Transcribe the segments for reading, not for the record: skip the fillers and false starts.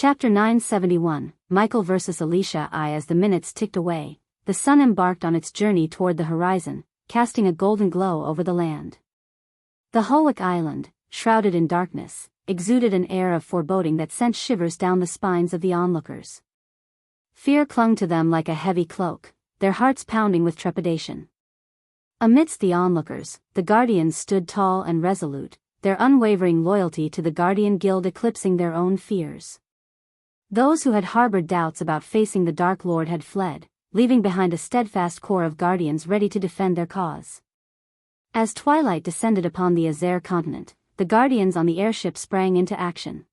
Chapter 971, Michael vs. Alicia. As the minutes ticked away, the sun embarked on its journey toward the horizon, casting a golden glow over the land. The Howick Island, shrouded in darkness, exuded an air of foreboding that sent shivers down the spines of the onlookers. Fear clung to them like a heavy cloak, their hearts pounding with trepidation. Amidst the onlookers, the Guardians stood tall and resolute, their unwavering loyalty to the Guardian Guild eclipsing their own fears. Those who had harbored doubts about facing the Dark Lord had fled, leaving behind a steadfast core of Guardians ready to defend their cause. As twilight descended upon the Azer continent, the Guardians on the airship sprang into action.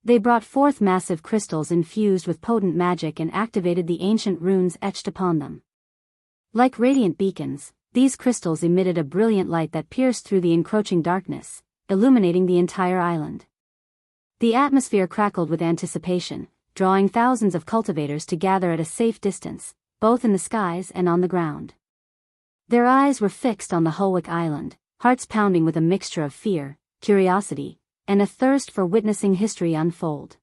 They brought forth massive crystals infused with potent magic and activated the ancient runes etched upon them. Like radiant beacons, these crystals emitted a brilliant light that pierced through the encroaching darkness, illuminating the entire island. The atmosphere crackled with anticipation, drawing thousands of cultivators to gather at a safe distance, both in the skies and on the ground. Their eyes were fixed on the Howick Island, hearts pounding with a mixture of fear, curiosity, and a thirst for witnessing history unfold.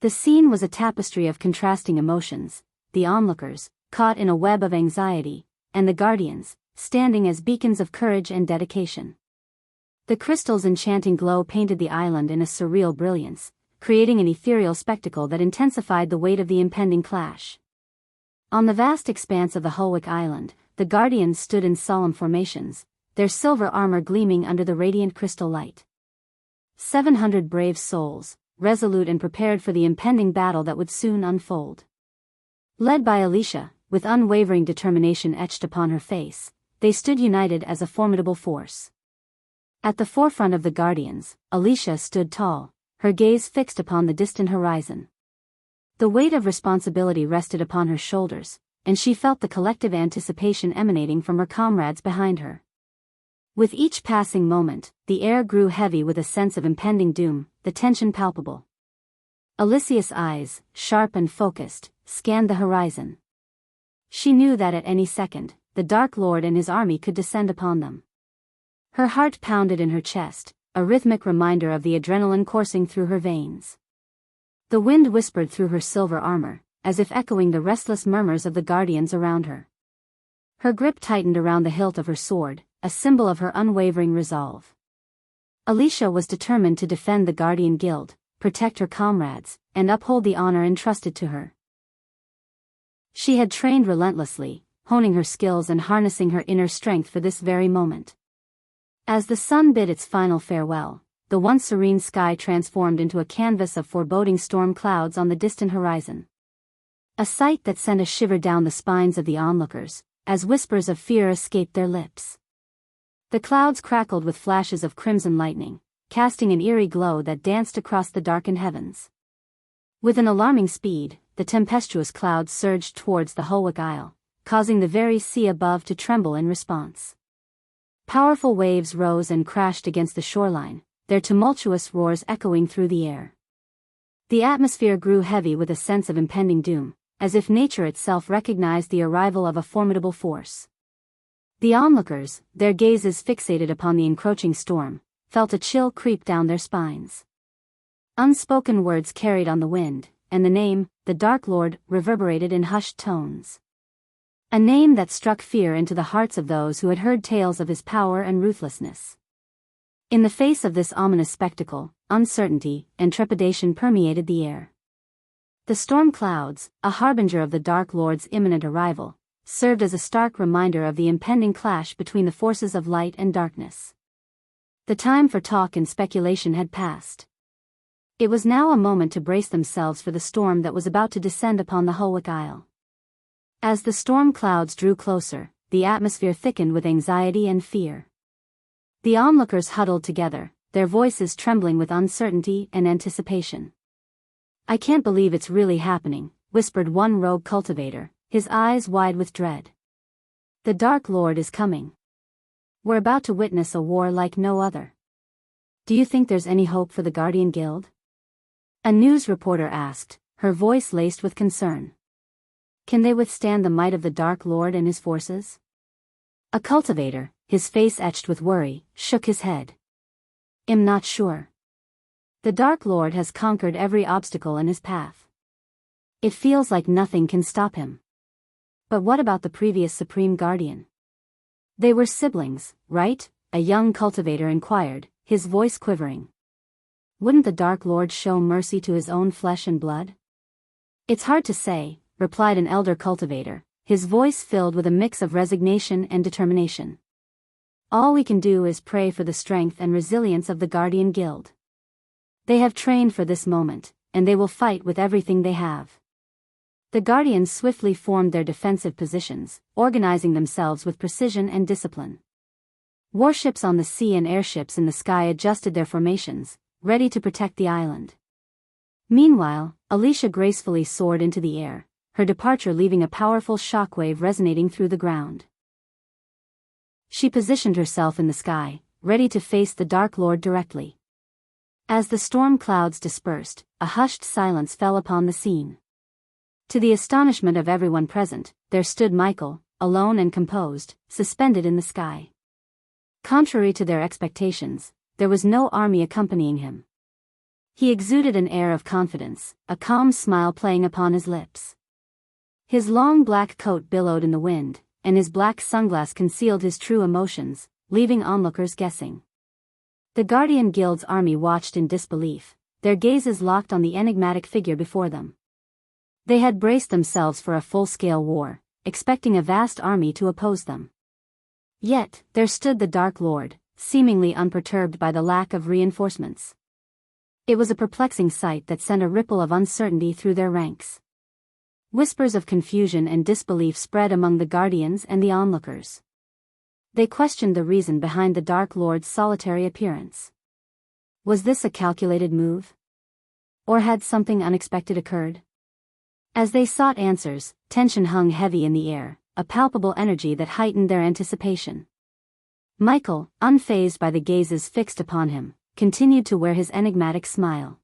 The scene was a tapestry of contrasting emotions, the onlookers, caught in a web of anxiety, and the Guardians, standing as beacons of courage and dedication. The crystal's enchanting glow painted the island in a surreal brilliance, creating an ethereal spectacle that intensified the weight of the impending clash. On the vast expanse of the Howick Island, the Guardians stood in solemn formations, their silver armor gleaming under the radiant crystal light. 700 brave souls, resolute and prepared for the impending battle that would soon unfold. Led by Alicia, with unwavering determination etched upon her face, they stood united as a formidable force. At the forefront of the Guardians, Alicia stood tall, her gaze fixed upon the distant horizon. The weight of responsibility rested upon her shoulders, and she felt the collective anticipation emanating from her comrades behind her. With each passing moment, the air grew heavy with a sense of impending doom, the tension palpable. Alicia's eyes, sharp and focused, scanned the horizon. She knew that at any second, the Dark Lord and his army could descend upon them. Her heart pounded in her chest, a rhythmic reminder of the adrenaline coursing through her veins. The wind whispered through her silver armor, as if echoing the restless murmurs of the Guardians around her. Her grip tightened around the hilt of her sword, a symbol of her unwavering resolve. Alicia was determined to defend the Guardian Guild, protect her comrades, and uphold the honor entrusted to her. She had trained relentlessly, honing her skills and harnessing her inner strength for this very moment. As the sun bid its final farewell, the once serene sky transformed into a canvas of foreboding storm clouds on the distant horizon. A sight that sent a shiver down the spines of the onlookers, as whispers of fear escaped their lips. The clouds crackled with flashes of crimson lightning, casting an eerie glow that danced across the darkened heavens. With an alarming speed, the tempestuous clouds surged towards the Howick Isle, causing the very sea above to tremble in response. Powerful waves rose and crashed against the shoreline, their tumultuous roars echoing through the air. The atmosphere grew heavy with a sense of impending doom, as if nature itself recognized the arrival of a formidable force. The onlookers, their gazes fixated upon the encroaching storm, felt a chill creep down their spines. Unspoken words carried on the wind, and the name, the Dark Lord, reverberated in hushed tones. A name that struck fear into the hearts of those who had heard tales of his power and ruthlessness. In the face of this ominous spectacle, uncertainty and trepidation permeated the air. The storm clouds, a harbinger of the Dark Lord's imminent arrival, served as a stark reminder of the impending clash between the forces of light and darkness. The time for talk and speculation had passed. It was now a moment to brace themselves for the storm that was about to descend upon the Howick Isle. As the storm clouds drew closer, the atmosphere thickened with anxiety and fear. The onlookers huddled together, their voices trembling with uncertainty and anticipation. "I can't believe it's really happening," whispered one rogue cultivator, his eyes wide with dread. "The Dark Lord is coming. We're about to witness a war like no other. Do you think there's any hope for the Guardian Guild?" A news reporter asked, her voice laced with concern. "Can they withstand the might of the Dark Lord and his forces?" A cultivator, his face etched with worry, shook his head. "I'm not sure. The Dark Lord has conquered every obstacle in his path. It feels like nothing can stop him. But what about the previous Supreme Guardian? They were siblings, right? A young cultivator inquired, his voice quivering. Wouldn't the Dark Lord show mercy to his own flesh and blood? It's hard to say, replied an elder cultivator, his voice filled with a mix of resignation and determination. All we can do is pray for the strength and resilience of the Guardian Guild. They have trained for this moment, and they will fight with everything they have. The Guardians swiftly formed their defensive positions, organizing themselves with precision and discipline. Warships on the sea and airships in the sky adjusted their formations, ready to protect the island. Meanwhile, Alicia gracefully soared into the air, her departure leaving a powerful shockwave resonating through the ground. She positioned herself in the sky, ready to face the Dark Lord directly. As the storm clouds dispersed, a hushed silence fell upon the scene. To the astonishment of everyone present, there stood Michael, alone and composed, suspended in the sky. Contrary to their expectations, there was no army accompanying him. He exuded an air of confidence, a calm smile playing upon his lips. His long black coat billowed in the wind, and his black sunglass concealed his true emotions, leaving onlookers guessing. The Guardian Guild's army watched in disbelief, their gazes locked on the enigmatic figure before them. They had braced themselves for a full-scale war, expecting a vast army to oppose them. Yet, there stood the Dark Lord, seemingly unperturbed by the lack of reinforcements. It was a perplexing sight that sent a ripple of uncertainty through their ranks. Whispers of confusion and disbelief spread among the Guardians and the onlookers. They questioned the reason behind the Dark Lord's solitary appearance. Was this a calculated move? Or had something unexpected occurred? As they sought answers, tension hung heavy in the air, a palpable energy that heightened their anticipation. Michael, unfazed by the gazes fixed upon him, continued to wear his enigmatic smile.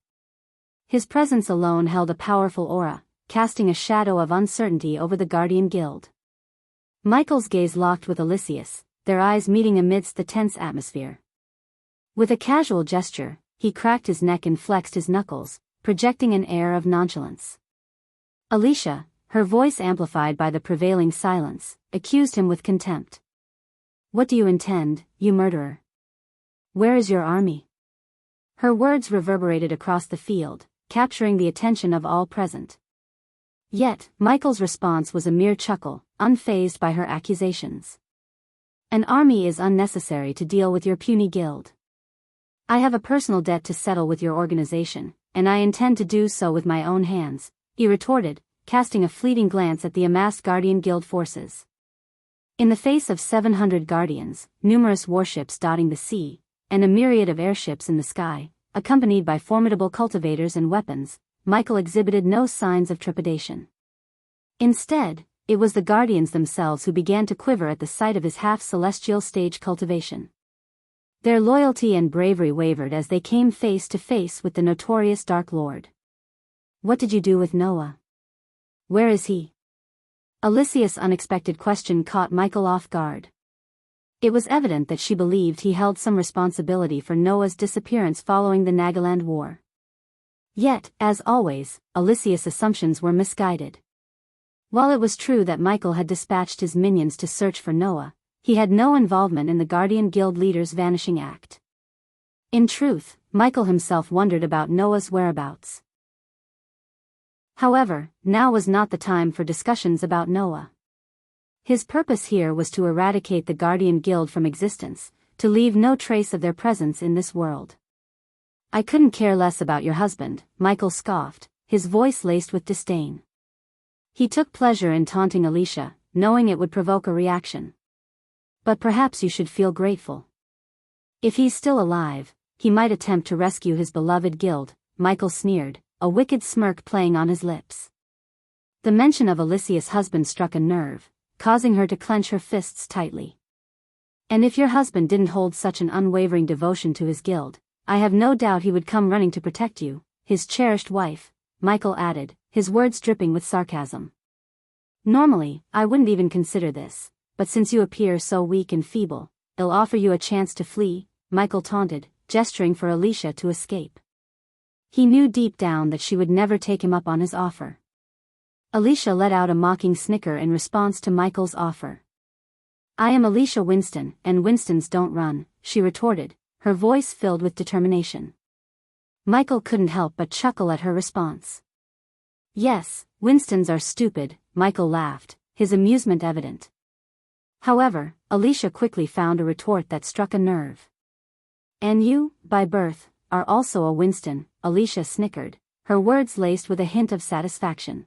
His presence alone held a powerful aura, casting a shadow of uncertainty over the Guardian Guild. Michael's gaze locked with Alicius, their eyes meeting amidst the tense atmosphere. With a casual gesture, he cracked his neck and flexed his knuckles, projecting an air of nonchalance. Alicia, her voice amplified by the prevailing silence, accused him with contempt. "What do you intend, you murderer? Where is your army?" Her words reverberated across the field, capturing the attention of all present. Yet, Michael's response was a mere chuckle, unfazed by her accusations. "An army is unnecessary to deal with your puny guild. I have a personal debt to settle with your organization, and I intend to do so with my own hands," he retorted, casting a fleeting glance at the amassed Guardian Guild forces. In the face of 700 guardians, numerous warships dotting the sea, and a myriad of airships in the sky, accompanied by formidable cultivators and weapons, Michael exhibited no signs of trepidation. Instead, it was the Guardians themselves who began to quiver at the sight of his half-celestial stage cultivation. Their loyalty and bravery wavered as they came face to face with the notorious Dark Lord. "What did you do with Noah? Where is he?" Alicia's unexpected question caught Michael off guard. It was evident that she believed he held some responsibility for Noah's disappearance following the Nagaland War. Yet, as always, Alicia's assumptions were misguided. While it was true that Michael had dispatched his minions to search for Noah, he had no involvement in the Guardian Guild leader's vanishing act. In truth, Michael himself wondered about Noah's whereabouts. However, now was not the time for discussions about Noah. His purpose here was to eradicate the Guardian Guild from existence, to leave no trace of their presence in this world. "I couldn't care less about your husband," Michael scoffed, his voice laced with disdain. He took pleasure in taunting Alicia, knowing it would provoke a reaction. "But perhaps you should feel grateful. If he's still alive, he might attempt to rescue his beloved guild," Michael sneered, a wicked smirk playing on his lips. The mention of Alicia's husband struck a nerve, causing her to clench her fists tightly. "And if your husband didn't hold such an unwavering devotion to his guild, I have no doubt he would come running to protect you, his cherished wife," Michael added, his words dripping with sarcasm. "Normally, I wouldn't even consider this, but since you appear so weak and feeble, I'll offer you a chance to flee," Michael taunted, gesturing for Alicia to escape. He knew deep down that she would never take him up on his offer. Alicia let out a mocking snicker in response to Michael's offer. "I am Alicia Winston, and Winstons don't run," she retorted, her voice filled with determination. Michael couldn't help but chuckle at her response. "Yes, Winstons are stupid," Michael laughed, his amusement evident. However, Alicia quickly found a retort that struck a nerve. "And you, by birth, are also a Winston," Alicia snickered, her words laced with a hint of satisfaction.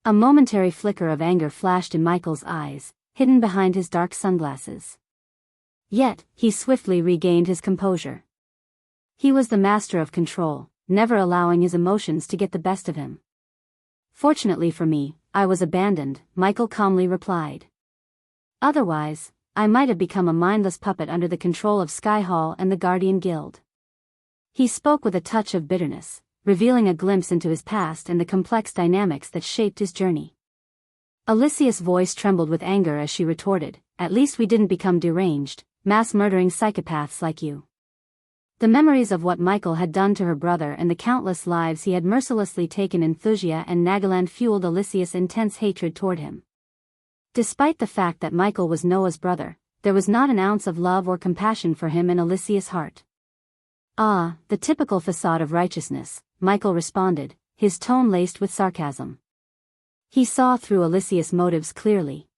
A momentary flicker of anger flashed in Michael's eyes, hidden behind his dark sunglasses. Yet, he swiftly regained his composure. He was the master of control, never allowing his emotions to get the best of him. "Fortunately for me, I was abandoned," Michael calmly replied. "Otherwise, I might have become a mindless puppet under the control of Sky Hall and the Guardian Guild." He spoke with a touch of bitterness, revealing a glimpse into his past and the complex dynamics that shaped his journey. Alicia's voice trembled with anger as she retorted, "At least we didn't become deranged, mass-murdering psychopaths like you." The memories of what Michael had done to her brother and the countless lives he had mercilessly taken in Wuxia and Nagaland fueled Alicia's intense hatred toward him. Despite the fact that Michael was Noah's brother, there was not an ounce of love or compassion for him in Alicia's heart. "Ah, the typical facade of righteousness," Michael responded, his tone laced with sarcasm. He saw through Alicia's motives clearly.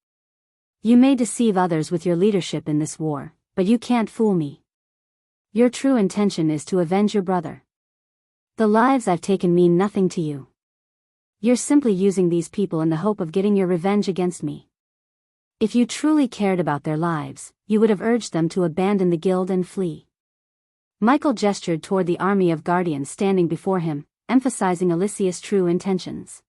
"You may deceive others with your leadership in this war, but you can't fool me. Your true intention is to avenge your brother. The lives I've taken mean nothing to you. You're simply using these people in the hope of getting your revenge against me. If you truly cared about their lives, you would have urged them to abandon the guild and flee." Michael gestured toward the army of guardians standing before him, emphasizing Alicia's true intentions.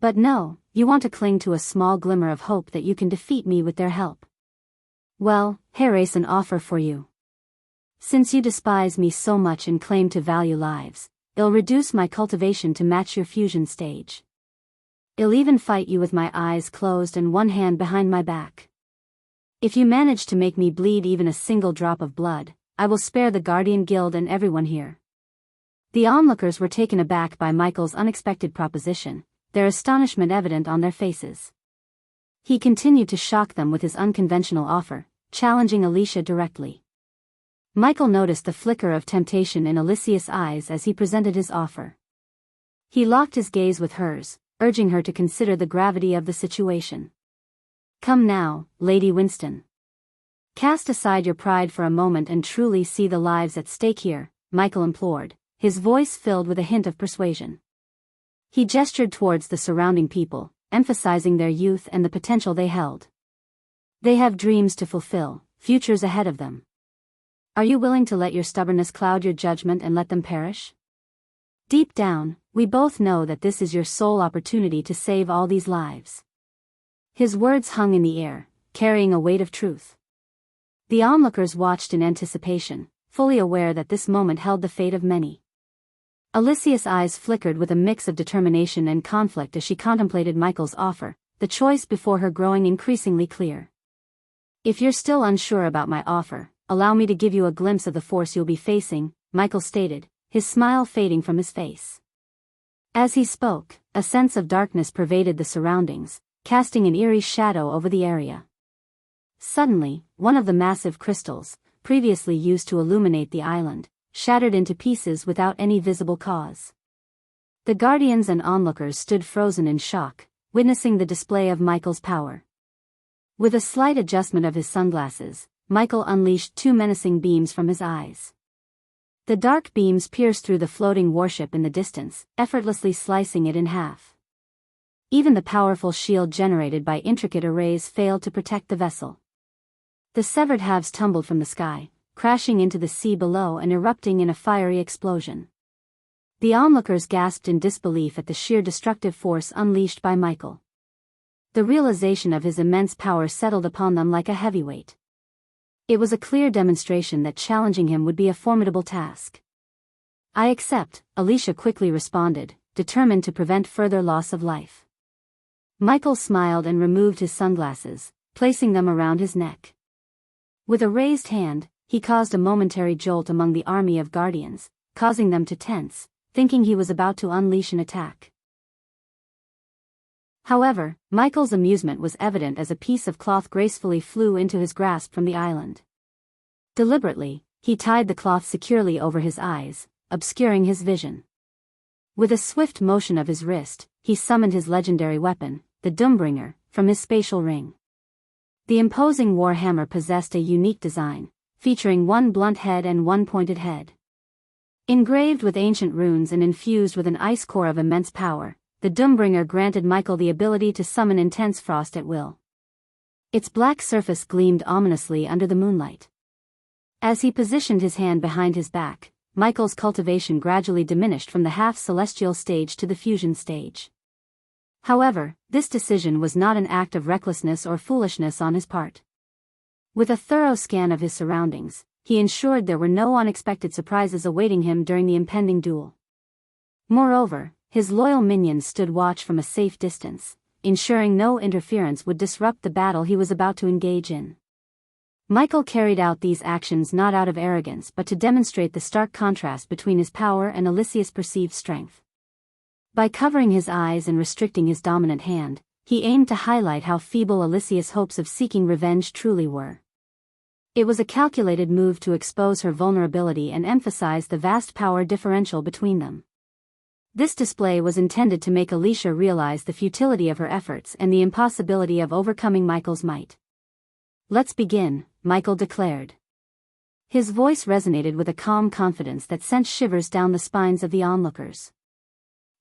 "But no, you want to cling to a small glimmer of hope that you can defeat me with their help. Well, here is an offer for you. Since you despise me so much and claim to value lives, I'll reduce my cultivation to match your fusion stage. I'll even fight you with my eyes closed and one hand behind my back. If you manage to make me bleed even a single drop of blood, I will spare the Guardian Guild and everyone here." The onlookers were taken aback by Michael's unexpected proposition, their astonishment evident on their faces. He continued to shock them with his unconventional offer, challenging Alicia directly. Michael noticed the flicker of temptation in Alicia's eyes as he presented his offer. He locked his gaze with hers, urging her to consider the gravity of the situation. "Come now, Lady Winston. Cast aside your pride for a moment and truly see the lives at stake here," Michael implored, his voice filled with a hint of persuasion. He gestured towards the surrounding people, emphasizing their youth and the potential they held. "They have dreams to fulfill, futures ahead of them. Are you willing to let your stubbornness cloud your judgment and let them perish? Deep down, we both know that this is your sole opportunity to save all these lives." His words hung in the air, carrying a weight of truth. The onlookers watched in anticipation, fully aware that this moment held the fate of many. Alicia's eyes flickered with a mix of determination and conflict as she contemplated Michael's offer, the choice before her growing increasingly clear. "If you're still unsure about my offer, allow me to give you a glimpse of the force you'll be facing," Michael stated, his smile fading from his face. As he spoke, a sense of darkness pervaded the surroundings, casting an eerie shadow over the area. Suddenly, one of the massive crystals, previously used to illuminate the island, shattered into pieces without any visible cause. The guardians and onlookers stood frozen in shock, witnessing the display of Michael's power. With a slight adjustment of his sunglasses, Michael unleashed two menacing beams from his eyes. The dark beams pierced through the floating warship in the distance, effortlessly slicing it in half. Even the powerful shield generated by intricate arrays failed to protect the vessel. The severed halves tumbled from the sky, crashing into the sea below and erupting in a fiery explosion. The onlookers gasped in disbelief at the sheer destructive force unleashed by Michael. The realization of his immense power settled upon them like a heavyweight. It was a clear demonstration that challenging him would be a formidable task. "I accept," Alicia quickly responded, determined to prevent further loss of life. Michael smiled and removed his sunglasses, placing them around his neck. With a raised hand, he caused a momentary jolt among the army of guardians, causing them to tense, thinking he was about to unleash an attack. However, Michael's amusement was evident as a piece of cloth gracefully flew into his grasp from the island. Deliberately, he tied the cloth securely over his eyes, obscuring his vision. With a swift motion of his wrist, he summoned his legendary weapon, the Doombringer, from his spatial ring. The imposing war hammer possessed a unique design, featuring one blunt head and one pointed head. Engraved with ancient runes and infused with an ice core of immense power, the Doombringer granted Michael the ability to summon intense frost at will. Its black surface gleamed ominously under the moonlight. As he positioned his hand behind his back, Michael's cultivation gradually diminished from the half-celestial stage to the fusion stage. However, this decision was not an act of recklessness or foolishness on his part. With a thorough scan of his surroundings, he ensured there were no unexpected surprises awaiting him during the impending duel. Moreover, his loyal minions stood watch from a safe distance, ensuring no interference would disrupt the battle he was about to engage in. Michael carried out these actions not out of arrogance but to demonstrate the stark contrast between his power and Alicia's perceived strength. By covering his eyes and restricting his dominant hand, he aimed to highlight how feeble Alicia's hopes of seeking revenge truly were. It was a calculated move to expose her vulnerability and emphasize the vast power differential between them. This display was intended to make Alicia realize the futility of her efforts and the impossibility of overcoming Michael's might. "Let's begin," Michael declared. His voice resonated with a calm confidence that sent shivers down the spines of the onlookers.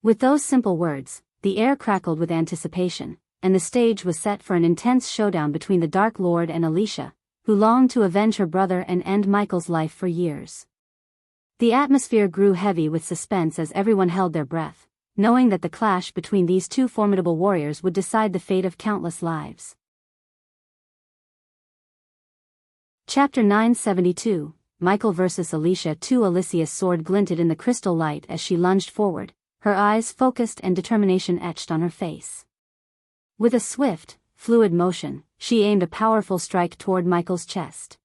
With those simple words, the air crackled with anticipation, and the stage was set for an intense showdown between the Dark Lord and Alicia, who longed to avenge her brother and end Michael's life for years. The atmosphere grew heavy with suspense as everyone held their breath, knowing that the clash between these two formidable warriors would decide the fate of countless lives. Chapter 972, Michael vs. Alicia. Alicia's sword glinted in the crystal light as she lunged forward, her eyes focused and determination etched on her face. With a swift, fluid motion, she aimed a powerful strike toward Michael's chest.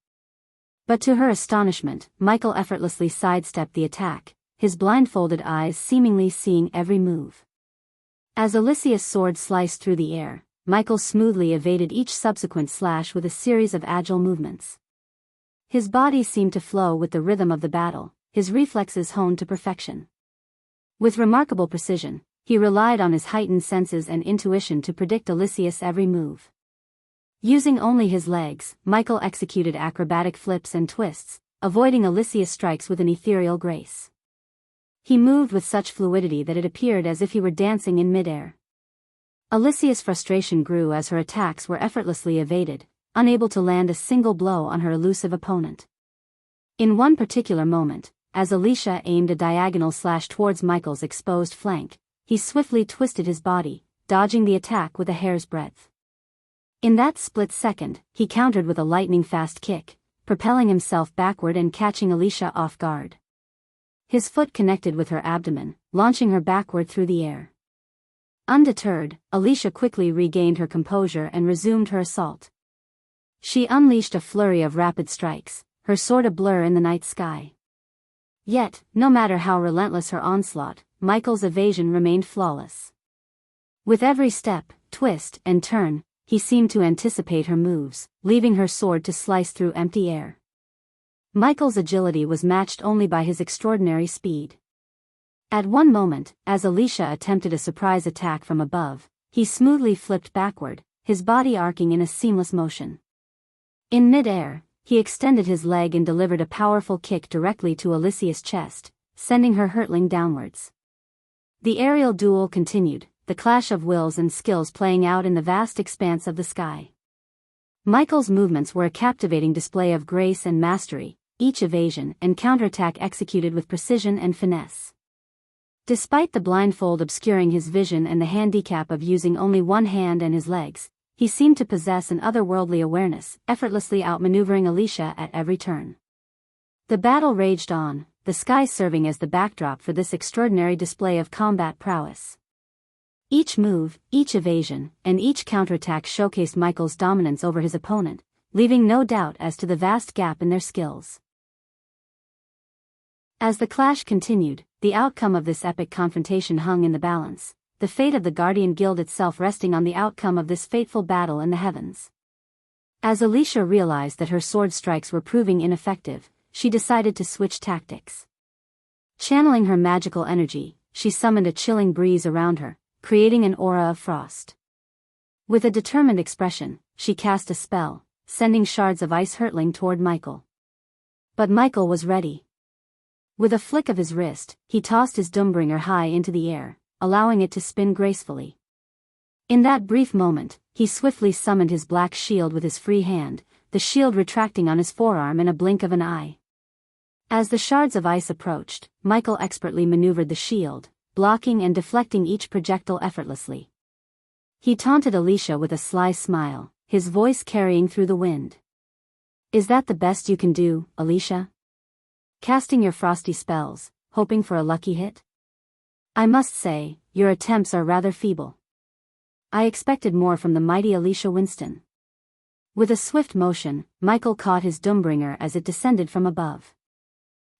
But to her astonishment, Michael effortlessly sidestepped the attack, his blindfolded eyes seemingly seeing every move. As Alicia's sword sliced through the air, Michael smoothly evaded each subsequent slash with a series of agile movements. His body seemed to flow with the rhythm of the battle, his reflexes honed to perfection. With remarkable precision, he relied on his heightened senses and intuition to predict Alicia's every move. Using only his legs, Michael executed acrobatic flips and twists, avoiding Alicia's strikes with an ethereal grace. He moved with such fluidity that it appeared as if he were dancing in midair. Alicia's frustration grew as her attacks were effortlessly evaded, unable to land a single blow on her elusive opponent. In one particular moment, as Alicia aimed a diagonal slash towards Michael's exposed flank, he swiftly twisted his body, dodging the attack with a hair's breadth. In that split second, he countered with a lightning-fast kick, propelling himself backward and catching Alicia off guard. His foot connected with her abdomen, launching her backward through the air. Undeterred, Alicia quickly regained her composure and resumed her assault. She unleashed a flurry of rapid strikes, her sword a blur in the night sky. Yet, no matter how relentless her onslaught, Michael's evasion remained flawless. With every step, twist, and turn, he seemed to anticipate her moves, leaving her sword to slice through empty air. Michael's agility was matched only by his extraordinary speed. At one moment, as Alicia attempted a surprise attack from above, he smoothly flipped backward, his body arcing in a seamless motion. In mid-air, he extended his leg and delivered a powerful kick directly to Alicia's chest, sending her hurtling downwards. The aerial duel continued, the clash of wills and skills playing out in the vast expanse of the sky. Michael's movements were a captivating display of grace and mastery, each evasion and counterattack executed with precision and finesse. Despite the blindfold obscuring his vision and the handicap of using only one hand and his legs, he seemed to possess an otherworldly awareness, effortlessly outmaneuvering Alicia at every turn. The battle raged on, the sky serving as the backdrop for this extraordinary display of combat prowess. Each move, each evasion, and each counterattack showcased Michael's dominance over his opponent, leaving no doubt as to the vast gap in their skills. As the clash continued, the outcome of this epic confrontation hung in the balance, the fate of the Guardian Guild itself resting on the outcome of this fateful battle in the heavens. As Alicia realized that her sword strikes were proving ineffective, she decided to switch tactics. Channeling her magical energy, she summoned a chilling breeze around her, creating an aura of frost. With a determined expression, she cast a spell, sending shards of ice hurtling toward Michael. But Michael was ready. With a flick of his wrist, he tossed his Doombringer high into the air, allowing it to spin gracefully. In that brief moment, he swiftly summoned his black shield with his free hand, the shield retracting on his forearm in a blink of an eye. As the shards of ice approached, Michael expertly maneuvered the shield, blocking and deflecting each projectile effortlessly. He taunted Alicia with a sly smile, his voice carrying through the wind. "Is that the best you can do, Alicia? Casting your frosty spells, hoping for a lucky hit? I must say, your attempts are rather feeble. I expected more from the mighty Alicia Winston." With a swift motion, Michael caught his Doombringer as it descended from above.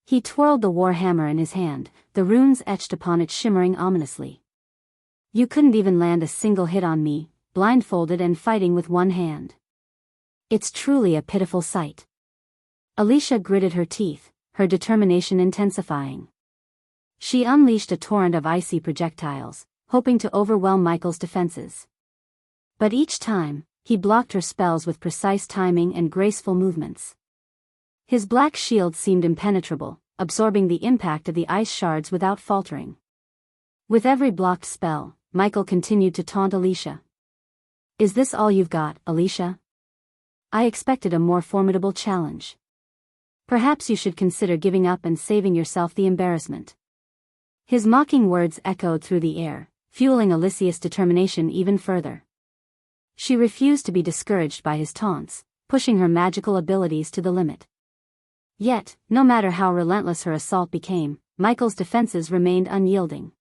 He twirled the war hammer in his hand, the runes etched upon it shimmering ominously. "You couldn't even land a single hit on me, blindfolded and fighting with one hand. It's truly a pitiful sight." Alicia gritted her teeth, her determination intensifying. She unleashed a torrent of icy projectiles, hoping to overwhelm Michael's defenses. But each time, he blocked her spells with precise timing and graceful movements. His black shield seemed impenetrable, absorbing the impact of the ice shards without faltering. With every blocked spell, Michael continued to taunt Alicia. "Is this all you've got, Alicia? I expected a more formidable challenge. Perhaps you should consider giving up and saving yourself the embarrassment." His mocking words echoed through the air, fueling Alicia's determination even further. She refused to be discouraged by his taunts, pushing her magical abilities to the limit. Yet, no matter how relentless her assault became, Michael's defenses remained unyielding.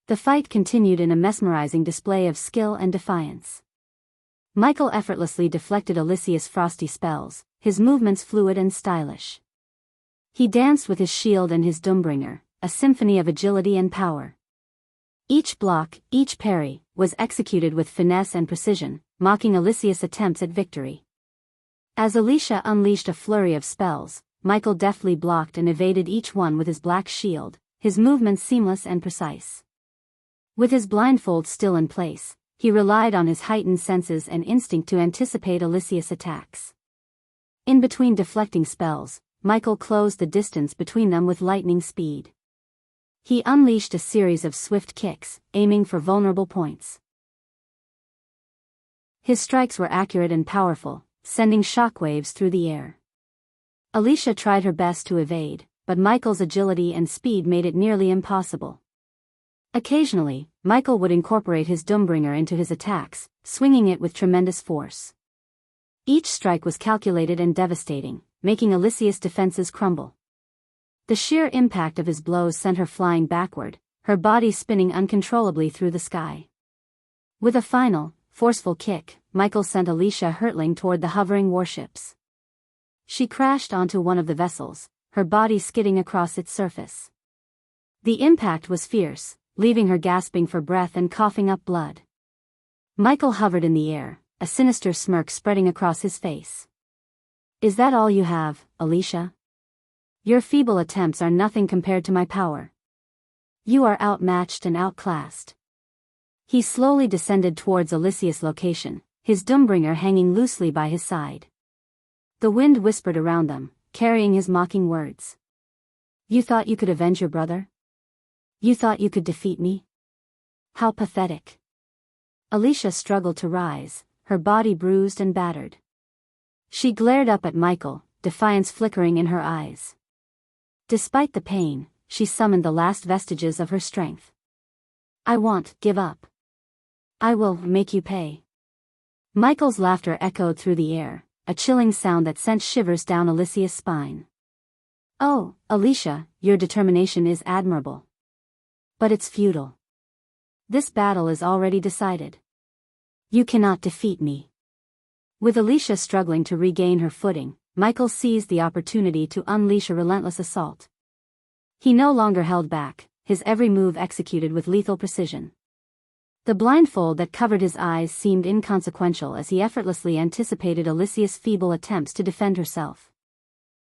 The fight continued in a mesmerizing display of skill and defiance. Michael effortlessly deflected Alicia's frosty spells, his movements fluid and stylish. He danced with his shield and his Doombringer, a symphony of agility and power. Each block, each parry, was executed with finesse and precision, mocking Alicia's attempts at victory. As Alicia unleashed a flurry of spells, Michael deftly blocked and evaded each one with his black shield, his movements seamless and precise. With his blindfold still in place, he relied on his heightened senses and instinct to anticipate Alicia's attacks. In between deflecting spells, Michael closed the distance between them with lightning speed. He unleashed a series of swift kicks, aiming for vulnerable points. His strikes were accurate and powerful, sending shockwaves through the air. Alicia tried her best to evade, but Michael's agility and speed made it nearly impossible. Occasionally, Michael would incorporate his Doombringer into his attacks, swinging it with tremendous force. Each strike was calculated and devastating, making Alicia's defenses crumble. The sheer impact of his blows sent her flying backward, her body spinning uncontrollably through the sky. With a final, forceful kick, Michael sent Alicia hurtling toward the hovering warships. She crashed onto one of the vessels, her body skidding across its surface. The impact was fierce, leaving her gasping for breath and coughing up blood. Michael hovered in the air, a sinister smirk spreading across his face. "Is that all you have, Alicia? Your feeble attempts are nothing compared to my power. You are outmatched and outclassed." He slowly descended towards Alicia's location, his Doombringer hanging loosely by his side. The wind whispered around them, carrying his mocking words. "You thought you could avenge your brother? You thought you could defeat me? How pathetic." Alicia struggled to rise, her body bruised and battered. She glared up at Michael, defiance flickering in her eyes. Despite the pain, she summoned the last vestiges of her strength. "I won't give up. I will make you pay." Michael's laughter echoed through the air, a chilling sound that sent shivers down Alicia's spine. "Oh, Alicia, your determination is admirable. But it's futile. This battle is already decided. You cannot defeat me." With Alicia struggling to regain her footing, Michael seized the opportunity to unleash a relentless assault. He no longer held back, his every move executed with lethal precision. The blindfold that covered his eyes seemed inconsequential as he effortlessly anticipated Alicia's feeble attempts to defend herself.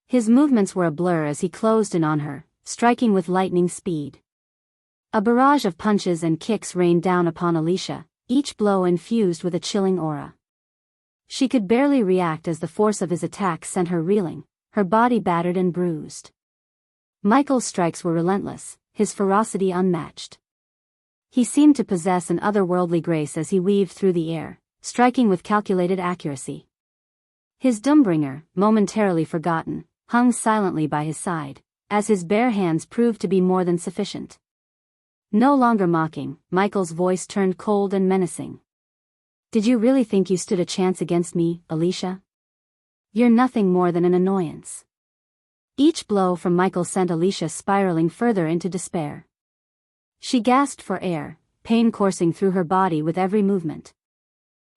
His movements were a blur as he closed in on her, striking with lightning speed. A barrage of punches and kicks rained down upon Alicia, each blow infused with a chilling aura. She could barely react as the force of his attacks sent her reeling, her body battered and bruised. Michael's strikes were relentless, his ferocity unmatched. He seemed to possess an otherworldly grace as he weaved through the air, striking with calculated accuracy. His Doombringer, momentarily forgotten, hung silently by his side, as his bare hands proved to be more than sufficient. No longer mocking, Michael's voice turned cold and menacing. "Did you really think you stood a chance against me, Alicia? You're nothing more than an annoyance." Each blow from Michael sent Alicia spiraling further into despair. She gasped for air, pain coursing through her body with every movement.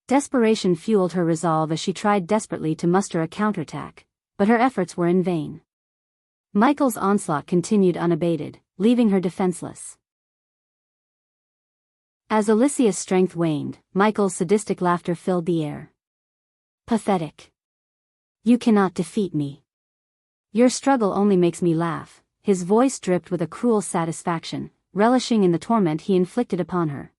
Desperation fueled her resolve as she tried desperately to muster a counterattack, but her efforts were in vain. Michael's onslaught continued unabated, leaving her defenseless. As Alicia's strength waned, Michael's sadistic laughter filled the air. "Pathetic. You cannot defeat me. Your struggle only makes me laugh." His voice dripped with a cruel satisfaction, relishing in the torment he inflicted upon her.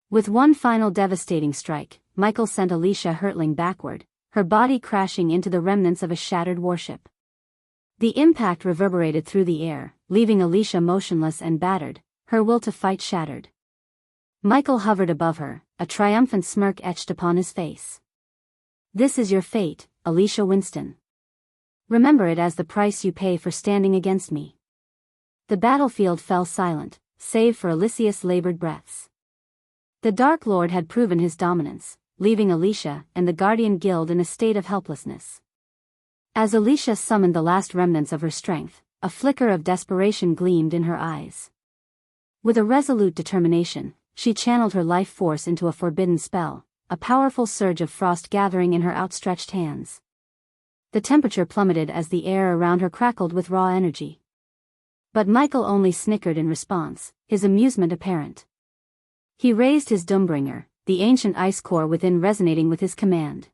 With one final devastating strike, Michael sent Alicia hurtling backward, her body crashing into the remnants of a shattered warship. The impact reverberated through the air, leaving Alicia motionless and battered, her will to fight shattered. Michael hovered above her, a triumphant smirk etched upon his face. "This is your fate, Alicia Winston. Remember it as the price you pay for standing against me." The battlefield fell silent, save for Alicia's labored breaths. The Dark Lord had proven his dominance, leaving Alicia and the Guardian Guild in a state of helplessness. As Alicia summoned the last remnants of her strength, a flicker of desperation gleamed in her eyes. With a resolute determination, she channeled her life force into a forbidden spell, a powerful surge of frost gathering in her outstretched hands. The temperature plummeted as the air around her crackled with raw energy. But Michael only snickered in response, his amusement apparent. He raised his Doombringer, the ancient ice core within resonating with his command.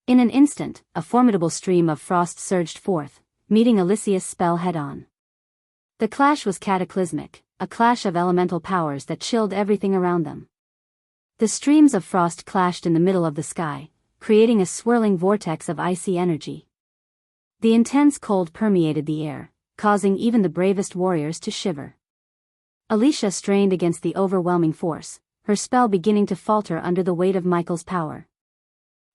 In an instant, a formidable stream of frost surged forth, meeting Alicia's spell head-on. The clash was cataclysmic, a clash of elemental powers that chilled everything around them. The streams of frost clashed in the middle of the sky, creating a swirling vortex of icy energy. The intense cold permeated the air, causing even the bravest warriors to shiver. Alicia strained against the overwhelming force, her spell beginning to falter under the weight of Michael's power.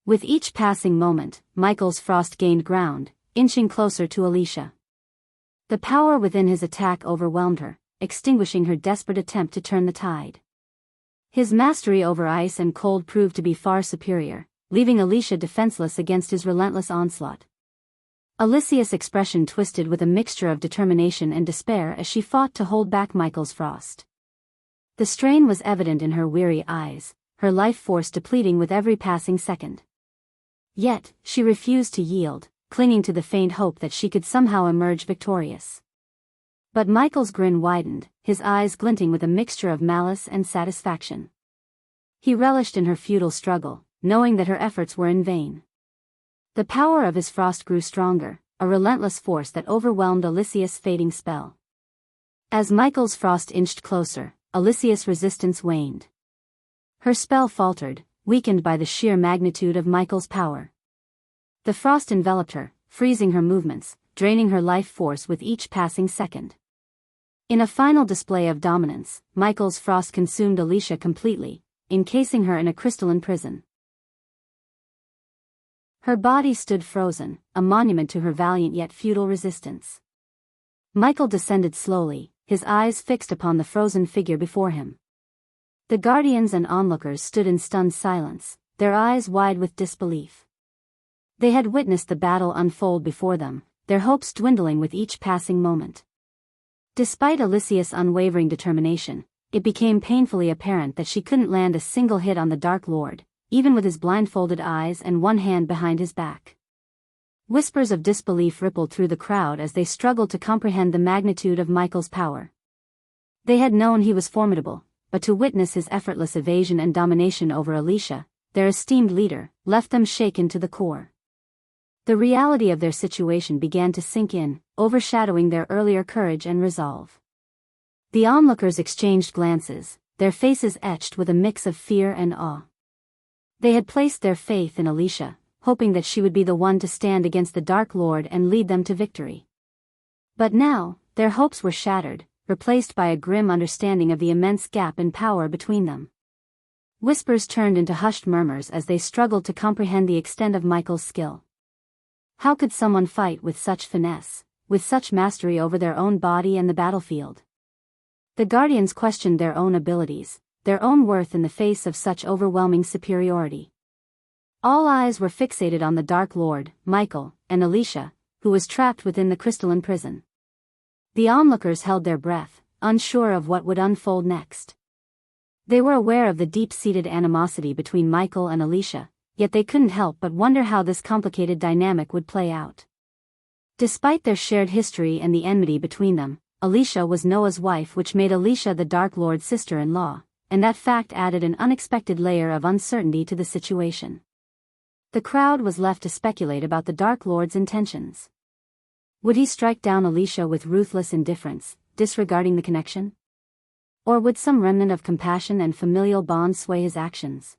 With each passing moment, Michael's frost gained ground, inching closer to Alicia. The power within his attack overwhelmed her, extinguishing her desperate attempt to turn the tide. His mastery over ice and cold proved to be far superior, leaving Alicia defenseless against his relentless onslaught. Alicia's expression twisted with a mixture of determination and despair as she fought to hold back Michael's frost. The strain was evident in her weary eyes, her life force depleting with every passing second. Yet, she refused to yield, clinging to the faint hope that she could somehow emerge victorious. But Michael's grin widened, his eyes glinting with a mixture of malice and satisfaction. He relished in her futile struggle, knowing that her efforts were in vain. The power of his frost grew stronger, a relentless force that overwhelmed Alicia's fading spell. As Michael's frost inched closer, Alicia's resistance waned. Her spell faltered, weakened by the sheer magnitude of Michael's power. The frost enveloped her, freezing her movements, draining her life force with each passing second. In a final display of dominance, Michael's frost consumed Alicia completely, encasing her in a crystalline prison. Her body stood frozen, a monument to her valiant yet futile resistance. Michael descended slowly, his eyes fixed upon the frozen figure before him. The guardians and onlookers stood in stunned silence, their eyes wide with disbelief. They had witnessed the battle unfold before them, their hopes dwindling with each passing moment. Despite Alicia's unwavering determination, it became painfully apparent that she couldn't land a single hit on the Dark Lord, even with his blindfolded eyes and one hand behind his back. Whispers of disbelief rippled through the crowd as they struggled to comprehend the magnitude of Michael's power. They had known he was formidable, but to witness his effortless evasion and domination over Alicia, their esteemed leader, left them shaken to the core. The reality of their situation began to sink in, overshadowing their earlier courage and resolve. The onlookers exchanged glances, their faces etched with a mix of fear and awe. They had placed their faith in Alicia, hoping that she would be the one to stand against the Dark Lord and lead them to victory. But now, their hopes were shattered, replaced by a grim understanding of the immense gap in power between them. Whispers turned into hushed murmurs as they struggled to comprehend the extent of Michael's skill. How could someone fight with such finesse, with such mastery over their own body and the battlefield? The Guardians questioned their own abilities, their own worth in the face of such overwhelming superiority. All eyes were fixated on the Dark Lord, Michael, and Alicia, who was trapped within the crystalline prison. The onlookers held their breath, unsure of what would unfold next. They were aware of the deep-seated animosity between Michael and Alicia, yet they couldn't help but wonder how this complicated dynamic would play out. Despite their shared history and the enmity between them, Alicia was Noah's wife, which made Alicia the Dark Lord's sister-in-law, and that fact added an unexpected layer of uncertainty to the situation. The crowd was left to speculate about the Dark Lord's intentions. Would he strike down Alicia with ruthless indifference, disregarding the connection? Or would some remnant of compassion and familial bond sway his actions?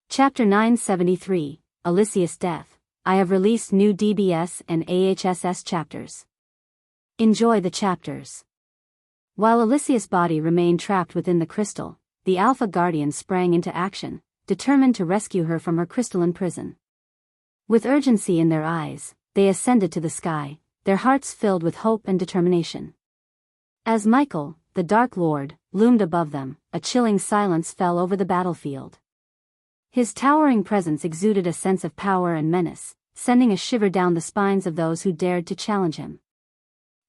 Chapter 973, Alicia's Death. I have released new DBS and AHSS chapters. Enjoy the chapters. While Alicia's body remained trapped within the crystal, the Alpha Guardians sprang into action, determined to rescue her from her crystalline prison. With urgency in their eyes, they ascended to the sky, their hearts filled with hope and determination. As Michael, the Dark Lord, loomed above them, a chilling silence fell over the battlefield. His towering presence exuded a sense of power and menace, sending a shiver down the spines of those who dared to challenge him.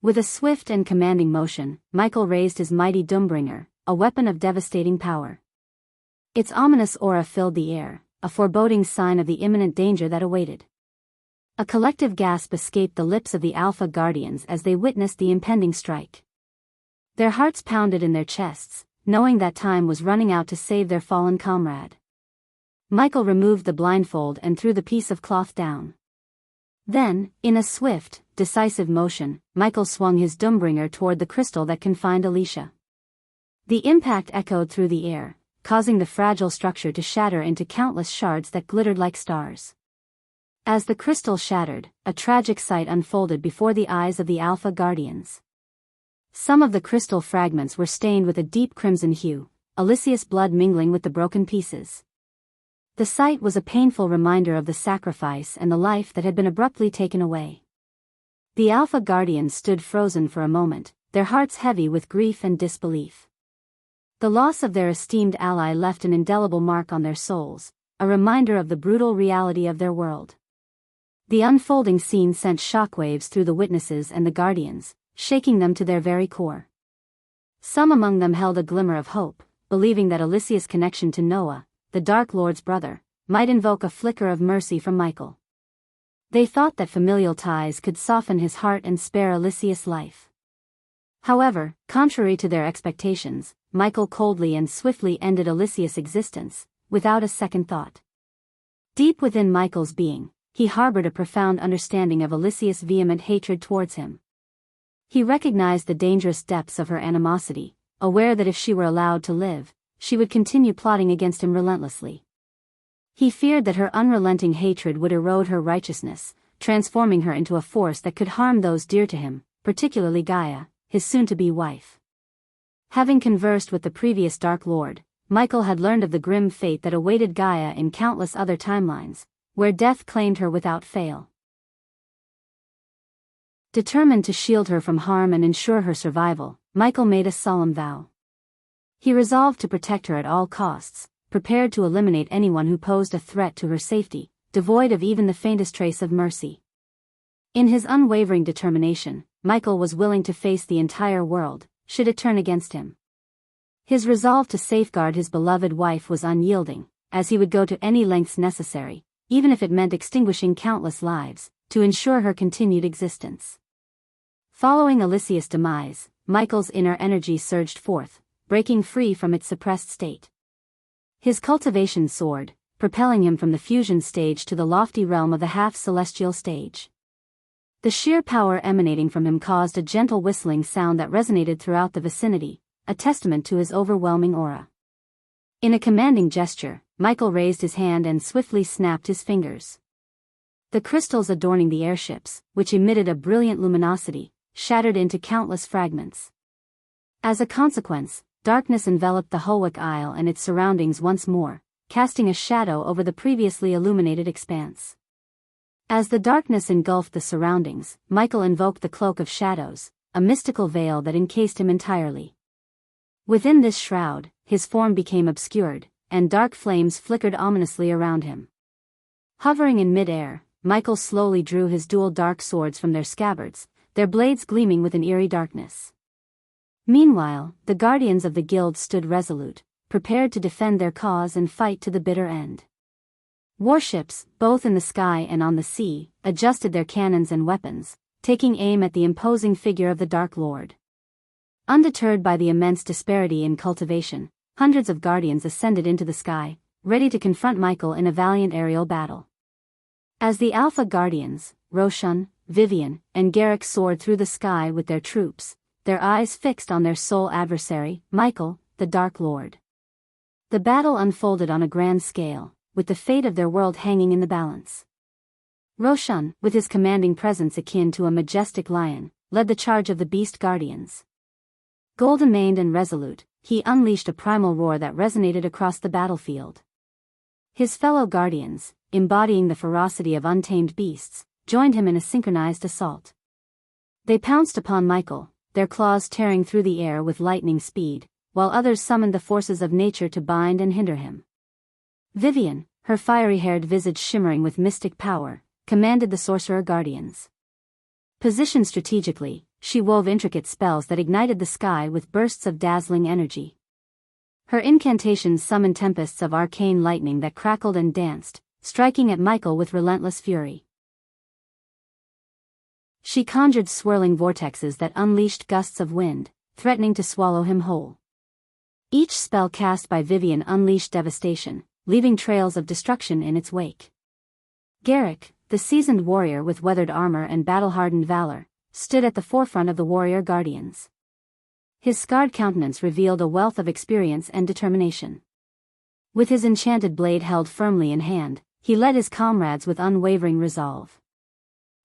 With a swift and commanding motion, Michael raised his mighty Doombringer, a weapon of devastating power. Its ominous aura filled the air, a foreboding sign of the imminent danger that awaited. A collective gasp escaped the lips of the Alpha Guardians as they witnessed the impending strike. Their hearts pounded in their chests, knowing that time was running out to save their fallen comrade. Michael removed the blindfold and threw the piece of cloth down. Then, in a swift, decisive motion, Michael swung his Doombringer toward the crystal that confined Alicia. The impact echoed through the air, causing the fragile structure to shatter into countless shards that glittered like stars. As the crystal shattered, a tragic sight unfolded before the eyes of the Alpha Guardians. Some of the crystal fragments were stained with a deep crimson hue, Alicia's blood mingling with the broken pieces. The sight was a painful reminder of the sacrifice and the life that had been abruptly taken away. The Alpha Guardians stood frozen for a moment, their hearts heavy with grief and disbelief. The loss of their esteemed ally left an indelible mark on their souls, a reminder of the brutal reality of their world. The unfolding scene sent shockwaves through the witnesses and the Guardians, shaking them to their very core. Some among them held a glimmer of hope, believing that Alicia's connection to Noah, the Dark Lord's brother, might invoke a flicker of mercy from Michael. They thought that familial ties could soften his heart and spare Alicia's life. However, contrary to their expectations, Michael coldly and swiftly ended Alicia's existence, without a second thought. Deep within Michael's being, he harbored a profound understanding of Alicia's vehement hatred towards him. He recognized the dangerous depths of her animosity, aware that if she were allowed to live, she would continue plotting against him relentlessly. He feared that her unrelenting hatred would erode her righteousness, transforming her into a force that could harm those dear to him, particularly Gaia, his soon-to-be wife. Having conversed with the previous Dark Lord, Michael had learned of the grim fate that awaited Gaia in countless other timelines, where death claimed her without fail. Determined to shield her from harm and ensure her survival, Michael made a solemn vow. He resolved to protect her at all costs, prepared to eliminate anyone who posed a threat to her safety, devoid of even the faintest trace of mercy. In his unwavering determination, Michael was willing to face the entire world, should it turn against him. His resolve to safeguard his beloved wife was unyielding, as he would go to any lengths necessary, even if it meant extinguishing countless lives, to ensure her continued existence. Following Alicia's demise, Michael's inner energy surged forth, breaking free from its suppressed state. His cultivation soared, propelling him from the fusion stage to the lofty realm of the half-celestial stage. The sheer power emanating from him caused a gentle whistling sound that resonated throughout the vicinity, a testament to his overwhelming aura. In a commanding gesture, Michael raised his hand and swiftly snapped his fingers. The crystals adorning the airships, which emitted a brilliant luminosity, shattered into countless fragments. As a consequence, darkness enveloped the Holwick Isle and its surroundings once more, casting a shadow over the previously illuminated expanse. As the darkness engulfed the surroundings, Michael invoked the Cloak of Shadows, a mystical veil that encased him entirely. Within this shroud, his form became obscured, and dark flames flickered ominously around him. Hovering in mid-air, Michael slowly drew his dual dark swords from their scabbards, their blades gleaming with an eerie darkness. Meanwhile, the guardians of the guild stood resolute, prepared to defend their cause and fight to the bitter end. Warships, both in the sky and on the sea, adjusted their cannons and weapons, taking aim at the imposing figure of the Dark Lord. Undeterred by the immense disparity in cultivation, hundreds of guardians ascended into the sky, ready to confront Michael in a valiant aerial battle. As the Alpha Guardians, Roshan, Vivian, and Garrick soared through the sky with their troops, their eyes fixed on their sole adversary, Michael, the Dark Lord. The battle unfolded on a grand scale, with the fate of their world hanging in the balance. Roshan, with his commanding presence akin to a majestic lion, led the charge of the Beast Guardians. Golden-maned and resolute, he unleashed a primal roar that resonated across the battlefield. His fellow guardians, embodying the ferocity of untamed beasts, joined him in a synchronized assault. They pounced upon Michael, their claws tearing through the air with lightning speed, while others summoned the forces of nature to bind and hinder him. Vivian, her fiery-haired visage shimmering with mystic power, commanded the sorcerer guardians. Positioned strategically, she wove intricate spells that ignited the sky with bursts of dazzling energy. Her incantations summoned tempests of arcane lightning that crackled and danced, striking at Michael with relentless fury. She conjured swirling vortexes that unleashed gusts of wind, threatening to swallow him whole. Each spell cast by Vivian unleashed devastation, leaving trails of destruction in its wake. Garrick, the seasoned warrior with weathered armor and battle-hardened valor, stood at the forefront of the warrior guardians. His scarred countenance revealed a wealth of experience and determination. With his enchanted blade held firmly in hand, he led his comrades with unwavering resolve.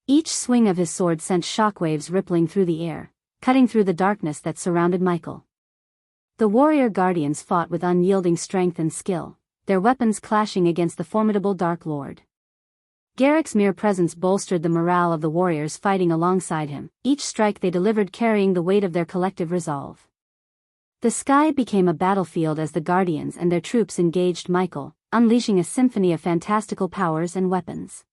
Each swing of his sword sent shockwaves rippling through the air, cutting through the darkness that surrounded Michael. The warrior guardians fought with unyielding strength and skill, their weapons clashing against the formidable Dark Lord. Garrick's mere presence bolstered the morale of the warriors fighting alongside him, each strike they delivered carrying the weight of their collective resolve. The sky became a battlefield as the guardians and their troops engaged Michael, unleashing a symphony of fantastical powers and weapons.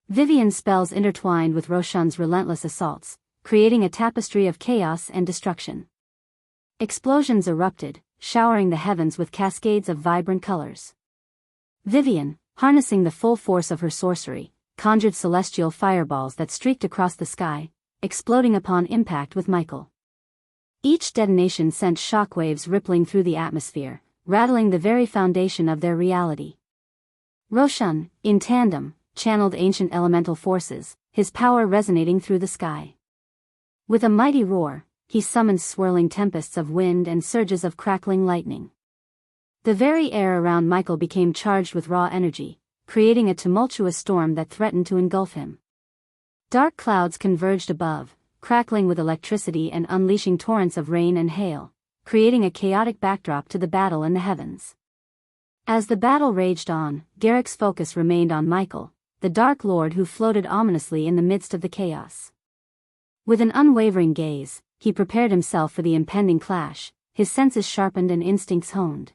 Vivian's spells intertwined with Roshan's relentless assaults, creating a tapestry of chaos and destruction. Explosions erupted, showering the heavens with cascades of vibrant colors. Vivian, harnessing the full force of her sorcery, conjured celestial fireballs that streaked across the sky, exploding upon impact with Michael. Each detonation sent shockwaves rippling through the atmosphere, rattling the very foundation of their reality. Roshan, in tandem, channeled ancient elemental forces, his power resonating through the sky. With a mighty roar, he summoned swirling tempests of wind and surges of crackling lightning. The very air around Michael became charged with raw energy, creating a tumultuous storm that threatened to engulf him. Dark clouds converged above, crackling with electricity and unleashing torrents of rain and hail, creating a chaotic backdrop to the battle in the heavens. As the battle raged on, Garrick's focus remained on Michael, the Dark Lord who floated ominously in the midst of the chaos. With an unwavering gaze, he prepared himself for the impending clash, his senses sharpened and instincts honed.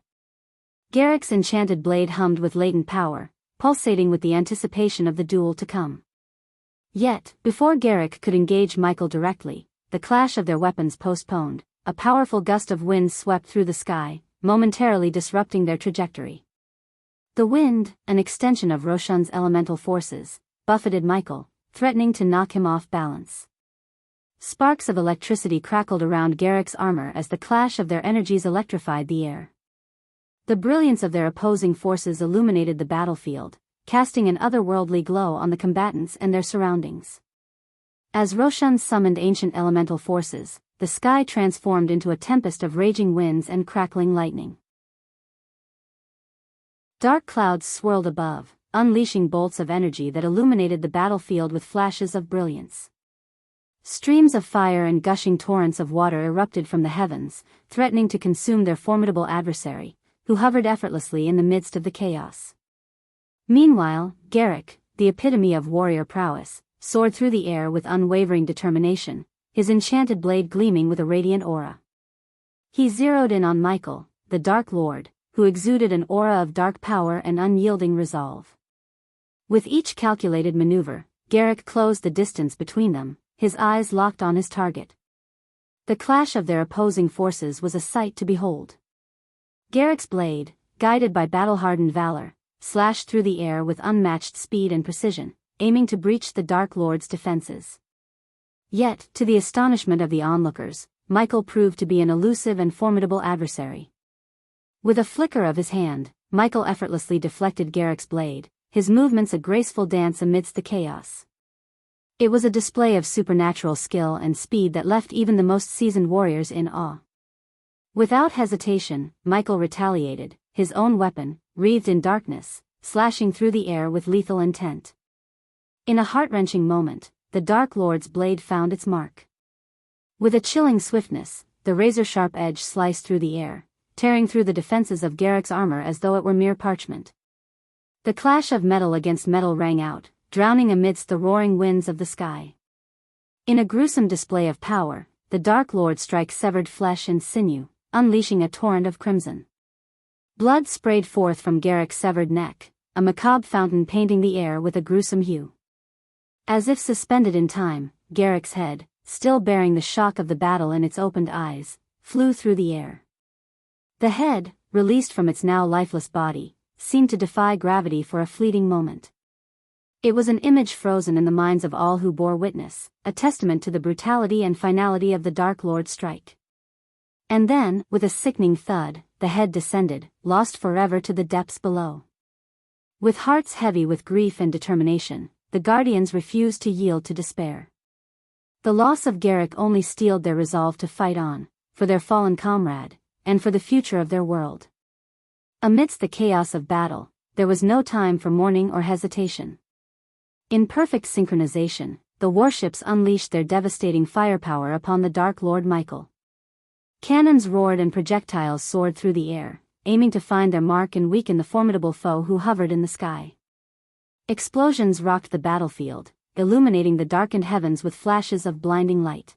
Garrick's enchanted blade hummed with latent power, pulsating with the anticipation of the duel to come. Yet, before Garrick could engage Michael directly, the clash of their weapons postponed, a powerful gust of wind swept through the sky, momentarily disrupting their trajectory. The wind, an extension of Roshan's elemental forces, buffeted Michael, threatening to knock him off balance. Sparks of electricity crackled around Garrick's armor as the clash of their energies electrified the air. The brilliance of their opposing forces illuminated the battlefield, casting an otherworldly glow on the combatants and their surroundings. As Roshan summoned ancient elemental forces, the sky transformed into a tempest of raging winds and crackling lightning. Dark clouds swirled above, unleashing bolts of energy that illuminated the battlefield with flashes of brilliance. Streams of fire and gushing torrents of water erupted from the heavens, threatening to consume their formidable adversary, who hovered effortlessly in the midst of the chaos. Meanwhile, Garrick, the epitome of warrior prowess, soared through the air with unwavering determination, his enchanted blade gleaming with a radiant aura. He zeroed in on Michael, the Dark Lord, who exuded an aura of dark power and unyielding resolve. With each calculated maneuver, Garrick closed the distance between them, his eyes locked on his target. The clash of their opposing forces was a sight to behold. Garrick's blade, guided by battle-hardened valor, slashed through the air with unmatched speed and precision, aiming to breach the Dark Lord's defenses. Yet, to the astonishment of the onlookers, Michael proved to be an elusive and formidable adversary. With a flicker of his hand, Michael effortlessly deflected Garrick's blade, his movements a graceful dance amidst the chaos. It was a display of supernatural skill and speed that left even the most seasoned warriors in awe. Without hesitation, Michael retaliated, his own weapon, wreathed in darkness, slashing through the air with lethal intent. In a heart-wrenching moment, the Dark Lord's blade found its mark. With a chilling swiftness, the razor-sharp edge sliced through the air, tearing through the defenses of Garrick's armor as though it were mere parchment. The clash of metal against metal rang out, drowning amidst the roaring winds of the sky. In a gruesome display of power, the Dark Lord's strike severed flesh and sinew, unleashing a torrent of crimson. Blood sprayed forth from Garrick's severed neck, a macabre fountain painting the air with a gruesome hue. As if suspended in time, Garrick's head, still bearing the shock of the battle in its opened eyes, flew through the air. The head, released from its now lifeless body, seemed to defy gravity for a fleeting moment. It was an image frozen in the minds of all who bore witness, a testament to the brutality and finality of the Dark Lord's strike. And then, with a sickening thud, the head descended, lost forever to the depths below. With hearts heavy with grief and determination, the Guardians refused to yield to despair. The loss of Garrick only steeled their resolve to fight on, for their fallen comrade, and for the future of their world. Amidst the chaos of battle, there was no time for mourning or hesitation. In perfect synchronization, the warships unleashed their devastating firepower upon the Dark Lord Michael. Cannons roared and projectiles soared through the air, aiming to find their mark and weaken the formidable foe who hovered in the sky. Explosions rocked the battlefield, illuminating the darkened heavens with flashes of blinding light.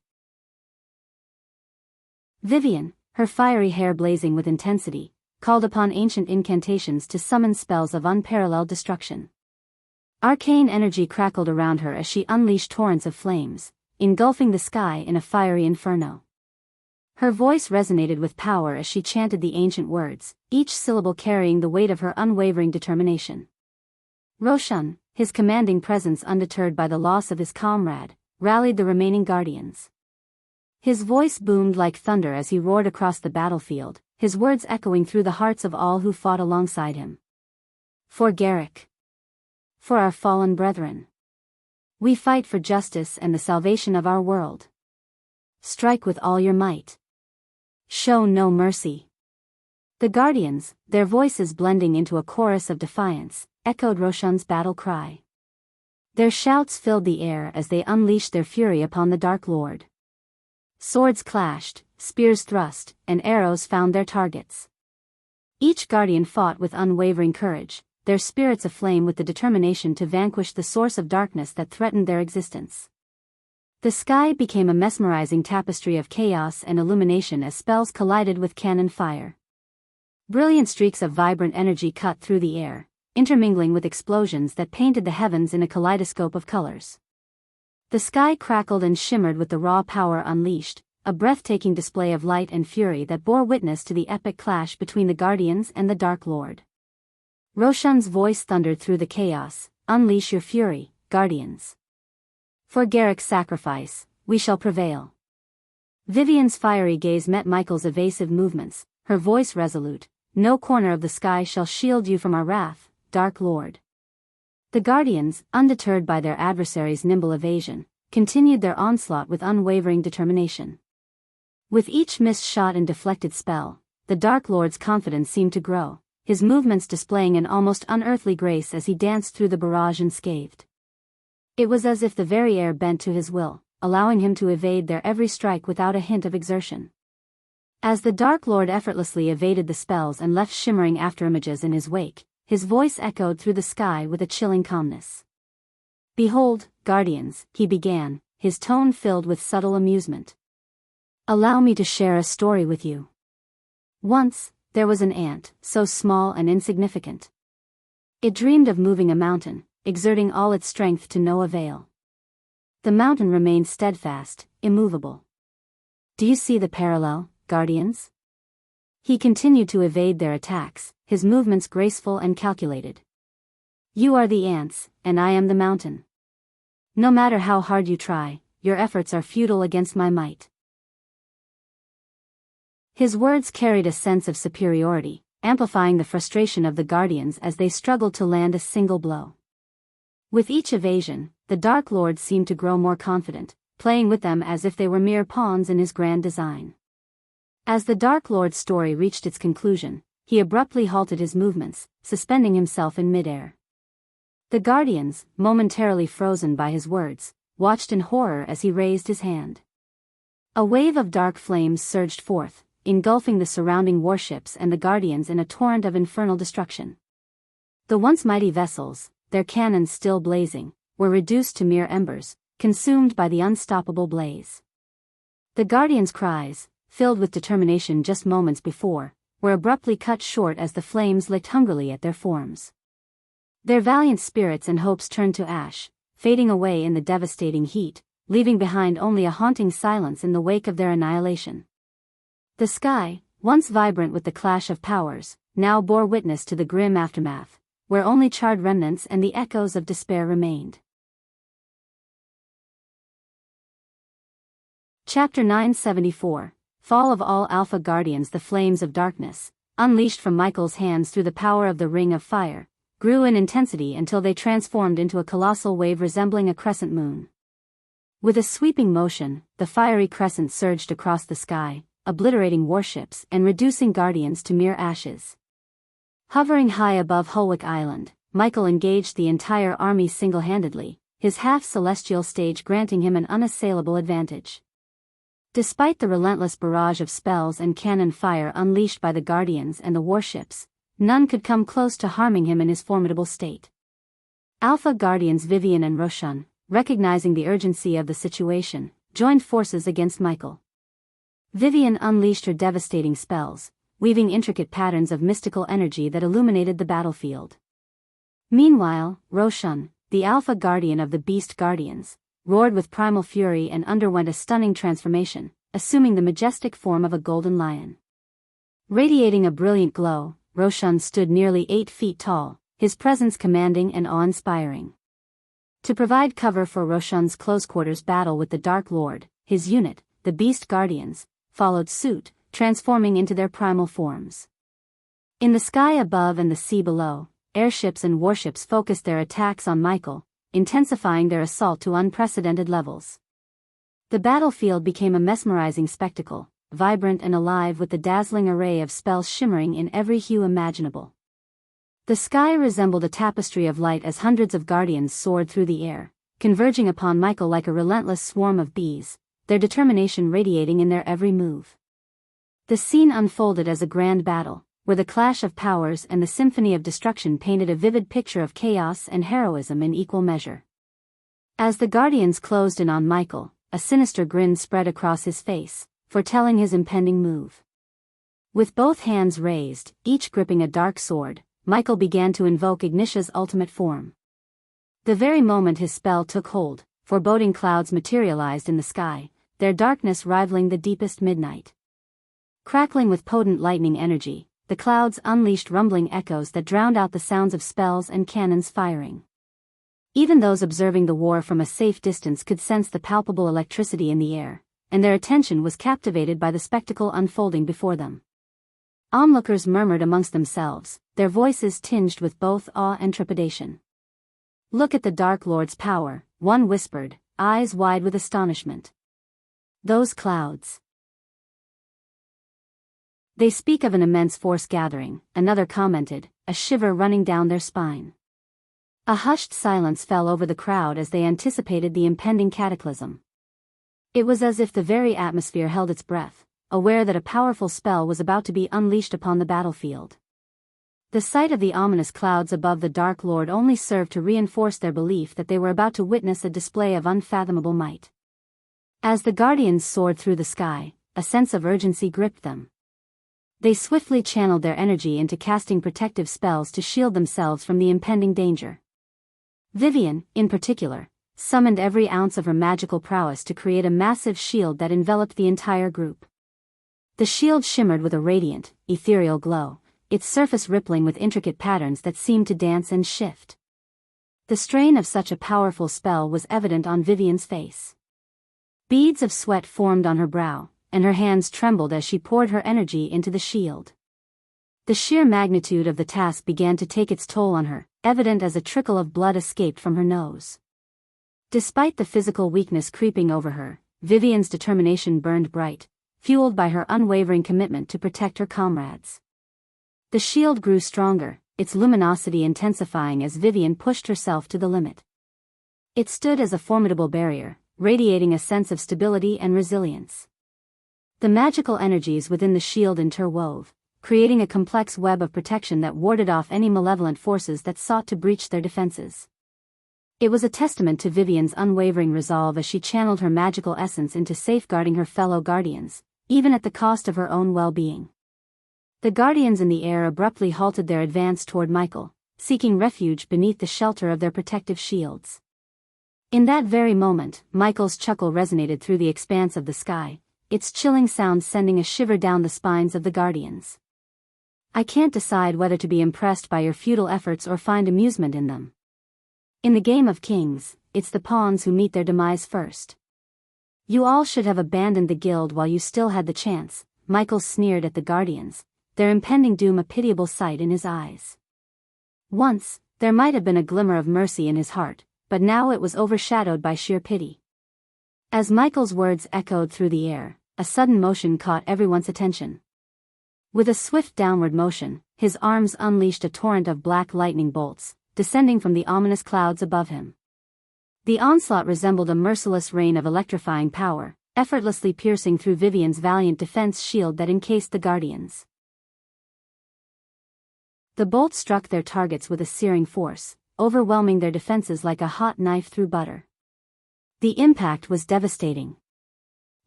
Vivian, her fiery hair blazing with intensity, called upon ancient incantations to summon spells of unparalleled destruction. Arcane energy crackled around her as she unleashed torrents of flames, engulfing the sky in a fiery inferno. Her voice resonated with power as she chanted the ancient words, each syllable carrying the weight of her unwavering determination. Roshan, his commanding presence undeterred by the loss of his comrade, rallied the remaining guardians. His voice boomed like thunder as he roared across the battlefield, his words echoing through the hearts of all who fought alongside him. For Garrick. For our fallen brethren. We fight for justice and the salvation of our world. Strike with all your might. Show no mercy. The Guardians, their voices blending into a chorus of defiance, echoed Roshan's battle cry. Their shouts filled the air as they unleashed their fury upon the Dark Lord. Swords clashed, spears thrust, and arrows found their targets. Each Guardian fought with unwavering courage, their spirits aflame with the determination to vanquish the source of darkness that threatened their existence. The sky became a mesmerizing tapestry of chaos and illumination as spells collided with cannon fire. Brilliant streaks of vibrant energy cut through the air, intermingling with explosions that painted the heavens in a kaleidoscope of colors. The sky crackled and shimmered with the raw power unleashed, a breathtaking display of light and fury that bore witness to the epic clash between the Guardians and the Dark Lord. Roshan's voice thundered through the chaos, "Unleash your fury, guardians. For Garrick's sacrifice, we shall prevail." Vivian's fiery gaze met Michael's evasive movements, her voice resolute, "No corner of the sky shall shield you from our wrath, Dark Lord." The guardians, undeterred by their adversary's nimble evasion, continued their onslaught with unwavering determination. With each missed shot and deflected spell, the Dark Lord's confidence seemed to grow, his movements displaying an almost unearthly grace as he danced through the barrage unscathed. It was as if the very air bent to his will, allowing him to evade their every strike without a hint of exertion. As the Dark Lord effortlessly evaded the spells and left shimmering afterimages in his wake, his voice echoed through the sky with a chilling calmness. "Behold, guardians," he began, his tone filled with subtle amusement. "Allow me to share a story with you. Once, there was an ant, so small and insignificant. It dreamed of moving a mountain, exerting all its strength to no avail. The mountain remained steadfast, immovable. Do you see the parallel, guardians? He continued to evade their attacks, his movements graceful and calculated. You are the ants, and I am the mountain. No matter how hard you try, your efforts are futile against my might." His words carried a sense of superiority, amplifying the frustration of the guardians as they struggled to land a single blow. With each evasion, the Dark Lord seemed to grow more confident, playing with them as if they were mere pawns in his grand design. As the Dark Lord's story reached its conclusion, he abruptly halted his movements, suspending himself in midair. The guardians, momentarily frozen by his words, watched in horror as he raised his hand. A wave of dark flames surged forth, engulfing the surrounding warships and the guardians in a torrent of infernal destruction. The once mighty vessels, their cannons still blazing, were reduced to mere embers, consumed by the unstoppable blaze. The guardians' cries, filled with determination just moments before, were abruptly cut short as the flames licked hungrily at their forms. Their valiant spirits and hopes turned to ash, fading away in the devastating heat, leaving behind only a haunting silence in the wake of their annihilation. The sky, once vibrant with the clash of powers, now bore witness to the grim aftermath, where only charred remnants and the echoes of despair remained. Chapter 974, Fall of All Alpha Guardians. The flames of darkness, unleashed from Michael's hands through the power of the Ring of Fire, grew in intensity until they transformed into a colossal wave resembling a crescent moon. With a sweeping motion, the fiery crescent surged across the sky, obliterating warships and reducing guardians to mere ashes. Hovering high above Hulwick Island, Michael engaged the entire army single-handedly, his half-celestial stage granting him an unassailable advantage. Despite the relentless barrage of spells and cannon fire unleashed by the guardians and the warships, none could come close to harming him in his formidable state. Alpha Guardians Vivian and Roshan, recognizing the urgency of the situation, joined forces against Michael. Vivian unleashed her devastating spells, weaving intricate patterns of mystical energy that illuminated the battlefield. Meanwhile, Roshan, the Alpha Guardian of the Beast Guardians, roared with primal fury and underwent a stunning transformation, assuming the majestic form of a golden lion. Radiating a brilliant glow, Roshan stood nearly 8 feet tall, his presence commanding and awe-inspiring. To provide cover for Roshan's close-quarters battle with the Dark Lord, his unit, the Beast Guardians, followed suit, transforming into their primal forms. In the sky above and the sea below, airships and warships focused their attacks on Michael, intensifying their assault to unprecedented levels. The battlefield became a mesmerizing spectacle, vibrant and alive with the dazzling array of spells shimmering in every hue imaginable. The sky resembled a tapestry of light as hundreds of guardians soared through the air, converging upon Michael like a relentless swarm of bees, their determination radiating in their every move. The scene unfolded as a grand battle, where the clash of powers and the symphony of destruction painted a vivid picture of chaos and heroism in equal measure. As the guardians closed in on Michael, a sinister grin spread across his face, foretelling his impending move. With both hands raised, each gripping a dark sword, Michael began to invoke Ignatia's ultimate form. The very moment his spell took hold, foreboding clouds materialized in the sky, their darkness rivaling the deepest midnight. Crackling with potent lightning energy, the clouds unleashed rumbling echoes that drowned out the sounds of spells and cannons firing. Even those observing the war from a safe distance could sense the palpable electricity in the air, and their attention was captivated by the spectacle unfolding before them. Onlookers murmured amongst themselves, their voices tinged with both awe and trepidation. "Look at the Dark Lord's power," one whispered, eyes wide with astonishment. "Those clouds. They speak of an immense force gathering," another commented, a shiver running down their spine. A hushed silence fell over the crowd as they anticipated the impending cataclysm. It was as if the very atmosphere held its breath, aware that a powerful spell was about to be unleashed upon the battlefield. The sight of the ominous clouds above the Dark Lord only served to reinforce their belief that they were about to witness a display of unfathomable might. As the guardians soared through the sky, a sense of urgency gripped them. They swiftly channeled their energy into casting protective spells to shield themselves from the impending danger. Vivian, in particular, summoned every ounce of her magical prowess to create a massive shield that enveloped the entire group. The shield shimmered with a radiant, ethereal glow, its surface rippling with intricate patterns that seemed to dance and shift. The strain of such a powerful spell was evident on Vivian's face. Beads of sweat formed on her brow, and her hands trembled as she poured her energy into the shield. The sheer magnitude of the task began to take its toll on her, evident as a trickle of blood escaped from her nose. Despite the physical weakness creeping over her, Vivian's determination burned bright, fueled by her unwavering commitment to protect her comrades. The shield grew stronger, its luminosity intensifying as Vivian pushed herself to the limit. It stood as a formidable barrier, radiating a sense of stability and resilience. The magical energies within the shield interwove, creating a complex web of protection that warded off any malevolent forces that sought to breach their defenses. It was a testament to Vivian's unwavering resolve as she channeled her magical essence into safeguarding her fellow guardians, even at the cost of her own well-being. The guardians in the air abruptly halted their advance toward Michael, seeking refuge beneath the shelter of their protective shields. In that very moment, Michael's chuckle resonated through the expanse of the sky, its chilling sound sending a shiver down the spines of the guardians. "I can't decide whether to be impressed by your futile efforts or find amusement in them. In the game of kings, it's the pawns who meet their demise first. You all should have abandoned the guild while you still had the chance," Michael sneered at the guardians, their impending doom a pitiable sight in his eyes. Once, there might have been a glimmer of mercy in his heart, but now it was overshadowed by sheer pity. As Michael's words echoed through the air, a sudden motion caught everyone's attention. With a swift downward motion, his arms unleashed a torrent of black lightning bolts, descending from the ominous clouds above him. The onslaught resembled a merciless rain of electrifying power, effortlessly piercing through Vivian's valiant defense shield that encased the guardians. The bolts struck their targets with a searing force, overwhelming their defenses like a hot knife through butter. The impact was devastating.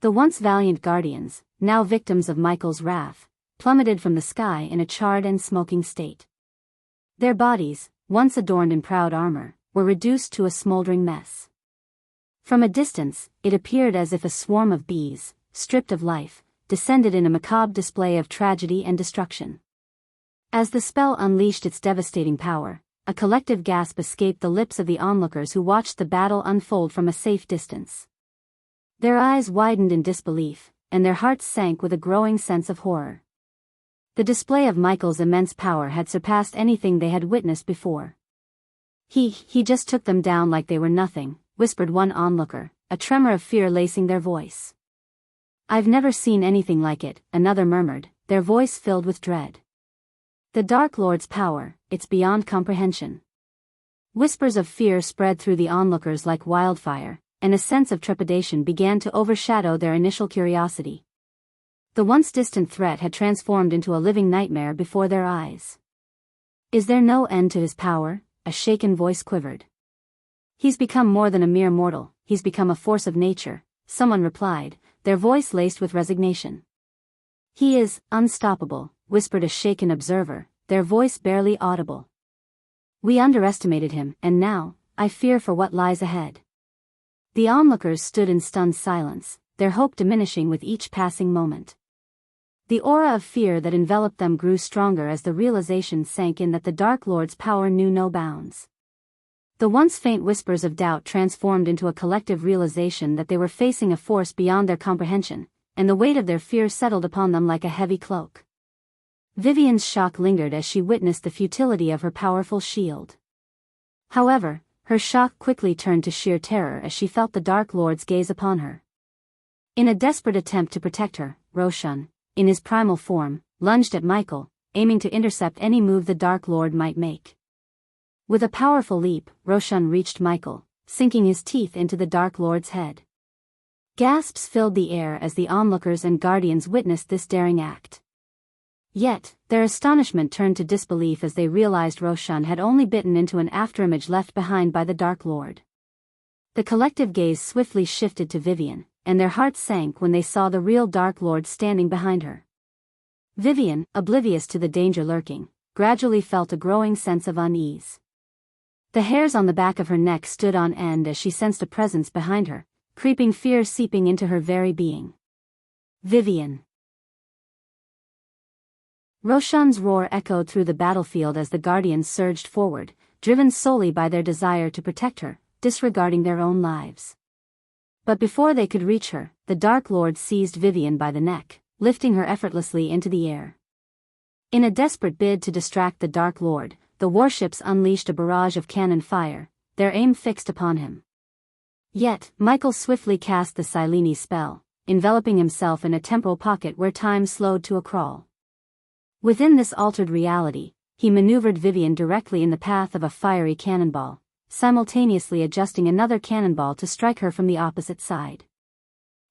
The once valiant guardians, now victims of Michael's wrath, plummeted from the sky in a charred and smoking state. Their bodies, once adorned in proud armor, were reduced to a smoldering mess. From a distance, it appeared as if a swarm of bees, stripped of life, descended in a macabre display of tragedy and destruction. As the spell unleashed its devastating power, a collective gasp escaped the lips of the onlookers who watched the battle unfold from a safe distance. Their eyes widened in disbelief, and their hearts sank with a growing sense of horror. The display of Michael's immense power had surpassed anything they had witnessed before. He just took them down like they were nothing," whispered one onlooker, a tremor of fear lacing their voice. "I've never seen anything like it," another murmured, their voice filled with dread. "The Dark Lord's power, it's beyond comprehension." Whispers of fear spread through the onlookers like wildfire, and a sense of trepidation began to overshadow their initial curiosity. The once distant threat had transformed into a living nightmare before their eyes. "Is there no end to his power?" a shaken voice quivered. "He's become more than a mere mortal, he's become a force of nature," someone replied, their voice laced with resignation. "He is unstoppable," whispered a shaken observer, their voice barely audible. "We underestimated him, and now, I fear for what lies ahead." The onlookers stood in stunned silence, their hope diminishing with each passing moment. The aura of fear that enveloped them grew stronger as the realization sank in that the Dark Lord's power knew no bounds. The once faint whispers of doubt transformed into a collective realization that they were facing a force beyond their comprehension, and the weight of their fear settled upon them like a heavy cloak. Vivian's shock lingered as she witnessed the futility of her powerful shield. However, her shock quickly turned to sheer terror as she felt the Dark Lord's gaze upon her. In a desperate attempt to protect her, Roshan, in his primal form, lunged at Michael, aiming to intercept any move the Dark Lord might make. With a powerful leap, Roshan reached Michael, sinking his teeth into the Dark Lord's head. Gasps filled the air as the onlookers and guardians witnessed this daring act. Yet, their astonishment turned to disbelief as they realized Roshan had only bitten into an afterimage left behind by the Dark Lord. The collective gaze swiftly shifted to Vivian, and their hearts sank when they saw the real Dark Lord standing behind her. Vivian, oblivious to the danger lurking, gradually felt a growing sense of unease. The hairs on the back of her neck stood on end as she sensed a presence behind her, creeping fear seeping into her very being. Vivian. Roshan's roar echoed through the battlefield as the Guardians surged forward, driven solely by their desire to protect her, disregarding their own lives. But before they could reach her, the Dark Lord seized Vivian by the neck, lifting her effortlessly into the air. In a desperate bid to distract the Dark Lord, the warships unleashed a barrage of cannon fire, their aim fixed upon him. Yet, Michael swiftly cast the Silene spell, enveloping himself in a temporal pocket where time slowed to a crawl. Within this altered reality, he maneuvered Vivian directly in the path of a fiery cannonball, simultaneously adjusting another cannonball to strike her from the opposite side.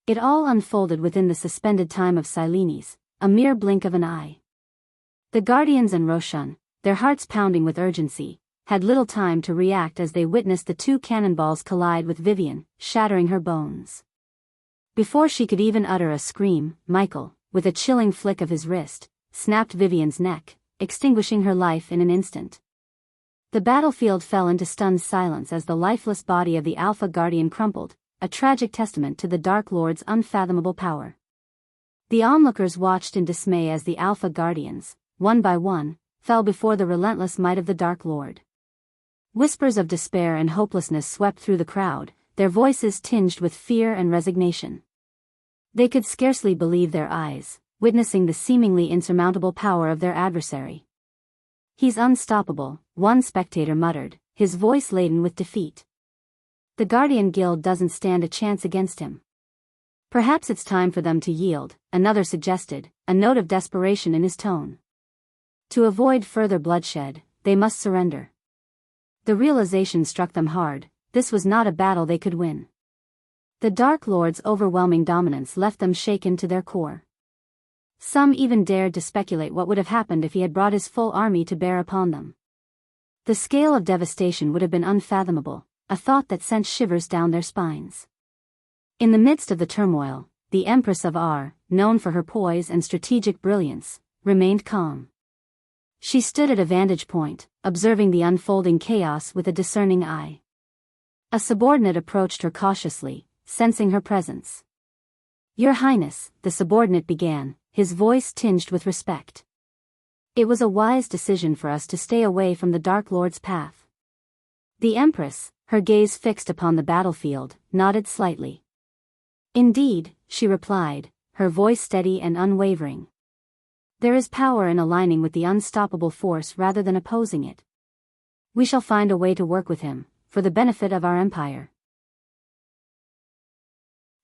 It all unfolded within the suspended time of Silene's, a mere blink of an eye. The Guardians and Roshan, their hearts pounding with urgency, had little time to react as they witnessed the two cannonballs collide with Vivian, shattering her bones. Before she could even utter a scream, Michael, with a chilling flick of his wrist, snapped Vivian's neck, extinguishing her life in an instant. The battlefield fell into stunned silence as the lifeless body of the Alpha Guardian crumpled, a tragic testament to the Dark Lord's unfathomable power. The onlookers watched in dismay as the Alpha Guardians, one by one, fell before the relentless might of the Dark Lord. Whispers of despair and hopelessness swept through the crowd, their voices tinged with fear and resignation. They could scarcely believe their eyes, witnessing the seemingly insurmountable power of their adversary. "He's unstoppable," one spectator muttered, his voice laden with defeat. "The Guardian Guild doesn't stand a chance against him." "Perhaps it's time for them to yield," another suggested, a note of desperation in his tone. To avoid further bloodshed, they must surrender. The realization struck them hard, this was not a battle they could win. The Dark Lord's overwhelming dominance left them shaken to their core. Some even dared to speculate what would have happened if he had brought his full army to bear upon them. The scale of devastation would have been unfathomable, a thought that sent shivers down their spines. In the midst of the turmoil, the Empress of Ar, known for her poise and strategic brilliance, remained calm. She stood at a vantage point, observing the unfolding chaos with a discerning eye. A subordinate approached her cautiously, sensing her presence. "Your Highness," the subordinate began, his voice tinged with respect. "It was a wise decision for us to stay away from the Dark Lord's path." The Empress, her gaze fixed upon the battlefield, nodded slightly. "Indeed," she replied, her voice steady and unwavering. "There is power in aligning with the unstoppable force rather than opposing it. We shall find a way to work with him, for the benefit of our empire."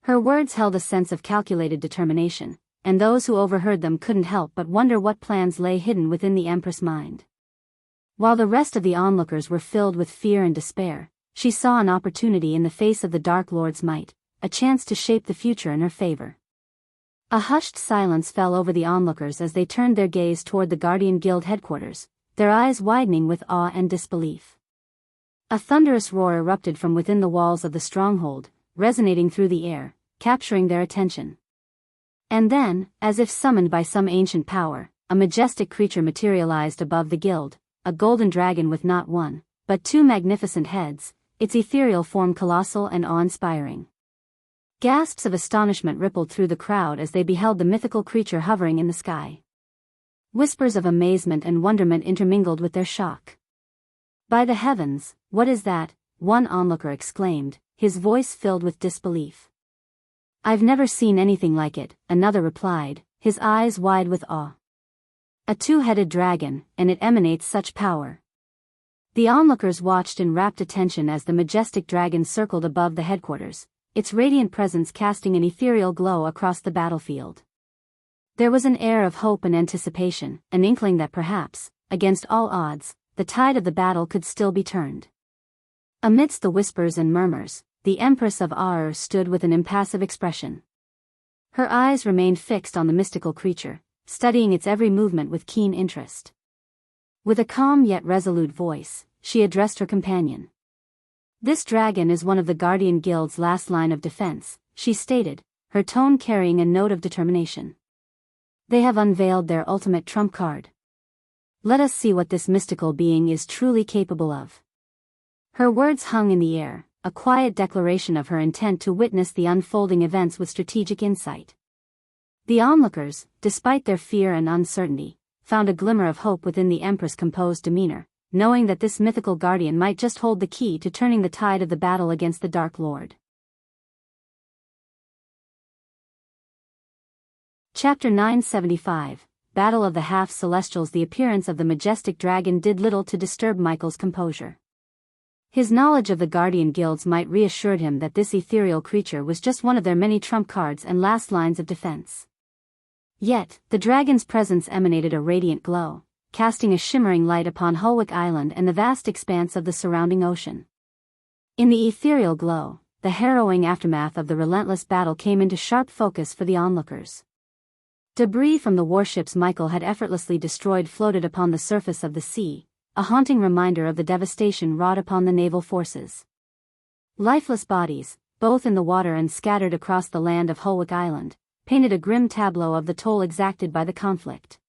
Her words held a sense of calculated determination, and those who overheard them couldn't help but wonder what plans lay hidden within the Empress' mind. While the rest of the onlookers were filled with fear and despair, she saw an opportunity in the face of the Dark Lord's might, a chance to shape the future in her favor. A hushed silence fell over the onlookers as they turned their gaze toward the Guardian Guild headquarters, their eyes widening with awe and disbelief. A thunderous roar erupted from within the walls of the stronghold, resonating through the air, capturing their attention. And then, as if summoned by some ancient power, a majestic creature materialized above the guild, a golden dragon with not one, but two magnificent heads, its ethereal form colossal and awe-inspiring. Gasps of astonishment rippled through the crowd as they beheld the mythical creature hovering in the sky. Whispers of amazement and wonderment intermingled with their shock. "By the heavens, what is that?" one onlooker exclaimed, his voice filled with disbelief. "I've never seen anything like it," another replied, his eyes wide with awe. "A two-headed dragon, and it emanates such power." The onlookers watched in rapt attention as the majestic dragon circled above the headquarters, its radiant presence casting an ethereal glow across the battlefield. There was an air of hope and anticipation, an inkling that perhaps, against all odds, the tide of the battle could still be turned. Amidst the whispers and murmurs, the Empress of Aur stood with an impassive expression. Her eyes remained fixed on the mystical creature, studying its every movement with keen interest. With a calm yet resolute voice, she addressed her companion. "This dragon is one of the Guardian Guild's last line of defense," she stated, her tone carrying a note of determination. "They have unveiled their ultimate trump card. Let us see what this mystical being is truly capable of." Her words hung in the air, a quiet declaration of her intent to witness the unfolding events with strategic insight. The onlookers, despite their fear and uncertainty, found a glimmer of hope within the Empress' composed demeanor, knowing that this mythical guardian might just hold the key to turning the tide of the battle against the Dark Lord. Chapter 975, Battle of the Half-Celestials. The appearance of the majestic dragon did little to disturb Michael's composure. His knowledge of the Guardian Guilds might reassured him that this ethereal creature was just one of their many trump cards and last lines of defense. Yet, the dragon's presence emanated a radiant glow, casting a shimmering light upon Hulwick Island and the vast expanse of the surrounding ocean. In the ethereal glow, the harrowing aftermath of the relentless battle came into sharp focus for the onlookers. Debris from the warships Michael had effortlessly destroyed floated upon the surface of the sea, a haunting reminder of the devastation wrought upon the naval forces. Lifeless bodies, both in the water and scattered across the land of Hulwick Island, painted a grim tableau of the toll exacted by the conflict.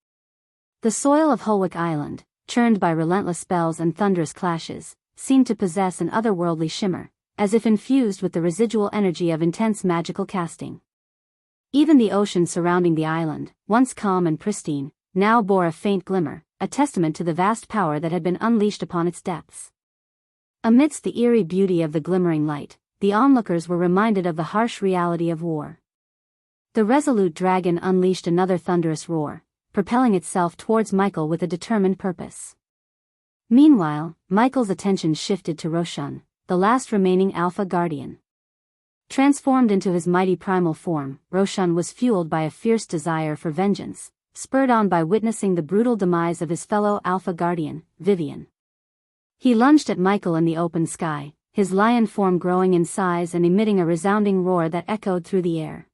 The soil of Hulwick Island, churned by relentless spells and thunderous clashes, seemed to possess an otherworldly shimmer, as if infused with the residual energy of intense magical casting. Even the ocean surrounding the island, once calm and pristine, now bore a faint glimmer, a testament to the vast power that had been unleashed upon its depths. Amidst the eerie beauty of the glimmering light, the onlookers were reminded of the harsh reality of war. The resolute dragon unleashed another thunderous roar, propelling itself towards Michael with a determined purpose. Meanwhile, Michael's attention shifted to Roshan, the last remaining Alpha Guardian. Transformed into his mighty primal form, Roshan was fueled by a fierce desire for vengeance, spurred on by witnessing the brutal demise of his fellow Alpha Guardian, Vivian. He lunged at Michael in the open sky, his lion form growing in size and emitting a resounding roar that echoed through the air.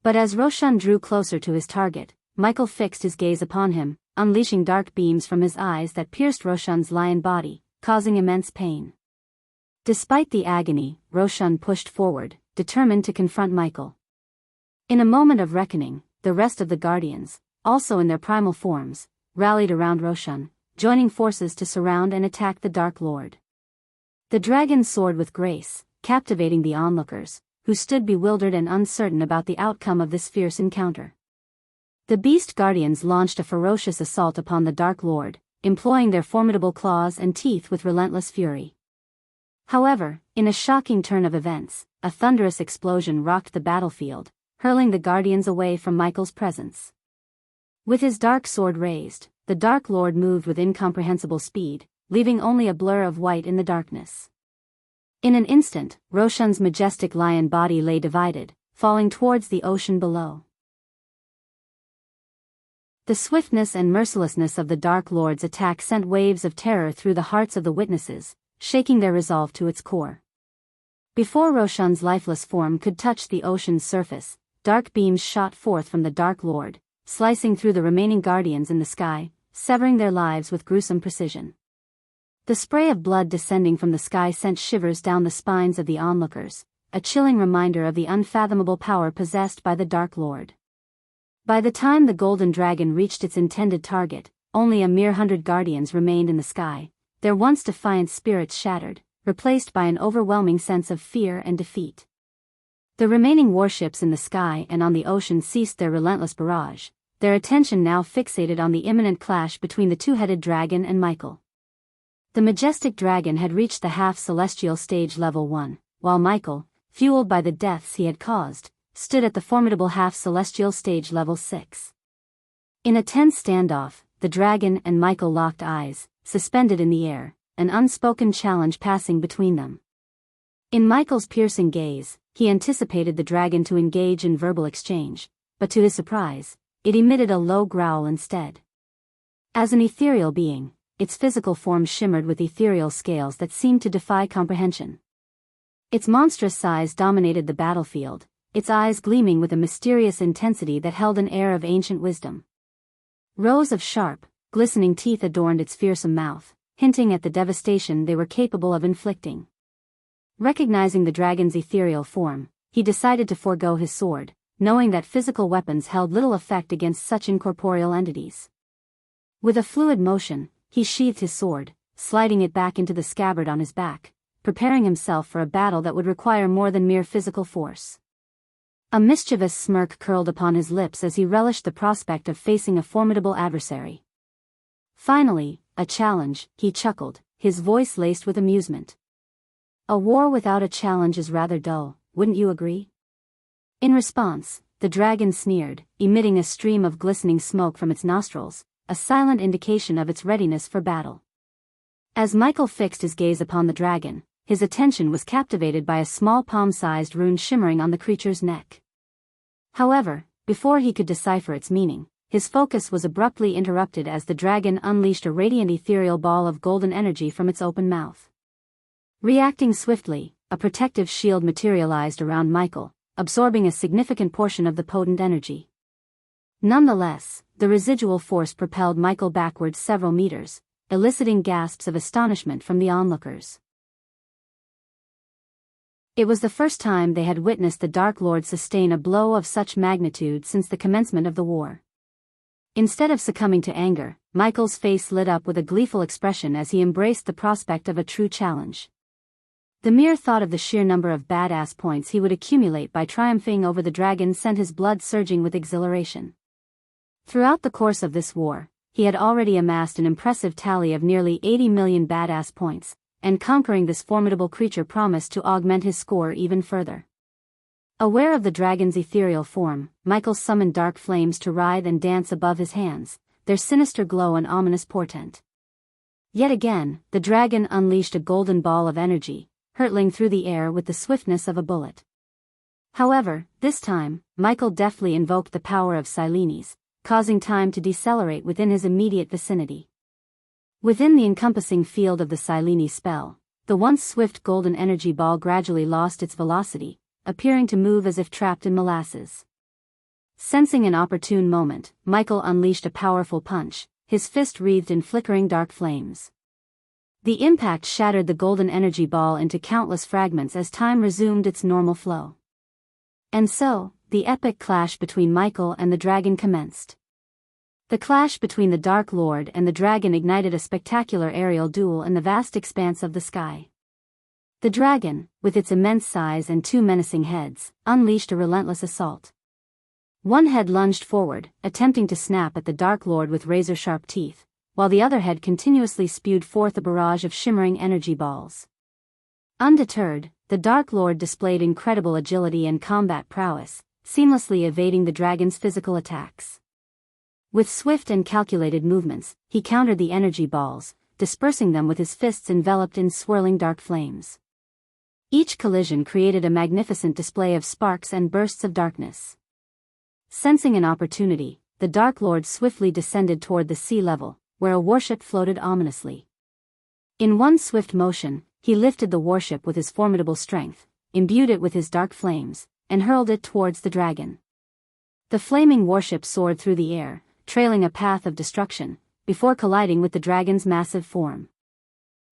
But as Roshan drew closer to his target, Michael fixed his gaze upon him, unleashing dark beams from his eyes that pierced Roshan's lion body, causing immense pain. Despite the agony, Roshan pushed forward, determined to confront Michael. In a moment of reckoning, the rest of the Guardians, also in their primal forms, rallied around Roshan, joining forces to surround and attack the Dark Lord. The dragon soared with grace, captivating the onlookers, who stood bewildered and uncertain about the outcome of this fierce encounter. The Beast Guardians launched a ferocious assault upon the Dark Lord, employing their formidable claws and teeth with relentless fury. However, in a shocking turn of events, a thunderous explosion rocked the battlefield, hurling the Guardians away from Michael's presence. With his dark sword raised, the Dark Lord moved with incomprehensible speed, leaving only a blur of white in the darkness. In an instant, Roshan's majestic lion body lay divided, falling towards the ocean below. The swiftness and mercilessness of the Dark Lord's attack sent waves of terror through the hearts of the witnesses, shaking their resolve to its core. Before Roshan's lifeless form could touch the ocean's surface, dark beams shot forth from the Dark Lord, slicing through the remaining Guardians in the sky, severing their lives with gruesome precision. The spray of blood descending from the sky sent shivers down the spines of the onlookers, a chilling reminder of the unfathomable power possessed by the Dark Lord. By the time the Golden Dragon reached its intended target, only a mere 100 Guardians remained in the sky, their once defiant spirits shattered, replaced by an overwhelming sense of fear and defeat. The remaining warships in the sky and on the ocean ceased their relentless barrage, their attention now fixated on the imminent clash between the two-headed dragon and Michael. The majestic dragon had reached the half-celestial stage level 1, while Michael, fueled by the deaths he had caused, stood at the formidable half-celestial stage level 6. In a tense standoff, the dragon and Michael locked eyes, suspended in the air, an unspoken challenge passing between them. In Michael's piercing gaze, he anticipated the dragon to engage in verbal exchange, but to his surprise, it emitted a low growl instead. As an ethereal being, its physical form shimmered with ethereal scales that seemed to defy comprehension. Its monstrous size dominated the battlefield, its eyes gleaming with a mysterious intensity that held an air of ancient wisdom. Rows of sharp, glistening teeth adorned its fearsome mouth, hinting at the devastation they were capable of inflicting. Recognizing the dragon's ethereal form, he decided to forego his sword, knowing that physical weapons held little effect against such incorporeal entities. With a fluid motion, he sheathed his sword, sliding it back into the scabbard on his back, preparing himself for a battle that would require more than mere physical force. A mischievous smirk curled upon his lips as he relished the prospect of facing a formidable adversary. Finally, a challenge, he chuckled, his voice laced with amusement. A war without a challenge is rather dull, wouldn't you agree? In response, the dragon sneered, emitting a stream of glistening smoke from its nostrils, a silent indication of its readiness for battle. As Michael fixed his gaze upon the dragon, his attention was captivated by a small palm-sized rune shimmering on the creature's neck. However, before he could decipher its meaning, his focus was abruptly interrupted as the dragon unleashed a radiant ethereal ball of golden energy from its open mouth. Reacting swiftly, a protective shield materialized around Michael, absorbing a significant portion of the potent energy. Nonetheless, the residual force propelled Michael backwards several meters, eliciting gasps of astonishment from the onlookers. It was the first time they had witnessed the Dark Lord sustain a blow of such magnitude since the commencement of the war. Instead of succumbing to anger, Michael's face lit up with a gleeful expression as he embraced the prospect of a true challenge. The mere thought of the sheer number of badass points he would accumulate by triumphing over the dragon sent his blood surging with exhilaration. Throughout the course of this war, he had already amassed an impressive tally of nearly 80 million badass points, and conquering this formidable creature promised to augment his score even further. Aware of the dragon's ethereal form, Michael summoned dark flames to writhe and dance above his hands, their sinister glow an ominous portent. Yet again, the dragon unleashed a golden ball of energy, hurtling through the air with the swiftness of a bullet. However, this time, Michael deftly invoked the power of Silenes, causing time to decelerate within his immediate vicinity. Within the encompassing field of the Silenes spell, the once swift golden energy ball gradually lost its velocity, appearing to move as if trapped in molasses. Sensing an opportune moment, Michael unleashed a powerful punch, his fist wreathed in flickering dark flames. The impact shattered the golden energy ball into countless fragments as time resumed its normal flow. And so, the epic clash between Michael and the dragon commenced. The clash between the Dark Lord and the dragon ignited a spectacular aerial duel in the vast expanse of the sky. The dragon, with its immense size and two menacing heads, unleashed a relentless assault. One head lunged forward, attempting to snap at the Dark Lord with razor-sharp teeth, while the other head continuously spewed forth a barrage of shimmering energy balls. Undeterred, the Dark Lord displayed incredible agility and combat prowess, seamlessly evading the dragon's physical attacks. With swift and calculated movements, he countered the energy balls, dispersing them with his fists enveloped in swirling dark flames. Each collision created a magnificent display of sparks and bursts of darkness. Sensing an opportunity, the Dark Lord swiftly descended toward the sea level, where a warship floated ominously. In one swift motion, he lifted the warship with his formidable strength, imbued it with his dark flames, and hurled it towards the dragon. The flaming warship soared through the air, trailing a path of destruction, before colliding with the dragon's massive form.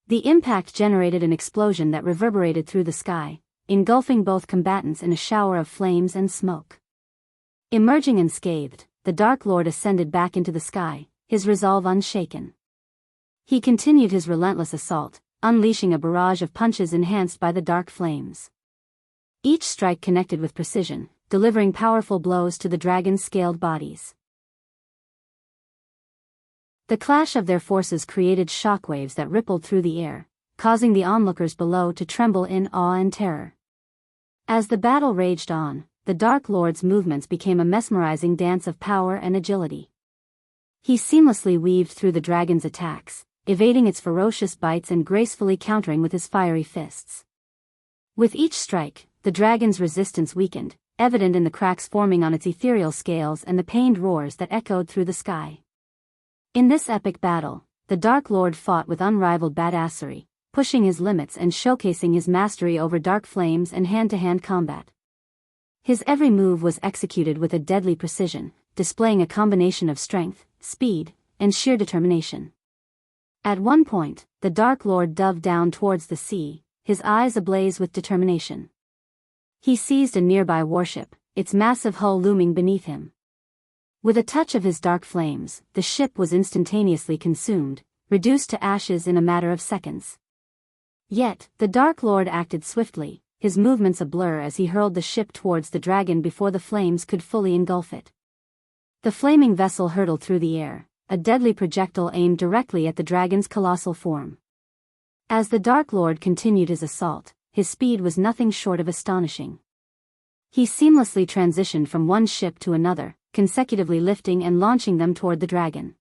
The impact generated an explosion that reverberated through the sky, engulfing both combatants in a shower of flames and smoke. Emerging unscathed, the Dark Lord ascended back into the sky, his resolve unshaken. He continued his relentless assault, unleashing a barrage of punches enhanced by the dark flames. Each strike connected with precision, delivering powerful blows to the dragon's scaled bodies. The clash of their forces created shockwaves that rippled through the air, causing the onlookers below to tremble in awe and terror. As the battle raged on, the Dark Lord's movements became a mesmerizing dance of power and agility. He seamlessly weaved through the dragon's attacks, evading its ferocious bites and gracefully countering with his fiery fists. With each strike, the dragon's resistance weakened, evident in the cracks forming on its ethereal scales and the pained roars that echoed through the sky. In this epic battle, the Dark Lord fought with unrivaled badassery, pushing his limits and showcasing his mastery over dark flames and hand-to-hand combat. His every move was executed with a deadly precision, displaying a combination of strength, speed, and sheer determination. At one point, the Dark Lord dove down towards the sea, his eyes ablaze with determination. He seized a nearby warship, its massive hull looming beneath him. With a touch of his dark flames, the ship was instantaneously consumed, reduced to ashes in a matter of seconds. Yet, the Dark Lord acted swiftly, his movements a blur as he hurled the ship towards the dragon before the flames could fully engulf it. The flaming vessel hurtled through the air, a deadly projectile aimed directly at the dragon's colossal form. As the Dark Lord continued his assault, his speed was nothing short of astonishing. He seamlessly transitioned from one ship to another, consecutively lifting and launching them toward the dragon.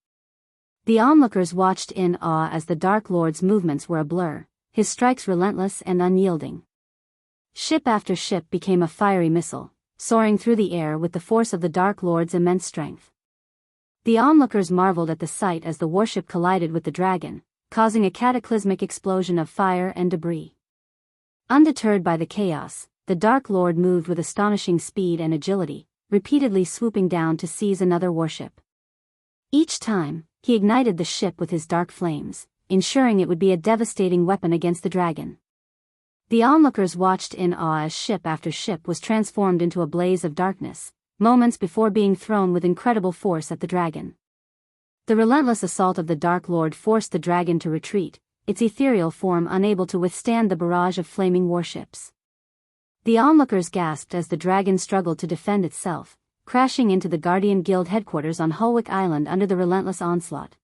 The onlookers watched in awe as the Dark Lord's movements were a blur, his strikes relentless and unyielding. Ship after ship became a fiery missile, soaring through the air with the force of the Dark Lord's immense strength. The onlookers marveled at the sight as the warship collided with the dragon, causing a cataclysmic explosion of fire and debris. Undeterred by the chaos, the Dark Lord moved with astonishing speed and agility, repeatedly swooping down to seize another warship. Each time, he ignited the ship with his dark flames, ensuring it would be a devastating weapon against the dragon. The onlookers watched in awe as ship after ship was transformed into a blaze of darkness, moments before being thrown with incredible force at the dragon. The relentless assault of the Dark Lord forced the dragon to retreat, its ethereal form unable to withstand the barrage of flaming warships. The onlookers gasped as the dragon struggled to defend itself, crashing into the Guardian Guild headquarters on Hulwick Island under the relentless onslaught.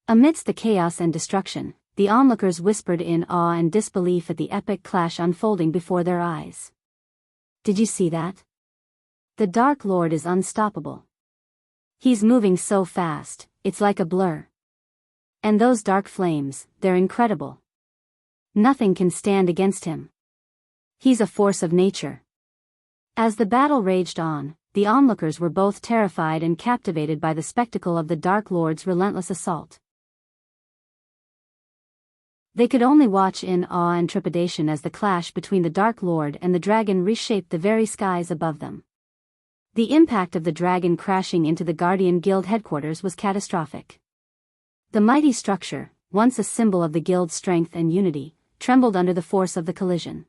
Amidst the chaos and destruction, the onlookers whispered in awe and disbelief at the epic clash unfolding before their eyes. "Did you see that? The Dark Lord is unstoppable. He's moving so fast, it's like a blur. And those dark flames, they're incredible. Nothing can stand against him. He's a force of nature." As the battle raged on, the onlookers were both terrified and captivated by the spectacle of the Dark Lord's relentless assault. They could only watch in awe and trepidation as the clash between the Dark Lord and the dragon reshaped the very skies above them. The impact of the dragon crashing into the Guardian Guild headquarters was catastrophic. The mighty structure, once a symbol of the guild's strength and unity, trembled under the force of the collision.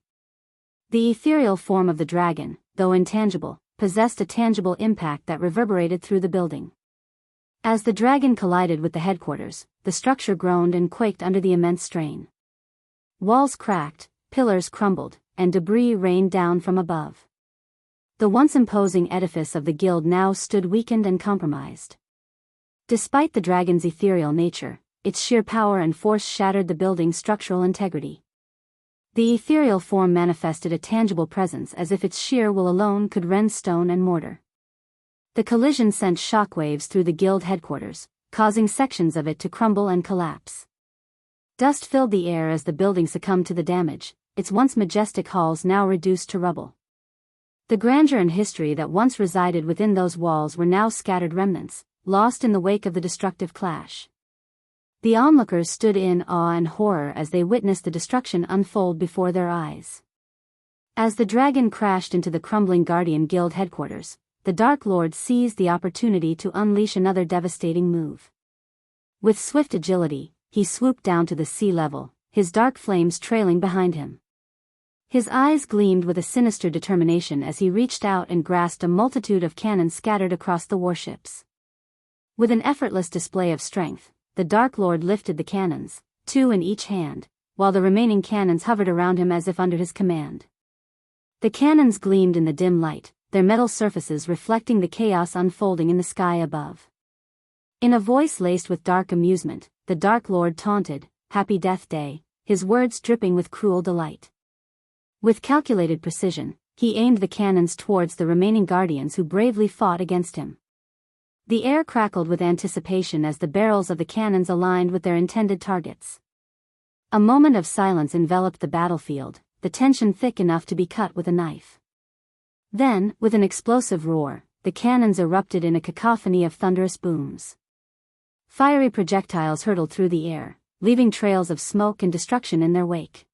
The ethereal form of the dragon, though intangible, possessed a tangible impact that reverberated through the building. As the dragon collided with the headquarters, the structure groaned and quaked under the immense strain. Walls cracked, pillars crumbled, and debris rained down from above. The once imposing edifice of the guild now stood weakened and compromised. Despite the dragon's ethereal nature, its sheer power and force shattered the building's structural integrity. The ethereal form manifested a tangible presence as if its sheer will alone could rend stone and mortar. The collision sent shockwaves through the guild headquarters, causing sections of it to crumble and collapse. Dust filled the air as the building succumbed to the damage, its once majestic halls now reduced to rubble. The grandeur and history that once resided within those walls were now scattered remnants, lost in the wake of the destructive clash. The onlookers stood in awe and horror as they witnessed the destruction unfold before their eyes. As the dragon crashed into the crumbling Guardian Guild headquarters, the Dark Lord seized the opportunity to unleash another devastating move. With swift agility, he swooped down to the sea level, his dark flames trailing behind him. His eyes gleamed with a sinister determination as he reached out and grasped a multitude of cannons scattered across the warships. With an effortless display of strength, the Dark Lord lifted the cannons, 2 in each hand, while the remaining cannons hovered around him as if under his command. The cannons gleamed in the dim light, their metal surfaces reflecting the chaos unfolding in the sky above. In a voice laced with dark amusement, the Dark Lord taunted, "Happy Death Day," his words dripping with cruel delight. With calculated precision, he aimed the cannons towards the remaining guardians who bravely fought against him. The air crackled with anticipation as the barrels of the cannons aligned with their intended targets. A moment of silence enveloped the battlefield, the tension thick enough to be cut with a knife. Then, with an explosive roar, the cannons erupted in a cacophony of thunderous booms. Fiery projectiles hurtled through the air, leaving trails of smoke and destruction in their wake.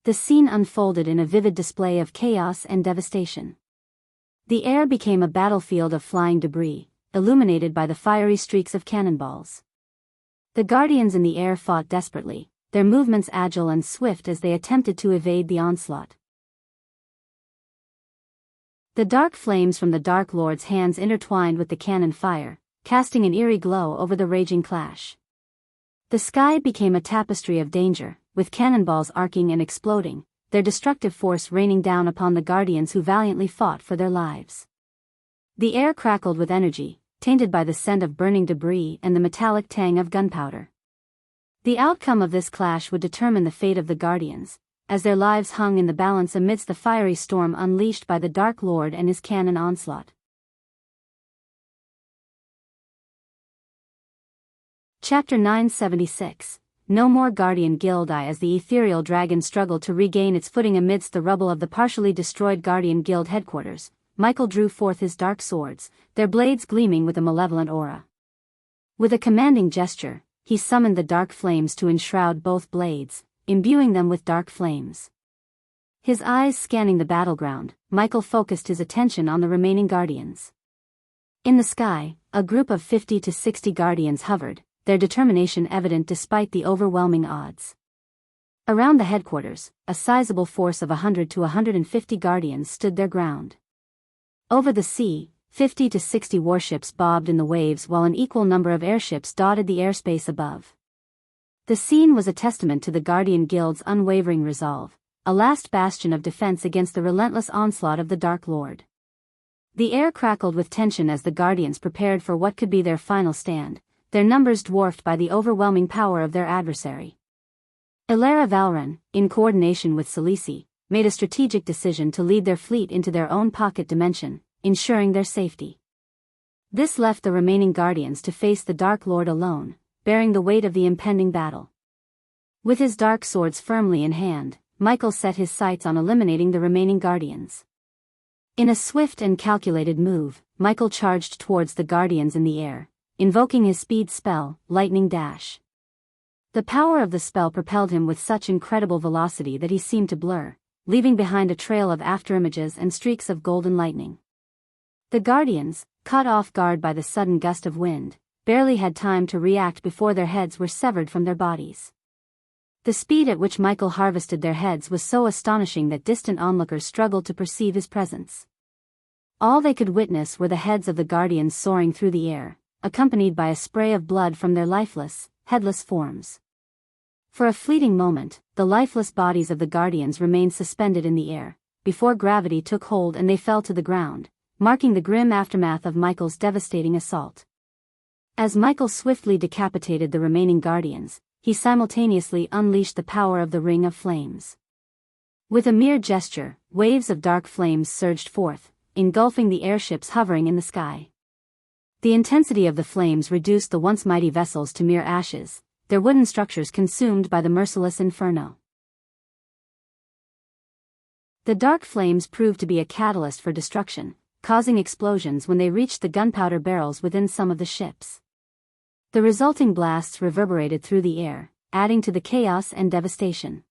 The scene unfolded in a vivid display of chaos and devastation. The air became a battlefield of flying debris, illuminated by the fiery streaks of cannonballs. The guardians in the air fought desperately, their movements agile and swift as they attempted to evade the onslaught. The dark flames from the Dark Lord's hands intertwined with the cannon fire, casting an eerie glow over the raging clash. The sky became a tapestry of danger, with cannonballs arcing and exploding, their destructive force raining down upon the guardians who valiantly fought for their lives. The air crackled with energy, tainted by the scent of burning debris and the metallic tang of gunpowder. The outcome of this clash would determine the fate of the guardians, as their lives hung in the balance amidst the fiery storm unleashed by the Dark Lord and his cannon onslaught. Chapter 976. No more Guardian Guild. As the ethereal dragon struggled to regain its footing amidst the rubble of the partially destroyed Guardian Guild headquarters, Michael drew forth his dark swords, their blades gleaming with a malevolent aura. With a commanding gesture, he summoned the dark flames to enshroud both blades, imbuing them with dark flames. His eyes scanning the battleground, Michael focused his attention on the remaining guardians. In the sky, a group of 50 to 60 guardians hovered, their determination evident despite the overwhelming odds. Around the headquarters, a sizable force of 100 to 150 guardians stood their ground. Over the sea, 50 to 60 warships bobbed in the waves while an equal number of airships dotted the airspace above. The scene was a testament to the Guardian Guild's unwavering resolve, a last bastion of defense against the relentless onslaught of the Dark Lord. The air crackled with tension as the Guardians prepared for what could be their final stand, their numbers dwarfed by the overwhelming power of their adversary. Ilara Valren, in coordination with Salisi, made a strategic decision to lead their fleet into their own pocket dimension, ensuring their safety. This left the remaining guardians to face the Dark Lord alone, bearing the weight of the impending battle. With his dark swords firmly in hand, Michael set his sights on eliminating the remaining guardians. In a swift and calculated move, Michael charged towards the guardians in the air, invoking his speed spell, Lightning Dash. The power of the spell propelled him with such incredible velocity that he seemed to blur, leaving behind a trail of afterimages and streaks of golden lightning. The guardians, caught off guard by the sudden gust of wind, barely had time to react before their heads were severed from their bodies. The speed at which Michael harvested their heads was so astonishing that distant onlookers struggled to perceive his presence. All they could witness were the heads of the guardians soaring through the air, accompanied by a spray of blood from their lifeless, headless forms. For a fleeting moment, the lifeless bodies of the guardians remained suspended in the air, before gravity took hold and they fell to the ground, marking the grim aftermath of Michael's devastating assault. As Michael swiftly decapitated the remaining guardians, he simultaneously unleashed the power of the Ring of Flames. With a mere gesture, waves of dark flames surged forth, engulfing the airships hovering in the sky. The intensity of the flames reduced the once mighty vessels to mere ashes, their wooden structures consumed by the merciless inferno. The dark flames proved to be a catalyst for destruction, causing explosions when they reached the gunpowder barrels within some of the ships. The resulting blasts reverberated through the air, adding to the chaos and devastation.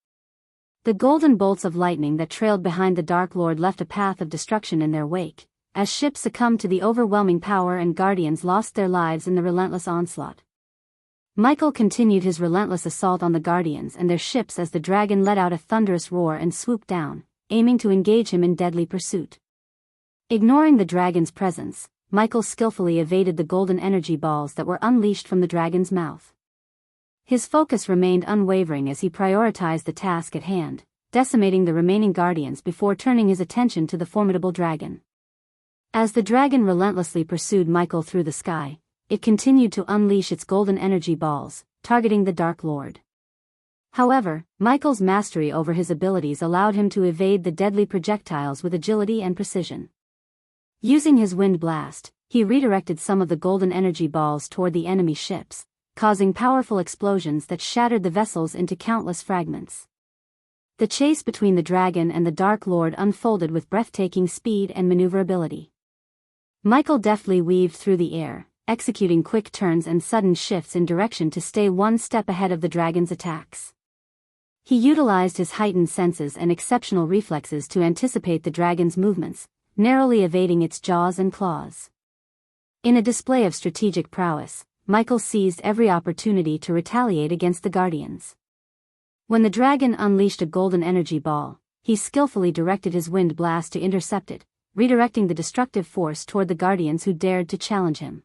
The golden bolts of lightning that trailed behind the Dark Lord left a path of destruction in their wake, as ships succumbed to the overwhelming power and guardians lost their lives in the relentless onslaught. Michael continued his relentless assault on the guardians and their ships as the dragon let out a thunderous roar and swooped down, aiming to engage him in deadly pursuit. Ignoring the dragon's presence, Michael skillfully evaded the golden energy balls that were unleashed from the dragon's mouth. His focus remained unwavering as he prioritized the task at hand, decimating the remaining guardians before turning his attention to the formidable dragon. As the dragon relentlessly pursued Michael through the sky, it continued to unleash its golden energy balls, targeting the Dark Lord. However, Michael's mastery over his abilities allowed him to evade the deadly projectiles with agility and precision. Using his wind blast, he redirected some of the golden energy balls toward the enemy ships, causing powerful explosions that shattered the vessels into countless fragments. The chase between the dragon and the Dark Lord unfolded with breathtaking speed and maneuverability. Michael deftly weaved through the air, executing quick turns and sudden shifts in direction to stay one step ahead of the dragon's attacks. He utilized his heightened senses and exceptional reflexes to anticipate the dragon's movements, narrowly evading its jaws and claws. In a display of strategic prowess, Michael seized every opportunity to retaliate against the Guardians. When the dragon unleashed a golden energy ball, he skillfully directed his wind blast to intercept it, redirecting the destructive force toward the Guardians who dared to challenge him.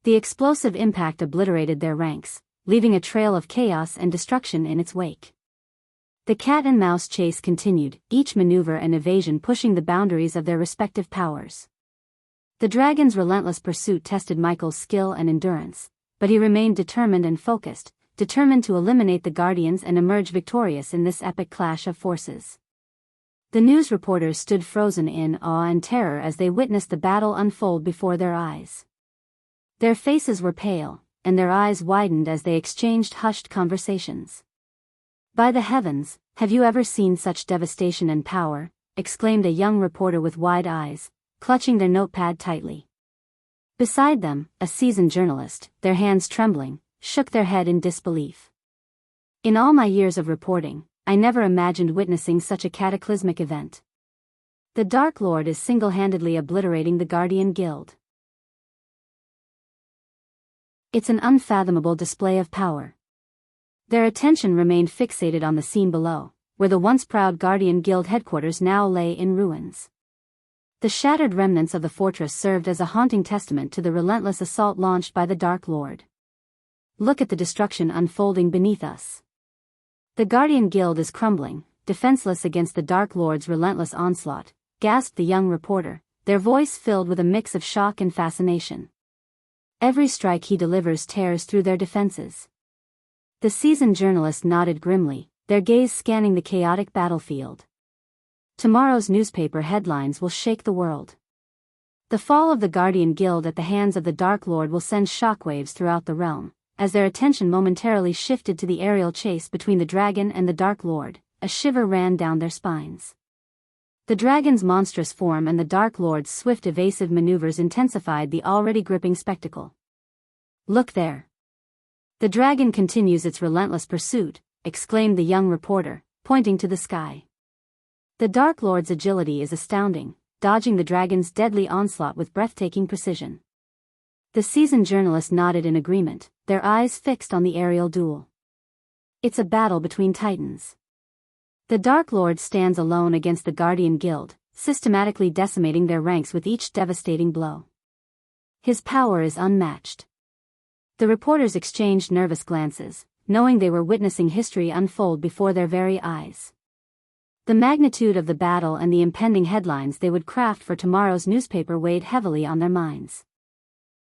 The explosive impact obliterated their ranks, leaving a trail of chaos and destruction in its wake. The cat-and-mouse chase continued, each maneuver and evasion pushing the boundaries of their respective powers. The dragon's relentless pursuit tested Michael's skill and endurance, but he remained determined and focused, determined to eliminate the Guardians and emerge victorious in this epic clash of forces. The news reporters stood frozen in awe and terror as they witnessed the battle unfold before their eyes. Their faces were pale, and their eyes widened as they exchanged hushed conversations. "By the heavens, have you ever seen such devastation and power?" exclaimed a young reporter with wide eyes, clutching their notepad tightly. Beside them, a seasoned journalist, their hands trembling, shook their head in disbelief. "In all my years of reporting, I never imagined witnessing such a cataclysmic event. The Dark Lord is single-handedly obliterating the Guardian Guild. It's an unfathomable display of power." Their attention remained fixated on the scene below, where the once proud Guardian Guild headquarters now lay in ruins. The shattered remnants of the fortress served as a haunting testament to the relentless assault launched by the Dark Lord. "Look at the destruction unfolding beneath us. The Guardian Guild is crumbling, defenseless against the Dark Lord's relentless onslaught," gasped the young reporter, their voice filled with a mix of shock and fascination. "Every strike he delivers tears through their defenses." The seasoned journalist nodded grimly, their gaze scanning the chaotic battlefield. "Tomorrow's newspaper headlines will shake the world. The fall of the Guardian Guild at the hands of the Dark Lord will send shockwaves throughout the realm." As their attention momentarily shifted to the aerial chase between the dragon and the Dark Lord, a shiver ran down their spines. The dragon's monstrous form and the Dark Lord's swift evasive maneuvers intensified the already gripping spectacle. "Look there. The dragon continues its relentless pursuit," exclaimed the young reporter, pointing to the sky. "The Dark Lord's agility is astounding, dodging the dragon's deadly onslaught with breathtaking precision." The seasoned journalist nodded in agreement, their eyes fixed on the aerial duel. "It's a battle between titans. The Dark Lord stands alone against the Guardian Guild, systematically decimating their ranks with each devastating blow. His power is unmatched." The reporters exchanged nervous glances, knowing they were witnessing history unfold before their very eyes. The magnitude of the battle and the impending headlines they would craft for tomorrow's newspaper weighed heavily on their minds.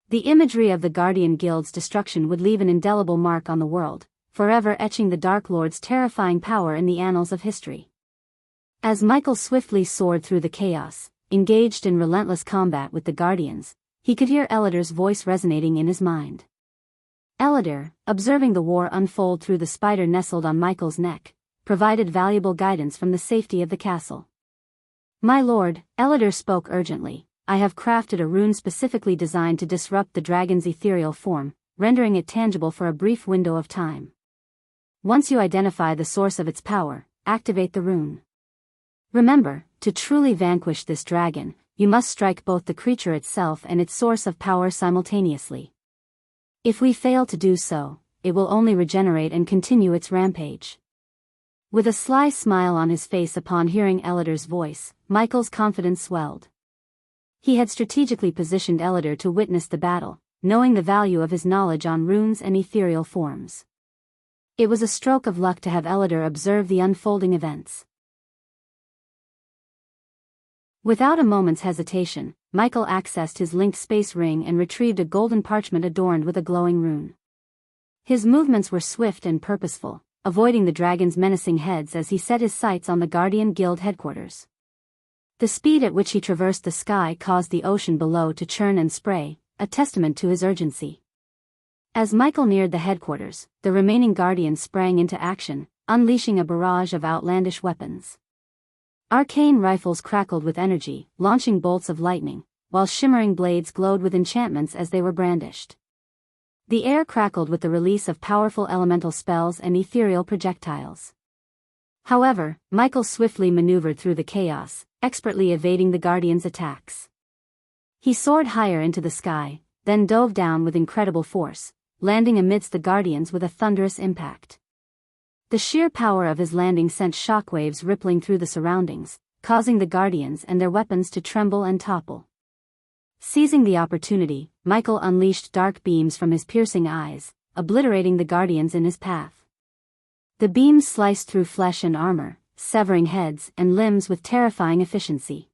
The imagery of the Guardian Guild's destruction would leave an indelible mark on the world, forever etching the Dark Lord's terrifying power in the annals of history. As Michael swiftly soared through the chaos, engaged in relentless combat with the Guardians, he could hear Ellider's voice resonating in his mind. Ellider, observing the war unfold through the spider nestled on Michael's neck, provided valuable guidance from the safety of the castle. "My lord," Ellider spoke urgently, "I have crafted a rune specifically designed to disrupt the dragon's ethereal form, rendering it tangible for a brief window of time. Once you identify the source of its power, activate the rune. Remember, to truly vanquish this dragon, you must strike both the creature itself and its source of power simultaneously. If we fail to do so, it will only regenerate and continue its rampage." With a sly smile on his face upon hearing Ellider's voice, Michael's confidence swelled. He had strategically positioned Ellider to witness the battle, knowing the value of his knowledge on runes and ethereal forms. It was a stroke of luck to have Elidor observe the unfolding events. Without a moment's hesitation, Michael accessed his linked space ring and retrieved a golden parchment adorned with a glowing rune. His movements were swift and purposeful, avoiding the dragon's menacing heads as he set his sights on the Guardian Guild headquarters. The speed at which he traversed the sky caused the ocean below to churn and spray, a testament to his urgency. As Michael neared the headquarters, the remaining Guardians sprang into action, unleashing a barrage of outlandish weapons. Arcane rifles crackled with energy, launching bolts of lightning, while shimmering blades glowed with enchantments as they were brandished. The air crackled with the release of powerful elemental spells and ethereal projectiles. However, Michael swiftly maneuvered through the chaos, expertly evading the Guardians' attacks. He soared higher into the sky, then dove down with incredible force, landing amidst the Guardians with a thunderous impact. The sheer power of his landing sent shockwaves rippling through the surroundings, causing the Guardians and their weapons to tremble and topple. Seizing the opportunity, Michael unleashed dark beams from his piercing eyes, obliterating the Guardians in his path. The beams sliced through flesh and armor, severing heads and limbs with terrifying efficiency.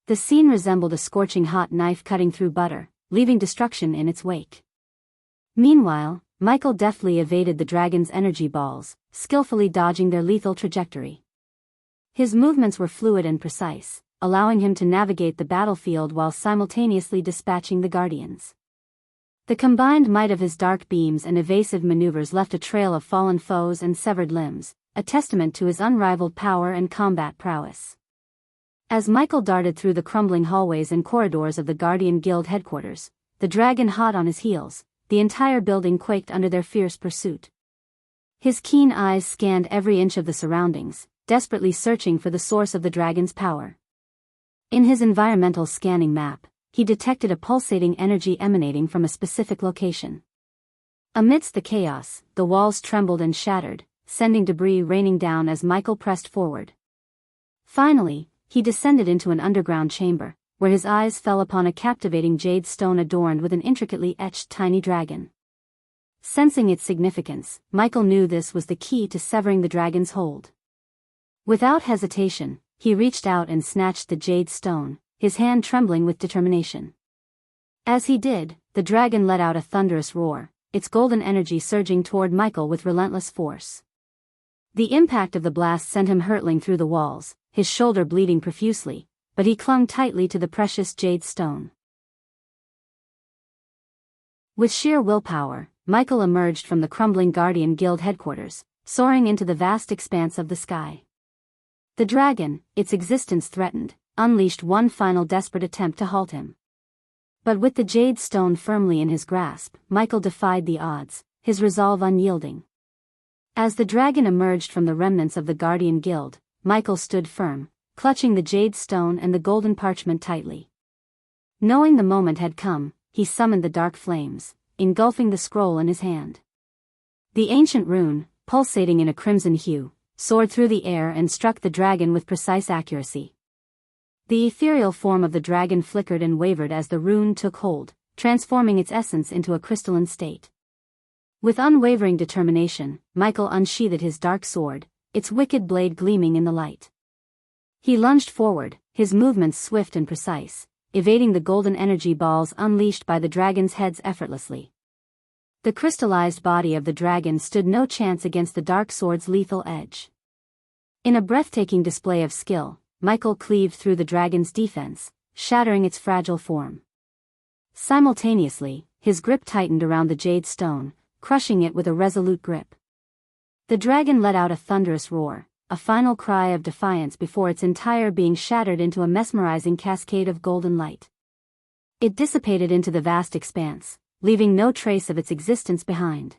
The scene resembled a scorching hot knife cutting through butter, leaving destruction in its wake. Meanwhile, Michael deftly evaded the dragon's energy balls, skillfully dodging their lethal trajectory. His movements were fluid and precise, allowing him to navigate the battlefield while simultaneously dispatching the Guardians. The combined might of his dark beams and evasive maneuvers left a trail of fallen foes and severed limbs, a testament to his unrivaled power and combat prowess. As Michael darted through the crumbling hallways and corridors of the Guardian Guild headquarters, the dragon hot on his heels, the entire building quaked under their fierce pursuit. His keen eyes scanned every inch of the surroundings, desperately searching for the source of the dragon's power. In his environmental scanning map, he detected a pulsating energy emanating from a specific location. Amidst the chaos, the walls trembled and shattered, sending debris raining down as Michael pressed forward. Finally, he descended into an underground chamber, where his eyes fell upon a captivating jade stone adorned with an intricately etched tiny dragon. Sensing its significance, Michael knew this was the key to severing the dragon's hold. Without hesitation, he reached out and snatched the jade stone, his hand trembling with determination. As he did, the dragon let out a thunderous roar, its golden energy surging toward Michael with relentless force. The impact of the blast sent him hurtling through the walls, his shoulder bleeding profusely, but he clung tightly to the precious jade stone. With sheer willpower, Michael emerged from the crumbling Guardian Guild headquarters, soaring into the vast expanse of the sky. The dragon, its existence threatened, unleashed one final desperate attempt to halt him. But with the jade stone firmly in his grasp, Michael defied the odds, his resolve unyielding. As the dragon emerged from the remnants of the Guardian Guild, Michael stood firm, clutching the jade stone and the golden parchment tightly. Knowing the moment had come, he summoned the dark flames, engulfing the scroll in his hand. The ancient rune, pulsating in a crimson hue, soared through the air and struck the dragon with precise accuracy. The ethereal form of the dragon flickered and wavered as the rune took hold, transforming its essence into a crystalline state. With unwavering determination, Michael unsheathed his dark sword, its wicked blade gleaming in the light. He lunged forward, his movements swift and precise, evading the golden energy balls unleashed by the dragon's heads effortlessly. The crystallized body of the dragon stood no chance against the dark sword's lethal edge. In a breathtaking display of skill, Michael cleaved through the dragon's defense, shattering its fragile form. Simultaneously, his grip tightened around the jade stone, crushing it with a resolute grip. The dragon let out a thunderous roar, a final cry of defiance before its entire being shattered into a mesmerizing cascade of golden light. It dissipated into the vast expanse, leaving no trace of its existence behind.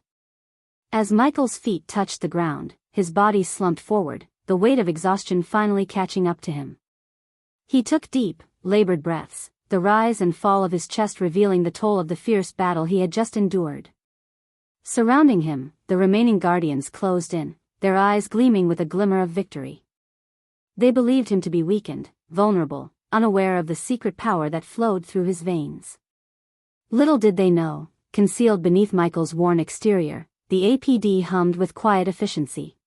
As Michael's feet touched the ground, his body slumped forward, the weight of exhaustion finally catching up to him. He took deep, labored breaths, the rise and fall of his chest revealing the toll of the fierce battle he had just endured. Surrounding him, the remaining guardians closed in, their eyes gleaming with a glimmer of victory. They believed him to be weakened, vulnerable, unaware of the secret power that flowed through his veins. Little did they know, concealed beneath Michael's worn exterior, the APD hummed with quiet efficiency.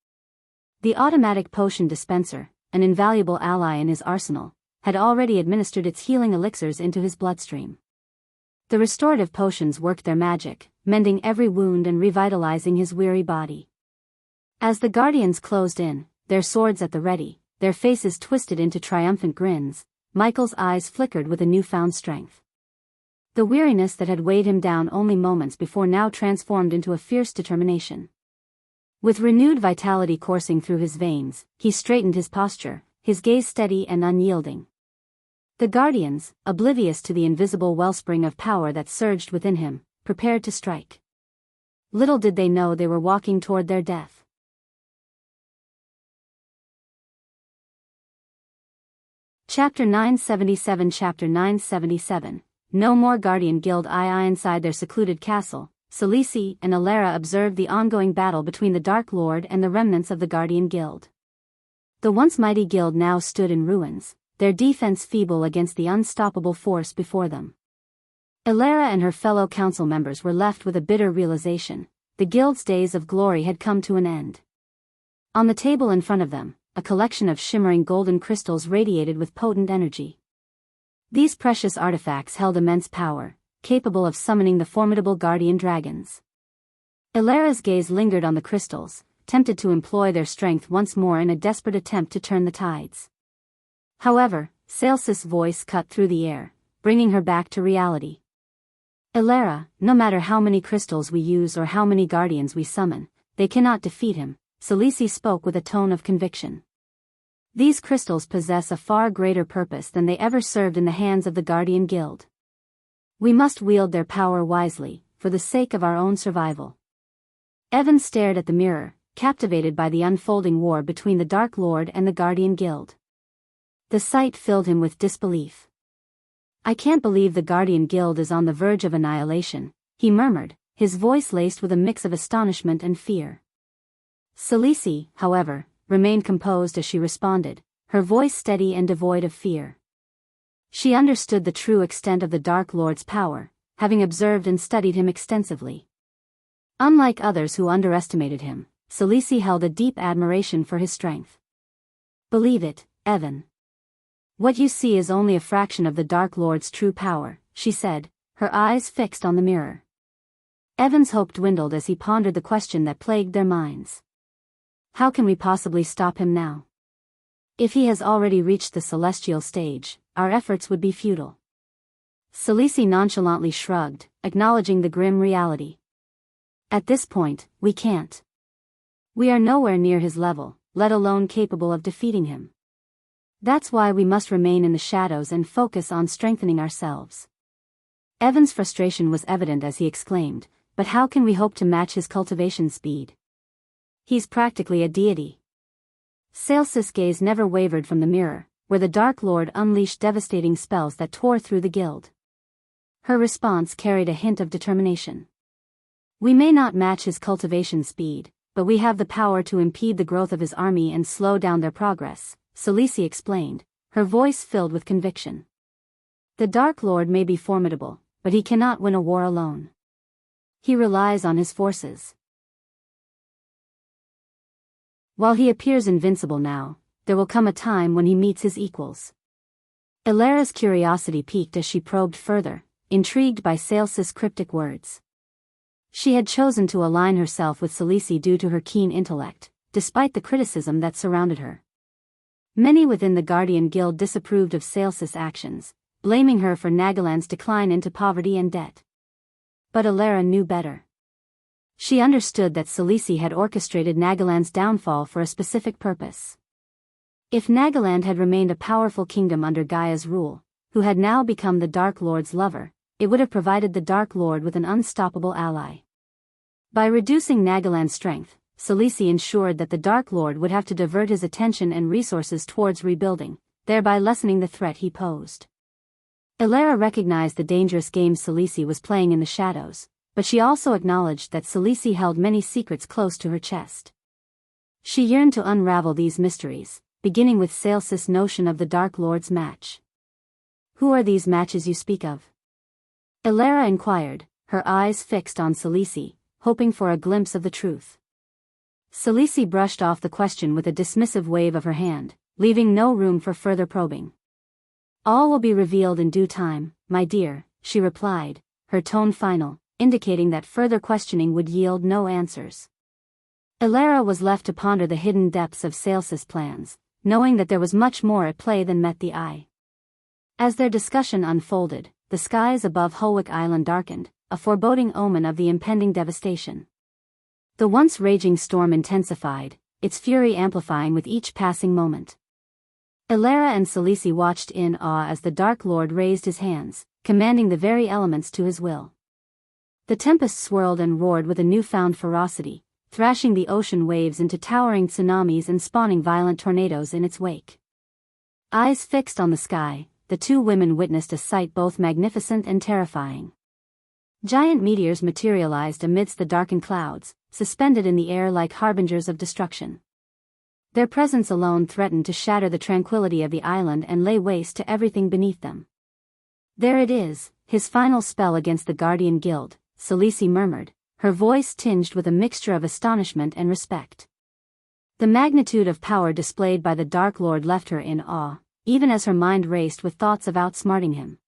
The automatic potion dispenser, an invaluable ally in his arsenal, had already administered its healing elixirs into his bloodstream. The restorative potions worked their magic, mending every wound and revitalizing his weary body. As the guardians closed in, their swords at the ready, their faces twisted into triumphant grins, Michael's eyes flickered with a newfound strength. The weariness that had weighed him down only moments before now transformed into a fierce determination. With renewed vitality coursing through his veins, he straightened his posture, his gaze steady and unyielding. The guardians, oblivious to the invisible wellspring of power that surged within him, prepared to strike. Little did they know they were walking toward their death. Chapter 977 No more Guardian Guild. Inside their secluded castle, Celici and Alara observed the ongoing battle between the Dark Lord and the remnants of the Guardian Guild. The once mighty guild now stood in ruins, their defense feeble against the unstoppable force before them. Alara and her fellow council members were left with a bitter realization: the guild's days of glory had come to an end. On the table in front of them, a collection of shimmering golden crystals radiated with potent energy. These precious artifacts held immense power, capable of summoning the formidable guardian dragons. Alara's gaze lingered on the crystals, tempted to employ their strength once more in a desperate attempt to turn the tides. However, Celsis' voice cut through the air, bringing her back to reality. Alara, no matter how many crystals we use or how many guardians we summon, they cannot defeat him, Celici spoke with a tone of conviction. These crystals possess a far greater purpose than they ever served in the hands of the Guardian Guild. We must wield their power wisely, for the sake of our own survival. Evan stared at the mirror, captivated by the unfolding war between the Dark Lord and the Guardian Guild. The sight filled him with disbelief. "I can't believe the Guardian Guild is on the verge of annihilation," he murmured, his voice laced with a mix of astonishment and fear. Celici, however, remained composed as she responded, her voice steady and devoid of fear. She understood the true extent of the Dark Lord's power, having observed and studied him extensively. Unlike others who underestimated him, Celici held a deep admiration for his strength. "Believe it, Evan. What you see is only a fraction of the Dark Lord's true power," she said, her eyes fixed on the mirror. Evan's hope dwindled as he pondered the question that plagued their minds. How can we possibly stop him now? If he has already reached the celestial stage, our efforts would be futile. Celici nonchalantly shrugged, acknowledging the grim reality. At this point, we can't. We are nowhere near his level, let alone capable of defeating him. That's why we must remain in the shadows and focus on strengthening ourselves. Evan's frustration was evident as he exclaimed, "But how can we hope to match his cultivation speed? He's practically a deity." Celsis' gaze never wavered from the mirror, where the Dark Lord unleashed devastating spells that tore through the guild. Her response carried a hint of determination. "We may not match his cultivation speed, but we have the power to impede the growth of his army and slow down their progress," Celici explained, her voice filled with conviction. "The Dark Lord may be formidable, but he cannot win a war alone. He relies on his forces. While he appears invincible now, there will come a time when he meets his equals." Alara's curiosity piqued as she probed further, intrigued by Celsis' cryptic words. She had chosen to align herself with Celici due to her keen intellect, despite the criticism that surrounded her. Many within the Guardian Guild disapproved of Celsis' actions, blaming her for Nagaland's decline into poverty and debt. But Alara knew better. She understood that Celici had orchestrated Nagaland's downfall for a specific purpose. If Nagaland had remained a powerful kingdom under Gaia's rule, who had now become the Dark Lord's lover, it would have provided the Dark Lord with an unstoppable ally. By reducing Nagaland's strength, Celici ensured that the Dark Lord would have to divert his attention and resources towards rebuilding, thereby lessening the threat he posed. Alara recognized the dangerous game Celici was playing in the shadows, but she also acknowledged that Celici held many secrets close to her chest. She yearned to unravel these mysteries, beginning with Celsis' notion of the Dark Lord's match. "Who are these matches you speak of?" Alara inquired, her eyes fixed on Celici, hoping for a glimpse of the truth. Celice brushed off the question with a dismissive wave of her hand, leaving no room for further probing. "All will be revealed in due time, my dear," she replied, her tone final, indicating that further questioning would yield no answers. Ilara was left to ponder the hidden depths of Sales's plans, knowing that there was much more at play than met the eye. As their discussion unfolded, the skies above Holwick Island darkened, a foreboding omen of the impending devastation. The once raging storm intensified, its fury amplifying with each passing moment. Ilara and Celice watched in awe as the Dark Lord raised his hands, commanding the very elements to his will. The tempest swirled and roared with a newfound ferocity, thrashing the ocean waves into towering tsunamis and spawning violent tornadoes in its wake. Eyes fixed on the sky, the two women witnessed a sight both magnificent and terrifying. Giant meteors materialized amidst the darkened clouds, suspended in the air like harbingers of destruction. Their presence alone threatened to shatter the tranquility of the island and lay waste to everything beneath them. "There it is, his final spell against the Guardian Guild," Celice murmured, her voice tinged with a mixture of astonishment and respect. The magnitude of power displayed by the Dark Lord left her in awe, even as her mind raced with thoughts of outsmarting him.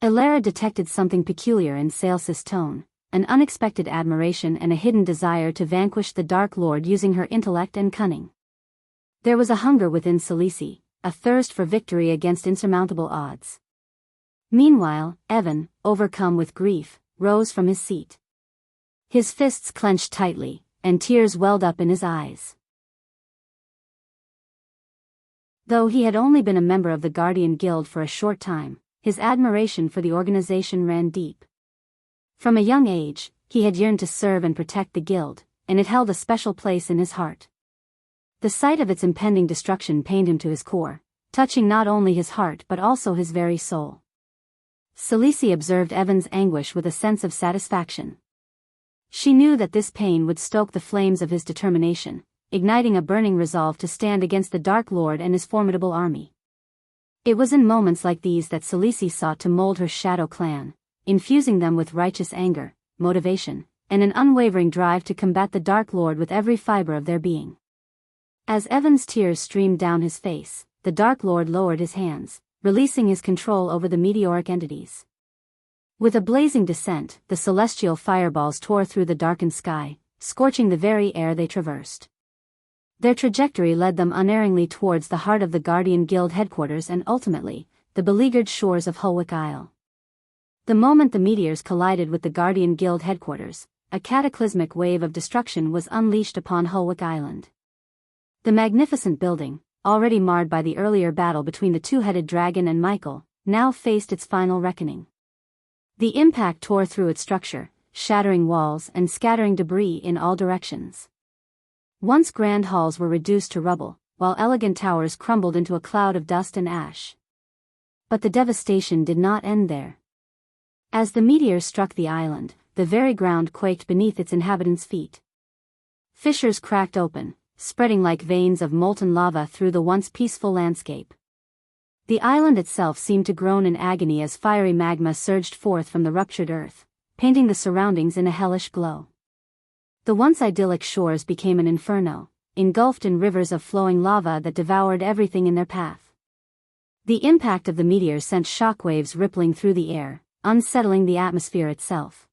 Ilara detected something peculiar in Sales's tone, an unexpected admiration and a hidden desire to vanquish the Dark Lord using her intellect and cunning. There was a hunger within Celice, a thirst for victory against insurmountable odds. Meanwhile, Evan, overcome with grief, rose from his seat. His fists clenched tightly, and tears welled up in his eyes. Though he had only been a member of the Guardian Guild for a short time, his admiration for the organization ran deep. From a young age, he had yearned to serve and protect the guild, and it held a special place in his heart. The sight of its impending destruction pained him to his core, touching not only his heart but also his very soul. Celice observed Evan's anguish with a sense of satisfaction. She knew that this pain would stoke the flames of his determination, igniting a burning resolve to stand against the Dark Lord and his formidable army. It was in moments like these that Celice sought to mold her Shadow Clan, infusing them with righteous anger, motivation, and an unwavering drive to combat the Dark Lord with every fiber of their being. As Evan's tears streamed down his face, the Dark Lord lowered his hands, releasing his control over the meteoric entities. With a blazing descent, the celestial fireballs tore through the darkened sky, scorching the very air they traversed. Their trajectory led them unerringly towards the heart of the Guardian Guild headquarters and ultimately, the beleaguered shores of Holwick Isle. The moment the meteors collided with the Guardian Guild headquarters, a cataclysmic wave of destruction was unleashed upon Holwick Island. The magnificent building, already marred by the earlier battle between the two-headed dragon and Michael, now faced its final reckoning. The impact tore through its structure, shattering walls and scattering debris in all directions. Once grand halls were reduced to rubble, while elegant towers crumbled into a cloud of dust and ash. But the devastation did not end there. As the meteors struck the island, the very ground quaked beneath its inhabitants' feet. Fissures cracked open, spreading like veins of molten lava through the once peaceful landscape. The island itself seemed to groan in agony as fiery magma surged forth from the ruptured earth, painting the surroundings in a hellish glow. The once idyllic shores became an inferno, engulfed in rivers of flowing lava that devoured everything in their path. The impact of the meteors sent shockwaves rippling through the air, unsettling the atmosphere itself.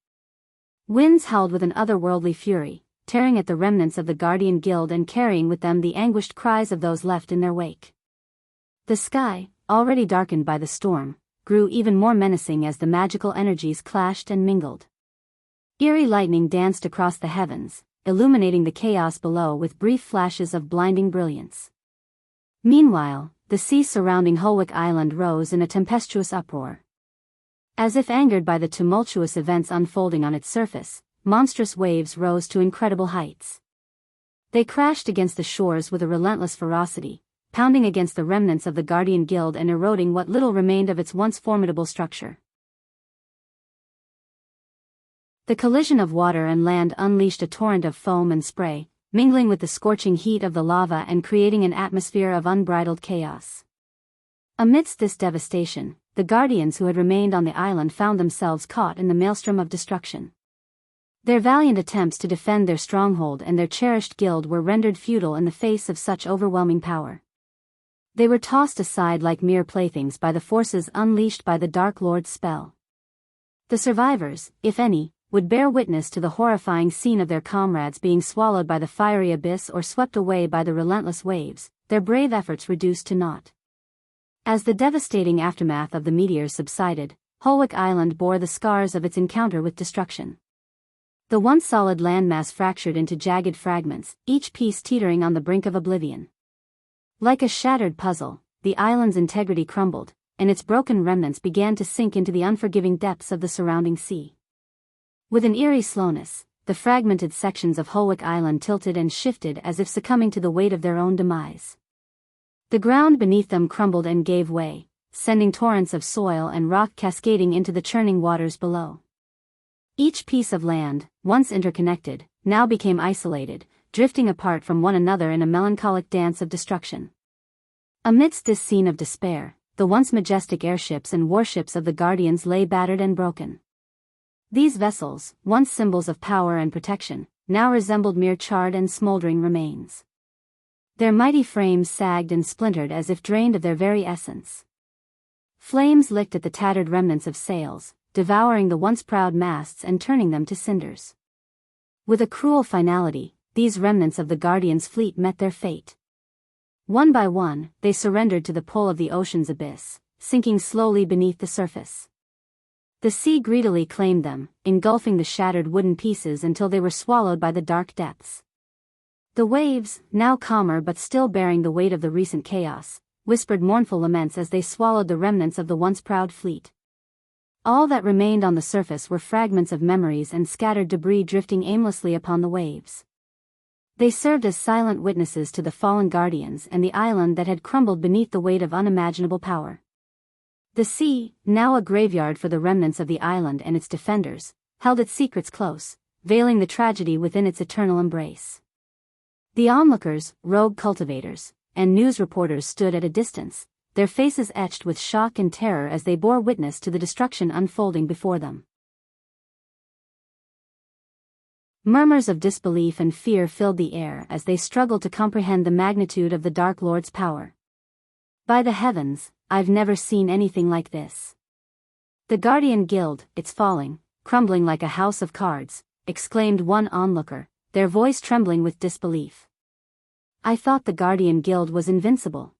Winds howled with an otherworldly fury, tearing at the remnants of the Guardian Guild and carrying with them the anguished cries of those left in their wake. The sky, already darkened by the storm, grew even more menacing as the magical energies clashed and mingled. Eerie lightning danced across the heavens, illuminating the chaos below with brief flashes of blinding brilliance. Meanwhile, the sea surrounding Holwick Island rose in a tempestuous uproar. As if angered by the tumultuous events unfolding on its surface, monstrous waves rose to incredible heights. They crashed against the shores with a relentless ferocity, pounding against the remnants of the Guardian Guild and eroding what little remained of its once formidable structure. The collision of water and land unleashed a torrent of foam and spray, mingling with the scorching heat of the lava and creating an atmosphere of unbridled chaos. Amidst this devastation, the Guardians who had remained on the island found themselves caught in the maelstrom of destruction. Their valiant attempts to defend their stronghold and their cherished guild were rendered futile in the face of such overwhelming power. They were tossed aside like mere playthings by the forces unleashed by the Dark Lord's spell. The survivors, if any, would bear witness to the horrifying scene of their comrades being swallowed by the fiery abyss or swept away by the relentless waves, their brave efforts reduced to naught. As the devastating aftermath of the meteors subsided, Holwick Island bore the scars of its encounter with destruction. The once solid landmass fractured into jagged fragments, each piece teetering on the brink of oblivion. Like a shattered puzzle, the island's integrity crumbled, and its broken remnants began to sink into the unforgiving depths of the surrounding sea. With an eerie slowness, the fragmented sections of Holwick Island tilted and shifted as if succumbing to the weight of their own demise. The ground beneath them crumbled and gave way, sending torrents of soil and rock cascading into the churning waters below. Each piece of land, once interconnected, now became isolated, drifting apart from one another in a melancholic dance of destruction. Amidst this scene of despair, the once majestic airships and warships of the Guardians lay battered and broken. These vessels, once symbols of power and protection, now resembled mere charred and smoldering remains. Their mighty frames sagged and splintered as if drained of their very essence. Flames licked at the tattered remnants of sails, devouring the once proud masts and turning them to cinders. With a cruel finality, these remnants of the Guardian's fleet met their fate. One by one, they surrendered to the pull of the ocean's abyss, sinking slowly beneath the surface. The sea greedily claimed them, engulfing the shattered wooden pieces until they were swallowed by the dark depths. The waves, now calmer but still bearing the weight of the recent chaos, whispered mournful laments as they swallowed the remnants of the once proud fleet. All that remained on the surface were fragments of memories and scattered debris drifting aimlessly upon the waves. They served as silent witnesses to the fallen Guardians and the island that had crumbled beneath the weight of unimaginable power. The sea, now a graveyard for the remnants of the island and its defenders, held its secrets close, veiling the tragedy within its eternal embrace. The onlookers, rogue cultivators, and news reporters stood at a distance, their faces etched with shock and terror as they bore witness to the destruction unfolding before them. Murmurs of disbelief and fear filled the air as they struggled to comprehend the magnitude of the Dark Lord's power. By the heavens, I've never seen anything like this. The Guardian Guild, it's falling, crumbling like a house of cards, exclaimed one onlooker, their voice trembling with disbelief. I thought the Guardian Guild was invincible.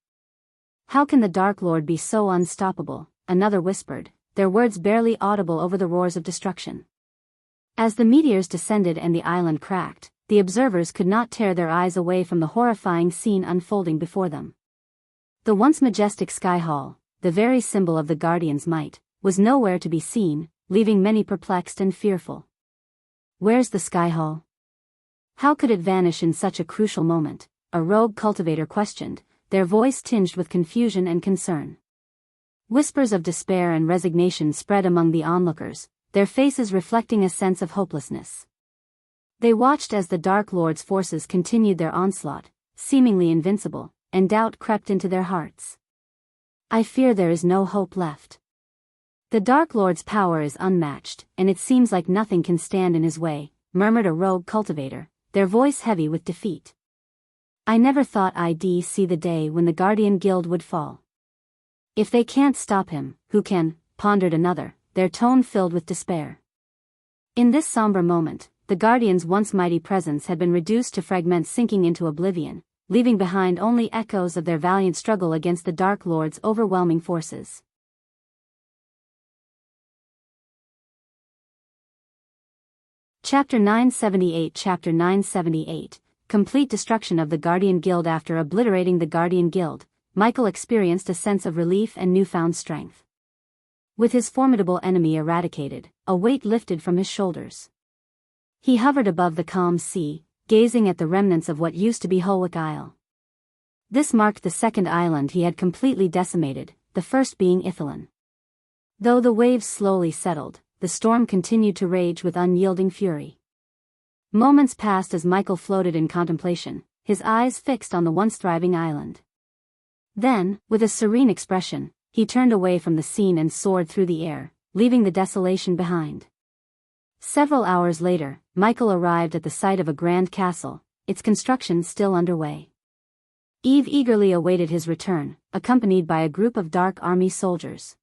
How can the Dark Lord be so unstoppable? Another whispered, their words barely audible over the roars of destruction. As the meteors descended and the island cracked, the observers could not tear their eyes away from the horrifying scene unfolding before them. The once majestic Sky Hall, the very symbol of the Guardian's might, was nowhere to be seen, leaving many perplexed and fearful. Where's the Sky Hall? How could it vanish in such a crucial moment? A rogue cultivator questioned, their voice tinged with confusion and concern. Whispers of despair and resignation spread among the onlookers, their faces reflecting a sense of hopelessness. They watched as the Dark Lord's forces continued their onslaught, seemingly invincible, and doubt crept into their hearts. I fear there is no hope left. The Dark Lord's power is unmatched, and it seems like nothing can stand in his way, murmured a rogue cultivator, their voice heavy with defeat. I never thought I'd see the day when the Guardian Guild would fall. If they can't stop him, who can? Pondered another, their tone filled with despair. In this somber moment, the Guardian's once mighty presence had been reduced to fragments sinking into oblivion, leaving behind only echoes of their valiant struggle against the Dark Lord's overwhelming forces. Chapter 978 Chapter 978 Complete destruction of the Guardian Guild. After obliterating the Guardian Guild, Michael experienced a sense of relief and newfound strength. With his formidable enemy eradicated, a weight lifted from his shoulders. He hovered above the calm sea, gazing at the remnants of what used to be Holwick Isle. This marked the second island he had completely decimated, the first being Ithalan. Though the waves slowly settled, the storm continued to rage with unyielding fury. Moments passed as Michael floated in contemplation, his eyes fixed on the once thriving island. Then, with a serene expression, he turned away from the scene and soared through the air, leaving the desolation behind. Several hours later, Michael arrived at the site of a grand castle, its construction still underway. Eve eagerly awaited his return, accompanied by a group of Dark Army soldiers.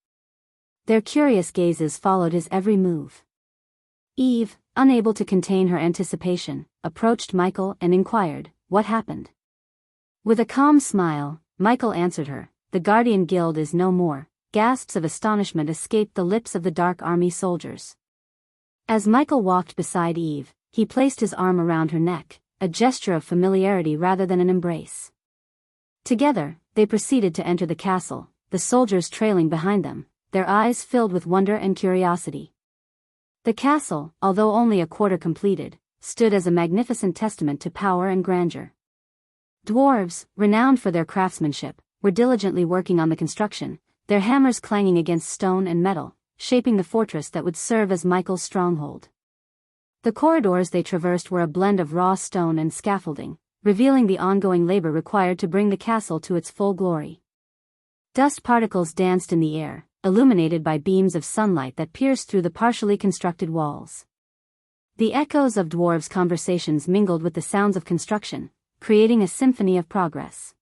Their curious gazes followed his every move. Eve, unable to contain her anticipation, approached Michael and inquired, "What happened?" With a calm smile, Michael answered her, "The Guardian Guild is no more." Gasps of astonishment escaped the lips of the Dark Army soldiers. As Michael walked beside Eve, he placed his arm around her neck, a gesture of familiarity rather than an embrace. Together, they proceeded to enter the castle, the soldiers trailing behind them, their eyes filled with wonder and curiosity. The castle, although only a quarter completed, stood as a magnificent testament to power and grandeur. Dwarves, renowned for their craftsmanship, were diligently working on the construction, their hammers clanging against stone and metal, shaping the fortress that would serve as Michael's stronghold. The corridors they traversed were a blend of raw stone and scaffolding, revealing the ongoing labor required to bring the castle to its full glory. Dust particles danced in the air, illuminated by beams of sunlight that pierced through the partially constructed walls. The echoes of dwarves' conversations mingled with the sounds of construction, creating a symphony of progress.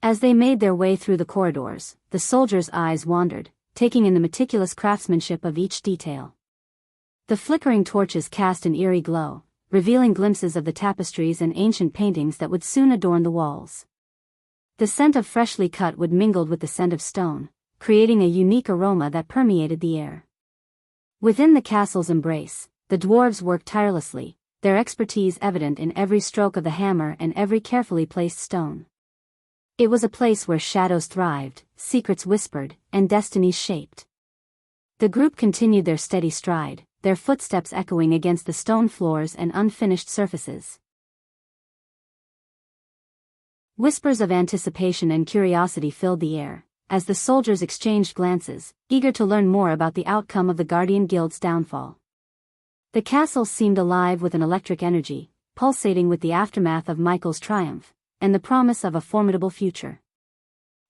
As they made their way through the corridors, the soldiers' eyes wandered, taking in the meticulous craftsmanship of each detail. The flickering torches cast an eerie glow, revealing glimpses of the tapestries and ancient paintings that would soon adorn the walls. The scent of freshly cut wood mingled with the scent of stone, creating a unique aroma that permeated the air. Within the castle's embrace, the dwarves worked tirelessly, their expertise evident in every stroke of the hammer and every carefully placed stone. It was a place where shadows thrived, secrets whispered, and destinies shaped. The group continued their steady stride, their footsteps echoing against the stone floors and unfinished surfaces. Whispers of anticipation and curiosity filled the air, as the soldiers exchanged glances, eager to learn more about the outcome of the Guardian Guild's downfall. The castle seemed alive with an electric energy, pulsating with the aftermath of Michael's triumph, and the promise of a formidable future.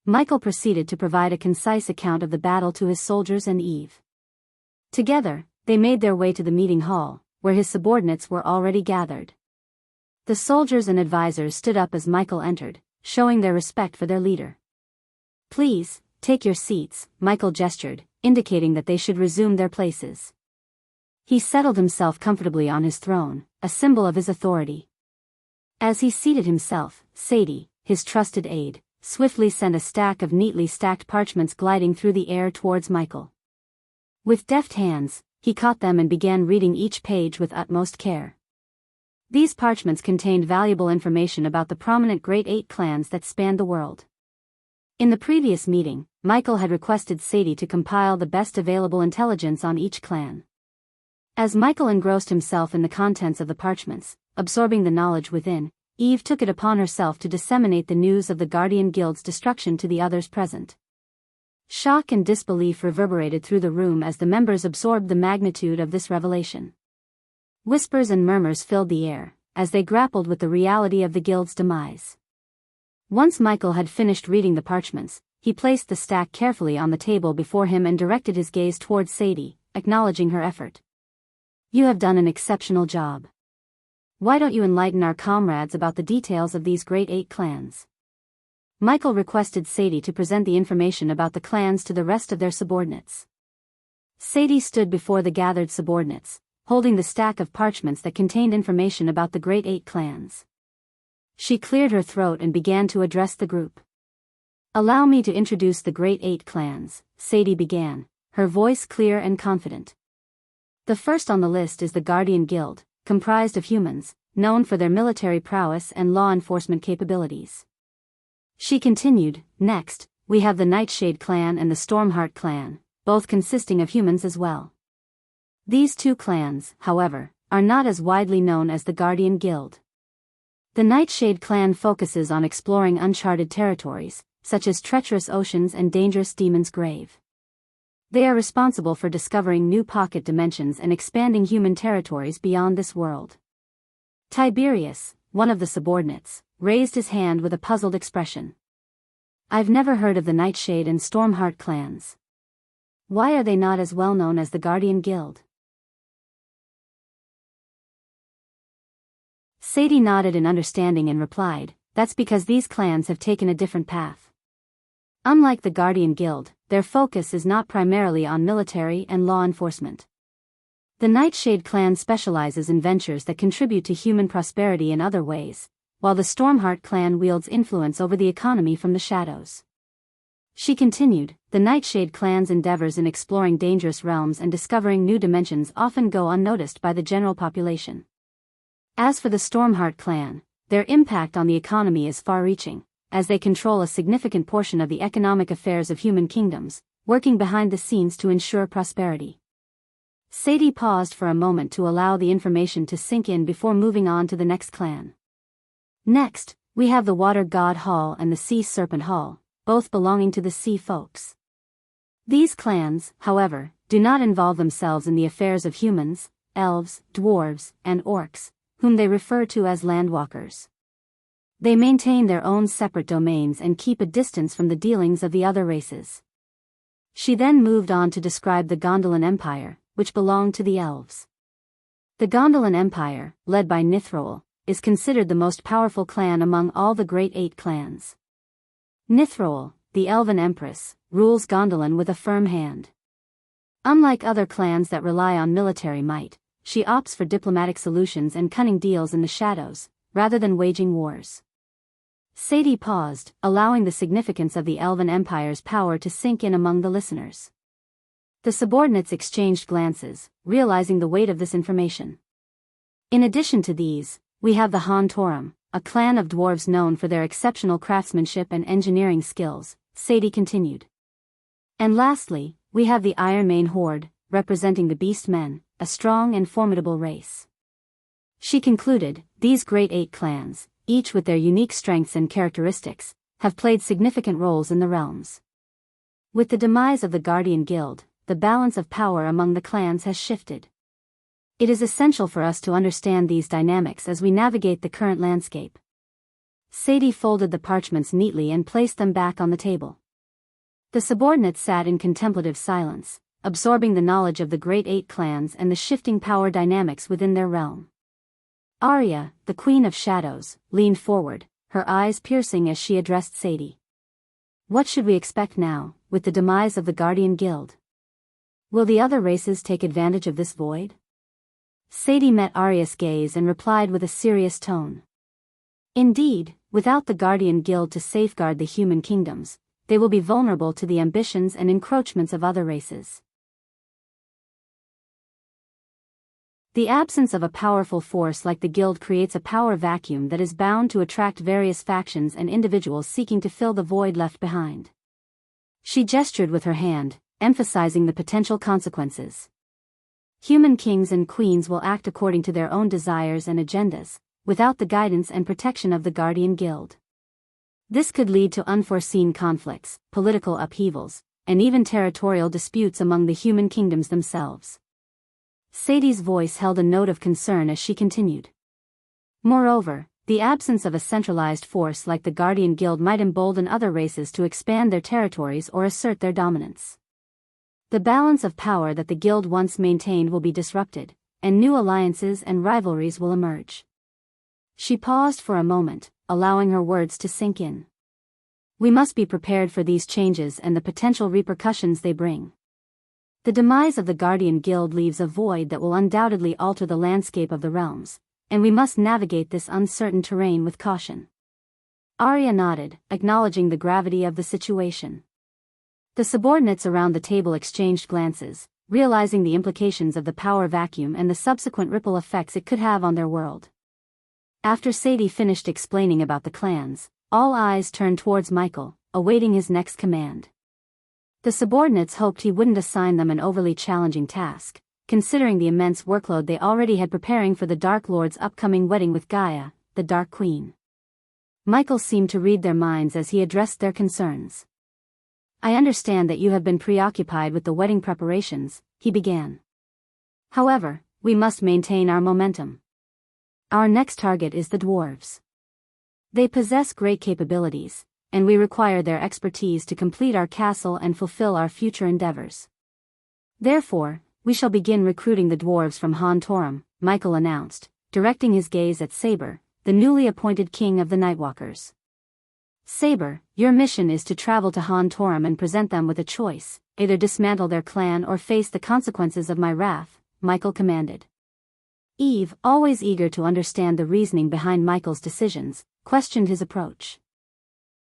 Michael proceeded to provide a concise account of the battle to his soldiers and Eve. Together, they made their way to the meeting hall, where his subordinates were already gathered. The soldiers and advisors stood up as Michael entered, showing their respect for their leader. "Please, take your seats," Michael gestured, indicating that they should resume their places. He settled himself comfortably on his throne, a symbol of his authority. As he seated himself, Sadie, his trusted aide, swiftly sent a stack of neatly stacked parchments gliding through the air towards Michael. With deft hands, he caught them and began reading each page with utmost care. These parchments contained valuable information about the prominent Great Eight clans that spanned the world. In the previous meeting, Michael had requested Sadie to compile the best available intelligence on each clan. As Michael engrossed himself in the contents of the parchments, absorbing the knowledge within, Eve took it upon herself to disseminate the news of the Guardian Guild's destruction to the others present. Shock and disbelief reverberated through the room as the members absorbed the magnitude of this revelation. Whispers and murmurs filled the air, as they grappled with the reality of the guild's demise. Once Michael had finished reading the parchments, he placed the stack carefully on the table before him and directed his gaze towards Sadie, acknowledging her effort. "You have done an exceptional job. Why don't you enlighten our comrades about the details of these Great Eight clans?" Michael requested Sadie to present the information about the clans to the rest of their subordinates. Sadie stood before the gathered subordinates, holding the stack of parchments that contained information about the Great Eight clans. She cleared her throat and began to address the group. "Allow me to introduce the Great Eight clans," Sadie began, her voice clear and confident. "The first on the list is the Guardian Guild, comprised of humans, known for their military prowess and law enforcement capabilities." She continued, "Next, we have the Nightshade clan and the Stormheart clan, both consisting of humans as well. These two clans, however, are not as widely known as the Guardian Guild. The Nightshade clan focuses on exploring uncharted territories, such as treacherous oceans and dangerous Demon's Grave. They are responsible for discovering new pocket dimensions and expanding human territories beyond this world." Tiberius, one of the subordinates, raised his hand with a puzzled expression. "I've never heard of the Nightshade and Stormheart clans. Why are they not as well known as the Guardian Guild?" Sadie nodded in understanding and replied, "That's because these clans have taken a different path. Unlike the Guardian Guild, their focus is not primarily on military and law enforcement. The Nightshade clan specializes in ventures that contribute to human prosperity in other ways, while the Stormheart clan wields influence over the economy from the shadows." She continued, "The Nightshade clan's endeavors in exploring dangerous realms and discovering new dimensions often go unnoticed by the general population. As for the Stormheart clan, their impact on the economy is far-reaching, as they control a significant portion of the economic affairs of human kingdoms, working behind the scenes to ensure prosperity." Sadie paused for a moment to allow the information to sink in before moving on to the next clan. "Next, we have the Water God Hall and the Sea Serpent Hall, both belonging to the Sea Folks. These clans, however, do not involve themselves in the affairs of humans, elves, dwarves, and orcs, whom they refer to as landwalkers. They maintain their own separate domains and keep a distance from the dealings of the other races." She then moved on to describe the Gondolin Empire, which belonged to the elves. The Gondolin Empire, led by Nithroel, is considered the most powerful clan among all the Great Eight clans. Nithroel, the Elven Empress, rules Gondolin with a firm hand. Unlike other clans that rely on military might, she opts for diplomatic solutions and cunning deals in the shadows, rather than waging wars. Sadie paused, allowing the significance of the Elven Empire's power to sink in among the listeners. The subordinates exchanged glances, realizing the weight of this information. "In addition to these, we have the Han Torum, a clan of dwarves known for their exceptional craftsmanship and engineering skills," Sadie continued. "And lastly, we have the Ironmane Horde, representing the Beast Men, a strong and formidable race." She concluded, "These Great Eight clans, each with their unique strengths and characteristics, have played significant roles in the realms. With the demise of the Guardian Guild, the balance of power among the clans has shifted. It is essential for us to understand these dynamics as we navigate the current landscape." Sadie folded the parchments neatly and placed them back on the table. The subordinates sat in contemplative silence, absorbing the knowledge of the Great Eight clans and the shifting power dynamics within their realm. Arya, the Queen of Shadows, leaned forward, her eyes piercing as she addressed Sadie. "What should we expect now, with the demise of the Guardian Guild? Will the other races take advantage of this void?" Sadie met Arya's gaze and replied with a serious tone. "Indeed, without the Guardian Guild to safeguard the human kingdoms, they will be vulnerable to the ambitions and encroachments of other races. The absence of a powerful force like the Guild creates a power vacuum that is bound to attract various factions and individuals seeking to fill the void left behind." She gestured with her hand, emphasizing the potential consequences. Human kings and queens will act according to their own desires and agendas, without the guidance and protection of the Guardian Guild. This could lead to unforeseen conflicts, political upheavals, and even territorial disputes among the human kingdoms themselves. Sadie's voice held a note of concern as she continued. "Moreover, the absence of a centralized force like the Guardian Guild might embolden other races to expand their territories or assert their dominance. The balance of power that the Guild once maintained will be disrupted, and new alliances and rivalries will emerge." She paused for a moment, allowing her words to sink in. "We must be prepared for these changes and the potential repercussions they bring. The demise of the Guardian Guild leaves a void that will undoubtedly alter the landscape of the realms, and we must navigate this uncertain terrain with caution." Arya nodded, acknowledging the gravity of the situation. The subordinates around the table exchanged glances, realizing the implications of the power vacuum and the subsequent ripple effects it could have on their world. After Sadie finished explaining about the clans, all eyes turned towards Michael, awaiting his next command. The subordinates hoped he wouldn't assign them an overly challenging task, considering the immense workload they already had preparing for the Dark Lord's upcoming wedding with Gaia, the Dark Queen. Michael seemed to read their minds as he addressed their concerns. "I understand that you have been preoccupied with the wedding preparations," he began. "However, we must maintain our momentum. Our next target is the dwarves. They possess great capabilities, and we require their expertise to complete our castle and fulfill our future endeavors. Therefore, we shall begin recruiting the dwarves from Han Torum," Michael announced, directing his gaze at Saber, the newly appointed king of the Nightwalkers. Saber, your mission is to travel to Han Torum and present them with a choice, either dismantle their clan or face the consequences of my wrath, Michael commanded. Eve, always eager to understand the reasoning behind Michael's decisions, questioned his approach.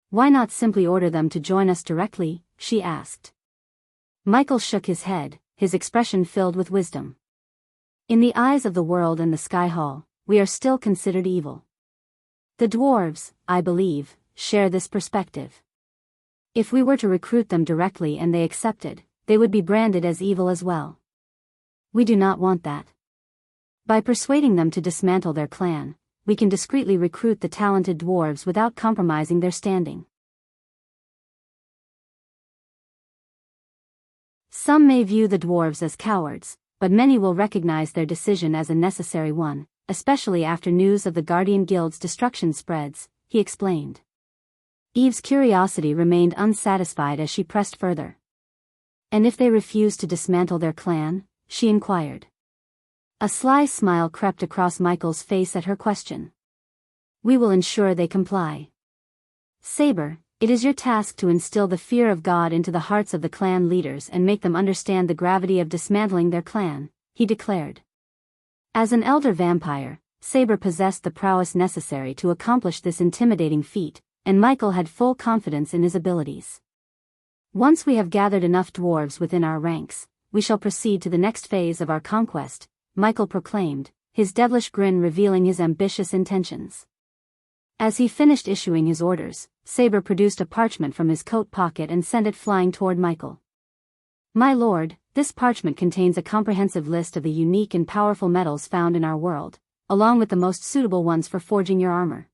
Why not simply order them to join us directly, she asked. Michael shook his head, his expression filled with wisdom. In the eyes of the world and the Sky Hall, we are still considered evil. The dwarves, I believe, share this perspective. If we were to recruit them directly and they accepted, they would be branded as evil as well. We do not want that. By persuading them to dismantle their clan, we can discreetly recruit the talented dwarves without compromising their standing. Some may view the dwarves as cowards, but many will recognize their decision as a necessary one, especially after news of the Guardian Guild's destruction spreads, he explained. Eve's curiosity remained unsatisfied as she pressed further. And if they refuse to dismantle their clan, she inquired. A sly smile crept across Michael's face at her question. We will ensure they comply. Saber, it is your task to instill the fear of God into the hearts of the clan leaders and make them understand the gravity of dismantling their clan, he declared. As an elder vampire, Saber possessed the prowess necessary to accomplish this intimidating feat, and Michael had full confidence in his abilities. Once we have gathered enough dwarves within our ranks, we shall proceed to the next phase of our conquest, Michael proclaimed, his devilish grin revealing his ambitious intentions. As he finished issuing his orders, Saber produced a parchment from his coat pocket and sent it flying toward Michael. My lord, this parchment contains a comprehensive list of the unique and powerful metals found in our world, along with the most suitable ones for forging your armor.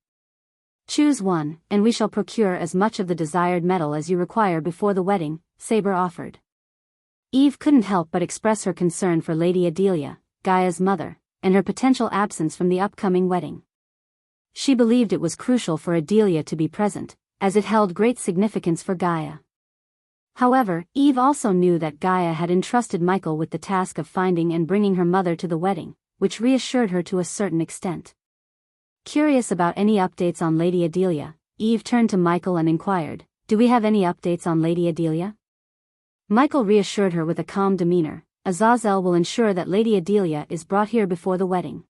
Choose one, and we shall procure as much of the desired metal as you require before the wedding, Saber offered. Eve couldn't help but express her concern for Lady Adelia, Gaia's mother, and her potential absence from the upcoming wedding. She believed it was crucial for Adelia to be present, as it held great significance for Gaia. However, Eve also knew that Gaia had entrusted Michael with the task of finding and bringing her mother to the wedding, which reassured her to a certain extent. Curious about any updates on Lady Adelia, Eve turned to Michael and inquired, "Do we have any updates on Lady Adelia?" Michael reassured her with a calm demeanor, "Azazel will ensure that Lady Adelia is brought here before the wedding.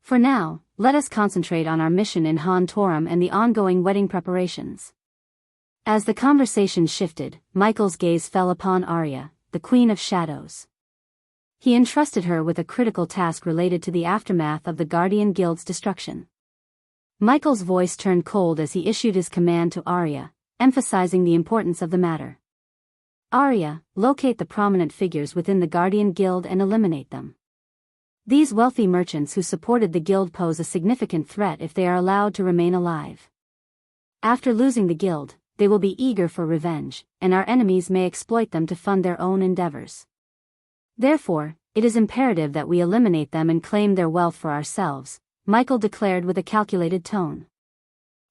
For now, let us concentrate on our mission in Han Torum and the ongoing wedding preparations." As the conversation shifted, Michael's gaze fell upon Arya, the Queen of Shadows. He entrusted her with a critical task related to the aftermath of the Guardian Guild's destruction. Michael's voice turned cold as he issued his command to Arya, emphasizing the importance of the matter. Arya, locate the prominent figures within the Guardian Guild and eliminate them. These wealthy merchants who supported the guild pose a significant threat if they are allowed to remain alive. After losing the guild, they will be eager for revenge, and our enemies may exploit them to fund their own endeavors. Therefore, it is imperative that we eliminate them and claim their wealth for ourselves, Michael declared with a calculated tone.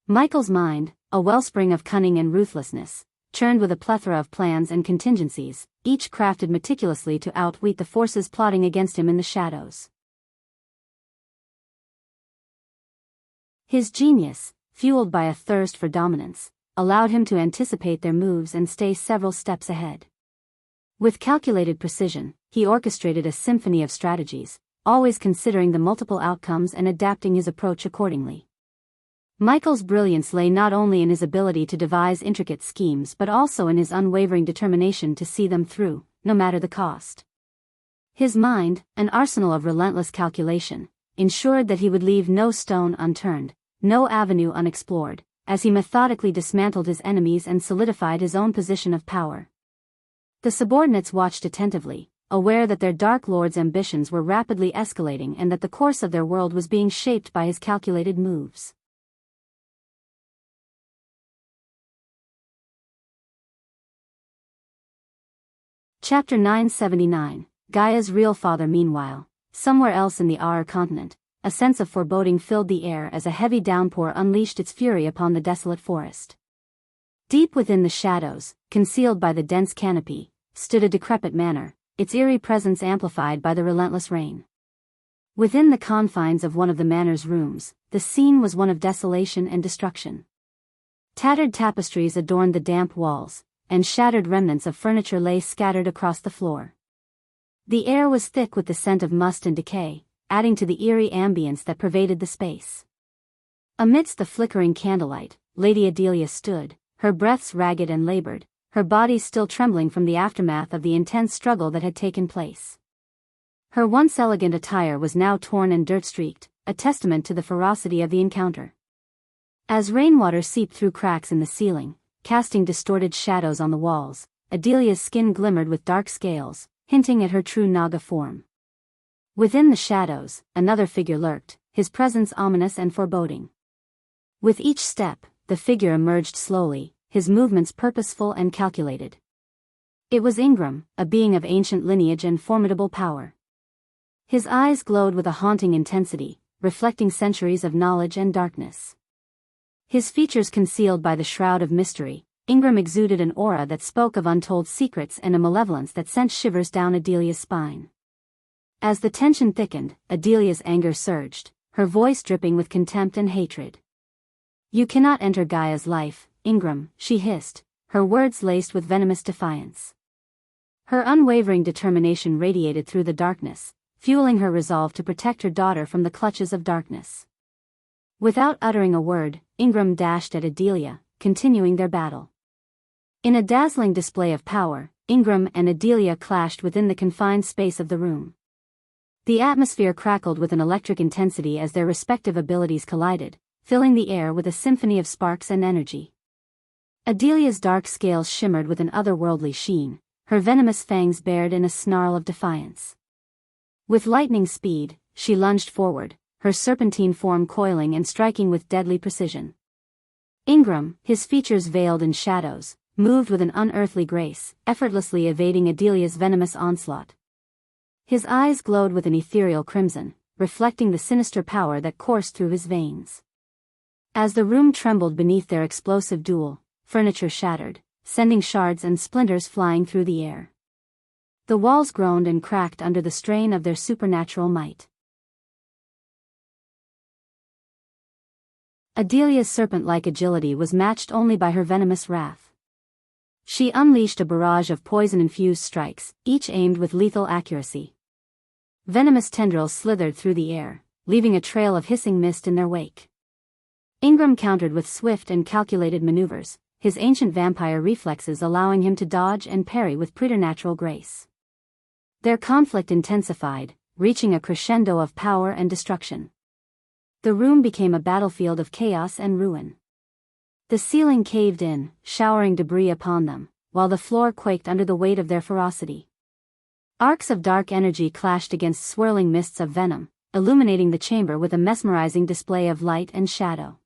Michael's mind, a wellspring of cunning and ruthlessness, churned with a plethora of plans and contingencies, each crafted meticulously to outwit the forces plotting against him in the shadows. His genius, fueled by a thirst for dominance, allowed him to anticipate their moves and stay several steps ahead. With calculated precision, he orchestrated a symphony of strategies, always considering the multiple outcomes and adapting his approach accordingly. Michael's brilliance lay not only in his ability to devise intricate schemes but also in his unwavering determination to see them through, no matter the cost. His mind, an arsenal of relentless calculation, ensured that he would leave no stone unturned, no avenue unexplored, as he methodically dismantled his enemies and solidified his own position of power. The subordinates watched attentively, aware that their Dark Lord's ambitions were rapidly escalating and that the course of their world was being shaped by his calculated moves. Chapter 979, Gaia's Real Father. Meanwhile, somewhere else in the Aur continent, a sense of foreboding filled the air as a heavy downpour unleashed its fury upon the desolate forest. Deep within the shadows, concealed by the dense canopy, stood a decrepit manor, its eerie presence amplified by the relentless rain. Within the confines of one of the manor's rooms, the scene was one of desolation and destruction. Tattered tapestries adorned the damp walls, and shattered remnants of furniture lay scattered across the floor. The air was thick with the scent of must and decay, adding to the eerie ambience that pervaded the space. Amidst the flickering candlelight, Lady Adelia stood, her breaths ragged and labored, her body still trembling from the aftermath of the intense struggle that had taken place. Her once elegant attire was now torn and dirt-streaked, a testament to the ferocity of the encounter. As rainwater seeped through cracks in the ceiling, casting distorted shadows on the walls, Adelia's skin glimmered with dark scales, hinting at her true Naga form. Within the shadows, another figure lurked, his presence ominous and foreboding. With each step, the figure emerged slowly, his movements purposeful and calculated. It was Ingram, a being of ancient lineage and formidable power. His eyes glowed with a haunting intensity, reflecting centuries of knowledge and darkness. His features concealed by the shroud of mystery, Ingram exuded an aura that spoke of untold secrets and a malevolence that sent shivers down Adelia's spine. As the tension thickened, Adelia's anger surged, her voice dripping with contempt and hatred. "You cannot enter Gaia's life, Ingram," she hissed, her words laced with venomous defiance. Her unwavering determination radiated through the darkness, fueling her resolve to protect her daughter from the clutches of darkness. Without uttering a word, Ingram dashed at Adelia, continuing their battle. In a dazzling display of power, Ingram and Adelia clashed within the confined space of the room. The atmosphere crackled with an electric intensity as their respective abilities collided, filling the air with a symphony of sparks and energy. Adelia's dark scales shimmered with an otherworldly sheen, her venomous fangs bared in a snarl of defiance. With lightning speed, she lunged forward, her serpentine form coiling and striking with deadly precision. Ingram, his features veiled in shadows, moved with an unearthly grace, effortlessly evading Adelia's venomous onslaught. His eyes glowed with an ethereal crimson, reflecting the sinister power that coursed through his veins. As the room trembled beneath their explosive duel, furniture shattered, sending shards and splinters flying through the air. The walls groaned and cracked under the strain of their supernatural might. Adelia's serpent-like agility was matched only by her venomous wrath. She unleashed a barrage of poison-infused strikes, each aimed with lethal accuracy. Venomous tendrils slithered through the air, leaving a trail of hissing mist in their wake. Ingram countered with swift and calculated maneuvers, his ancient vampire reflexes allowing him to dodge and parry with preternatural grace. Their conflict intensified, reaching a crescendo of power and destruction. The room became a battlefield of chaos and ruin. The ceiling caved in, showering debris upon them, while the floor quaked under the weight of their ferocity. Arcs of dark energy clashed against swirling mists of venom, illuminating the chamber with a mesmerizing display of light and shadow.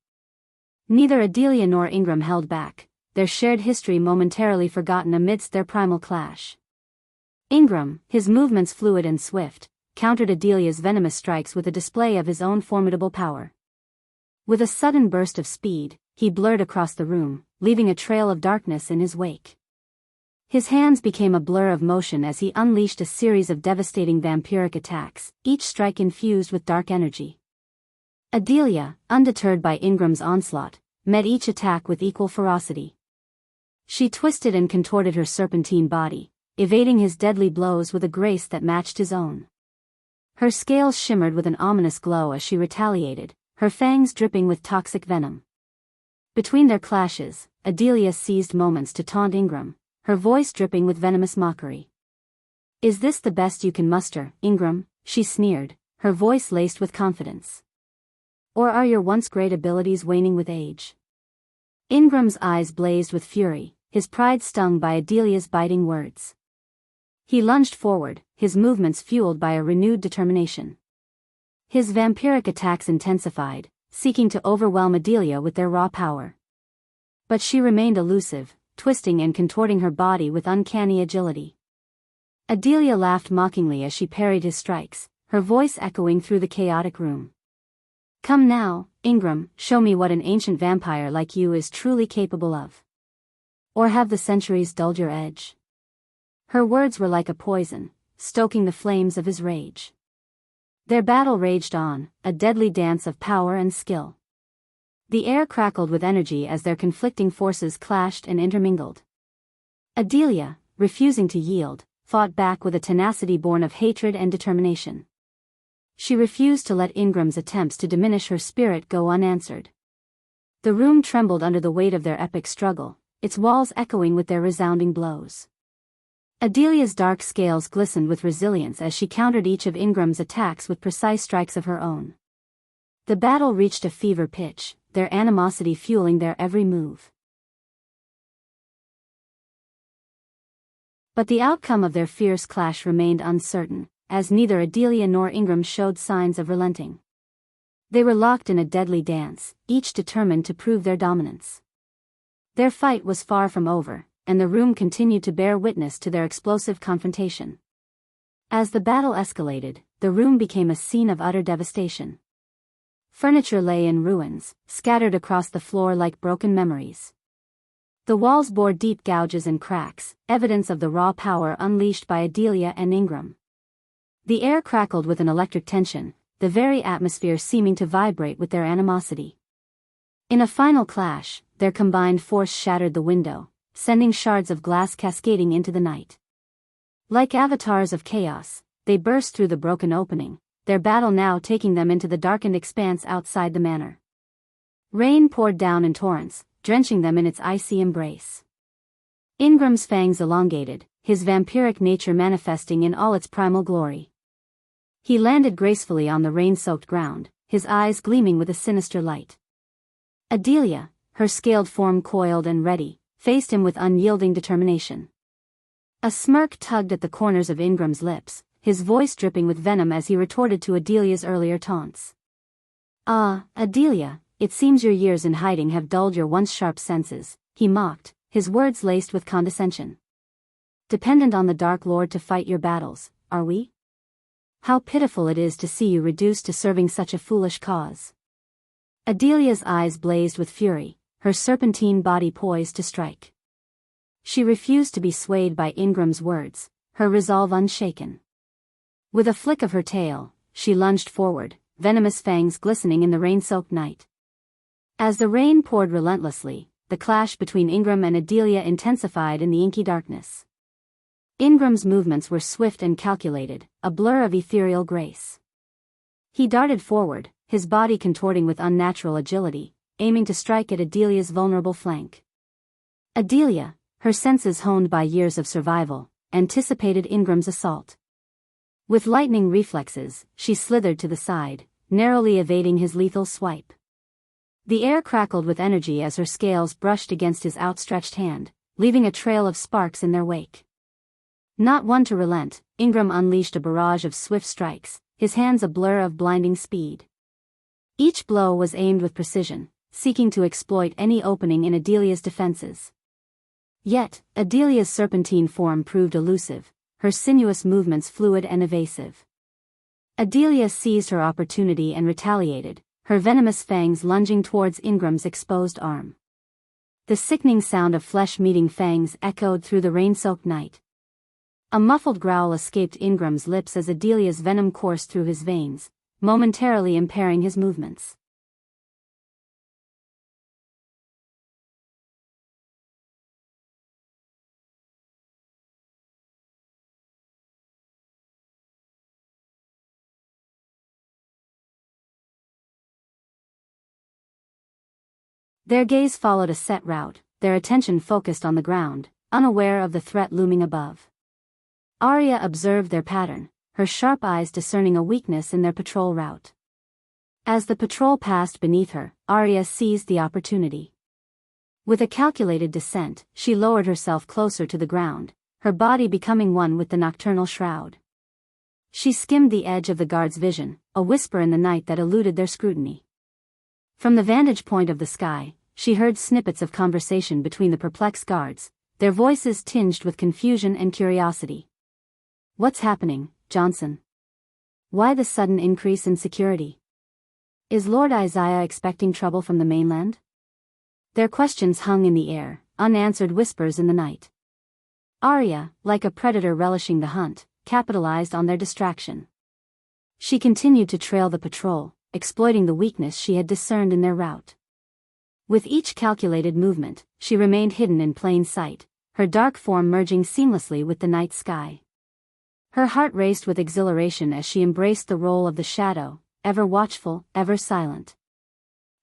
Neither Adelia nor Ingram held back, their shared history momentarily forgotten amidst their primal clash. Ingram, his movements fluid and swift, countered Adelia's venomous strikes with a display of his own formidable power. With a sudden burst of speed, he blurred across the room, leaving a trail of darkness in his wake. His hands became a blur of motion as he unleashed a series of devastating vampiric attacks, each strike infused with dark energy. Adelia, undeterred by Ingram's onslaught, met each attack with equal ferocity. She twisted and contorted her serpentine body, evading his deadly blows with a grace that matched his own. Her scales shimmered with an ominous glow as she retaliated, her fangs dripping with toxic venom. Between their clashes, Adelia seized moments to taunt Ingram, her voice dripping with venomous mockery. "Is this the best you can muster, Ingram?" she sneered, her voice laced with confidence. "Or are your once great abilities waning with age?" Ingram's eyes blazed with fury, his pride stung by Adelia's biting words. He lunged forward, his movements fueled by a renewed determination. His vampiric attacks intensified, seeking to overwhelm Adelia with their raw power. But she remained elusive, twisting and contorting her body with uncanny agility. Adelia laughed mockingly as she parried his strikes, her voice echoing through the chaotic room. "Come now, Ingram, show me what an ancient vampire like you is truly capable of. Or have the centuries dulled your edge?" Her words were like a poison, stoking the flames of his rage. Their battle raged on, a deadly dance of power and skill. The air crackled with energy as their conflicting forces clashed and intermingled. Adelia, refusing to yield, fought back with a tenacity born of hatred and determination. She refused to let Ingram's attempts to diminish her spirit go unanswered. The room trembled under the weight of their epic struggle, its walls echoing with their resounding blows. Adelia's dark scales glistened with resilience as she countered each of Ingram's attacks with precise strikes of her own. The battle reached a fever pitch, their animosity fueling their every move. But the outcome of their fierce clash remained uncertain, as neither Adelia nor Ingram showed signs of relenting. They were locked in a deadly dance, each determined to prove their dominance. Their fight was far from over, and the room continued to bear witness to their explosive confrontation. As the battle escalated, the room became a scene of utter devastation. Furniture lay in ruins, scattered across the floor like broken memories. The walls bore deep gouges and cracks, evidence of the raw power unleashed by Adelia and Ingram. The air crackled with an electric tension, the very atmosphere seeming to vibrate with their animosity. In a final clash, their combined force shattered the window, sending shards of glass cascading into the night. Like avatars of chaos, they burst through the broken opening, their battle now taking them into the darkened expanse outside the manor. Rain poured down in torrents, drenching them in its icy embrace. Ingram's fangs elongated, his vampiric nature manifesting in all its primal glory. He landed gracefully on the rain-soaked ground, his eyes gleaming with a sinister light. Adelia, her scaled form coiled and ready, faced him with unyielding determination. A smirk tugged at the corners of Ingram's lips, his voice dripping with venom as he retorted to Adelia's earlier taunts. "Ah, Adelia, it seems your years in hiding have dulled your once sharp senses," he mocked, his words laced with condescension. "Dependent on the Dark Lord to fight your battles, are we? How pitiful it is to see you reduced to serving such a foolish cause." Adelia's eyes blazed with fury, her serpentine body poised to strike. She refused to be swayed by Ingram's words, her resolve unshaken. With a flick of her tail, she lunged forward, venomous fangs glistening in the rain-soaked night. As the rain poured relentlessly, the clash between Ingram and Adelia intensified in the inky darkness. Ingram's movements were swift and calculated, a blur of ethereal grace. He darted forward, his body contorting with unnatural agility, aiming to strike at Adelia's vulnerable flank. Adelia, her senses honed by years of survival, anticipated Ingram's assault. With lightning reflexes, she slithered to the side, narrowly evading his lethal swipe. The air crackled with energy as her scales brushed against his outstretched hand, leaving a trail of sparks in their wake. Not one to relent, Ingram unleashed a barrage of swift strikes, his hands a blur of blinding speed. Each blow was aimed with precision, seeking to exploit any opening in Adelia's defenses. Yet, Adelia's serpentine form proved elusive, her sinuous movements fluid and evasive. Adelia seized her opportunity and retaliated, her venomous fangs lunging towards Ingram's exposed arm. The sickening sound of flesh meeting fangs echoed through the rain-soaked night. A muffled growl escaped Ingram's lips as Adelia's venom coursed through his veins, momentarily impairing his movements. Their gaze followed a set route, their attention focused on the ground, unaware of the threat looming above. Arya observed their pattern, her sharp eyes discerning a weakness in their patrol route. As the patrol passed beneath her, Arya seized the opportunity. With a calculated descent, she lowered herself closer to the ground, her body becoming one with the nocturnal shroud. She skimmed the edge of the guard's vision, a whisper in the night that eluded their scrutiny. From the vantage point of the sky, she heard snippets of conversation between the perplexed guards, their voices tinged with confusion and curiosity. "What's happening, Johnson? Why the sudden increase in security? Is Lord Isaiah expecting trouble from the mainland?" Their questions hung in the air, unanswered whispers in the night. Arya, like a predator relishing the hunt, capitalized on their distraction. She continued to trail the patrol, exploiting the weakness she had discerned in their route. With each calculated movement, she remained hidden in plain sight, her dark form merging seamlessly with the night sky. Her heart raced with exhilaration as she embraced the role of the shadow, ever watchful, ever silent.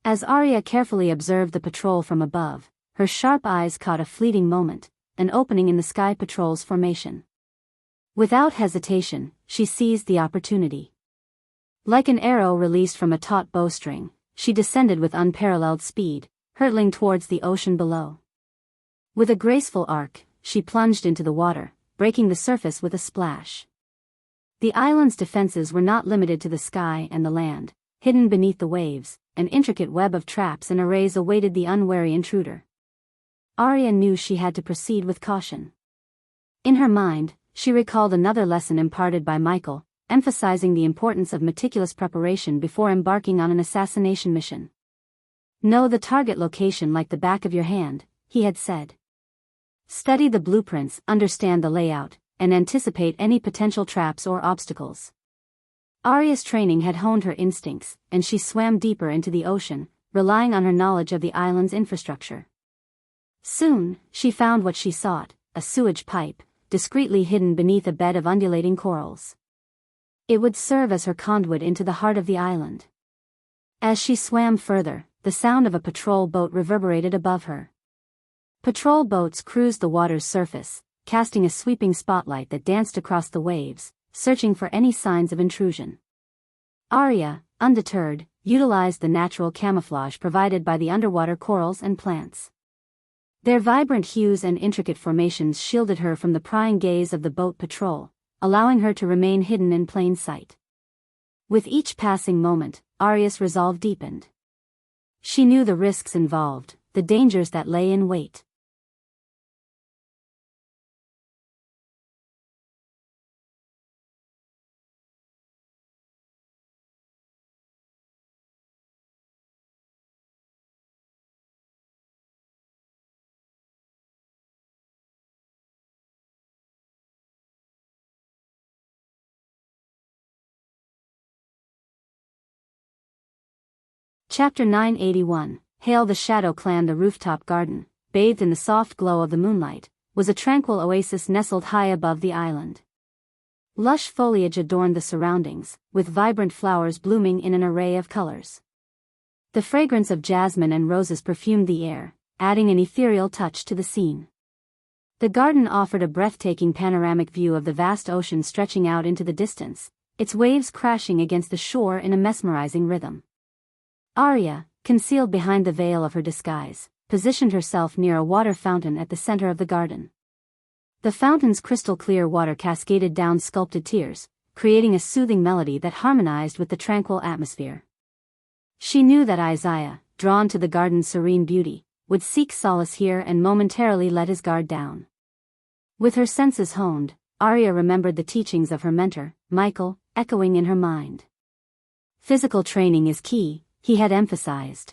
As Arya carefully observed the patrol from above, her sharp eyes caught a fleeting moment, an opening in the sky patrol's formation. Without hesitation, she seized the opportunity. Like an arrow released from a taut bowstring, she descended with unparalleled speed, hurtling towards the ocean below. With a graceful arc, she plunged into the water, breaking the surface with a splash. The island's defenses were not limited to the sky and the land. Hidden beneath the waves, an intricate web of traps and arrays awaited the unwary intruder. Arya knew she had to proceed with caution. In her mind, she recalled another lesson imparted by Michael, emphasizing the importance of meticulous preparation before embarking on an assassination mission. Know the target location like the back of your hand, he had said. Study the blueprints, understand the layout, and anticipate any potential traps or obstacles. Arya's training had honed her instincts, and she swam deeper into the ocean, relying on her knowledge of the island's infrastructure. Soon, she found what she sought, a sewage pipe, discreetly hidden beneath a bed of undulating corals. It would serve as her conduit into the heart of the island. As she swam further, the sound of a patrol boat reverberated above her. Patrol boats cruised the water's surface, casting a sweeping spotlight that danced across the waves, searching for any signs of intrusion. Arya, undeterred, utilized the natural camouflage provided by the underwater corals and plants. Their vibrant hues and intricate formations shielded her from the prying gaze of the boat patrol, allowing her to remain hidden in plain sight. With each passing moment, Arya's resolve deepened. She knew the risks involved, the dangers that lay in wait. Chapter 981, Hail the Shadow Clan. The rooftop garden, bathed in the soft glow of the moonlight, was a tranquil oasis nestled high above the island. Lush foliage adorned the surroundings, with vibrant flowers blooming in an array of colors. The fragrance of jasmine and roses perfumed the air, adding an ethereal touch to the scene. The garden offered a breathtaking panoramic view of the vast ocean stretching out into the distance, its waves crashing against the shore in a mesmerizing rhythm. Arya, concealed behind the veil of her disguise, positioned herself near a water fountain at the center of the garden. The fountain's crystal-clear water cascaded down sculpted tiers, creating a soothing melody that harmonized with the tranquil atmosphere. She knew that Isaiah, drawn to the garden's serene beauty, would seek solace here and momentarily let his guard down. With her senses honed, Arya remembered the teachings of her mentor, Michael, echoing in her mind. Physical training is key, he had emphasized.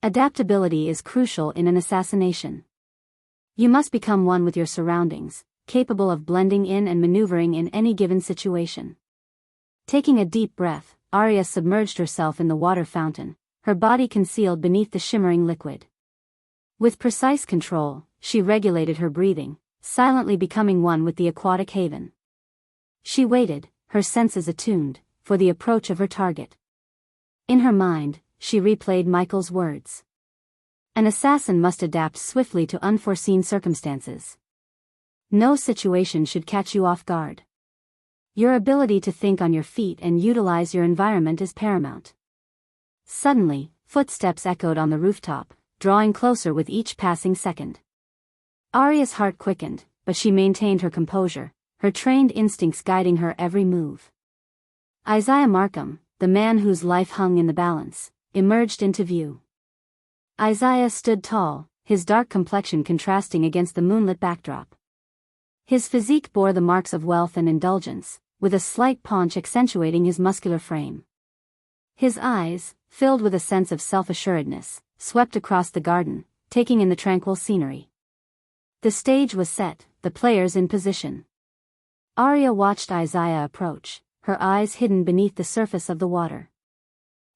Adaptability is crucial in an assassination. You must become one with your surroundings, capable of blending in and maneuvering in any given situation. Taking a deep breath, Arya submerged herself in the water fountain, her body concealed beneath the shimmering liquid. With precise control, she regulated her breathing, silently becoming one with the aquatic haven. She waited, her senses attuned, for the approach of her target. In her mind, she replayed Michael's words. An assassin must adapt swiftly to unforeseen circumstances. No situation should catch you off guard. Your ability to think on your feet and utilize your environment is paramount. Suddenly, footsteps echoed on the rooftop, drawing closer with each passing second. Arya's heart quickened, but she maintained her composure, her trained instincts guiding her every move. Isaiah Markham, the man whose life hung in the balance, emerged into view. Isaiah stood tall, his dark complexion contrasting against the moonlit backdrop. His physique bore the marks of wealth and indulgence, with a slight paunch accentuating his muscular frame. His eyes, filled with a sense of self-assuredness, swept across the garden, taking in the tranquil scenery. The stage was set, the players in position. Arya watched Isaiah approach, her eyes hidden beneath the surface of the water.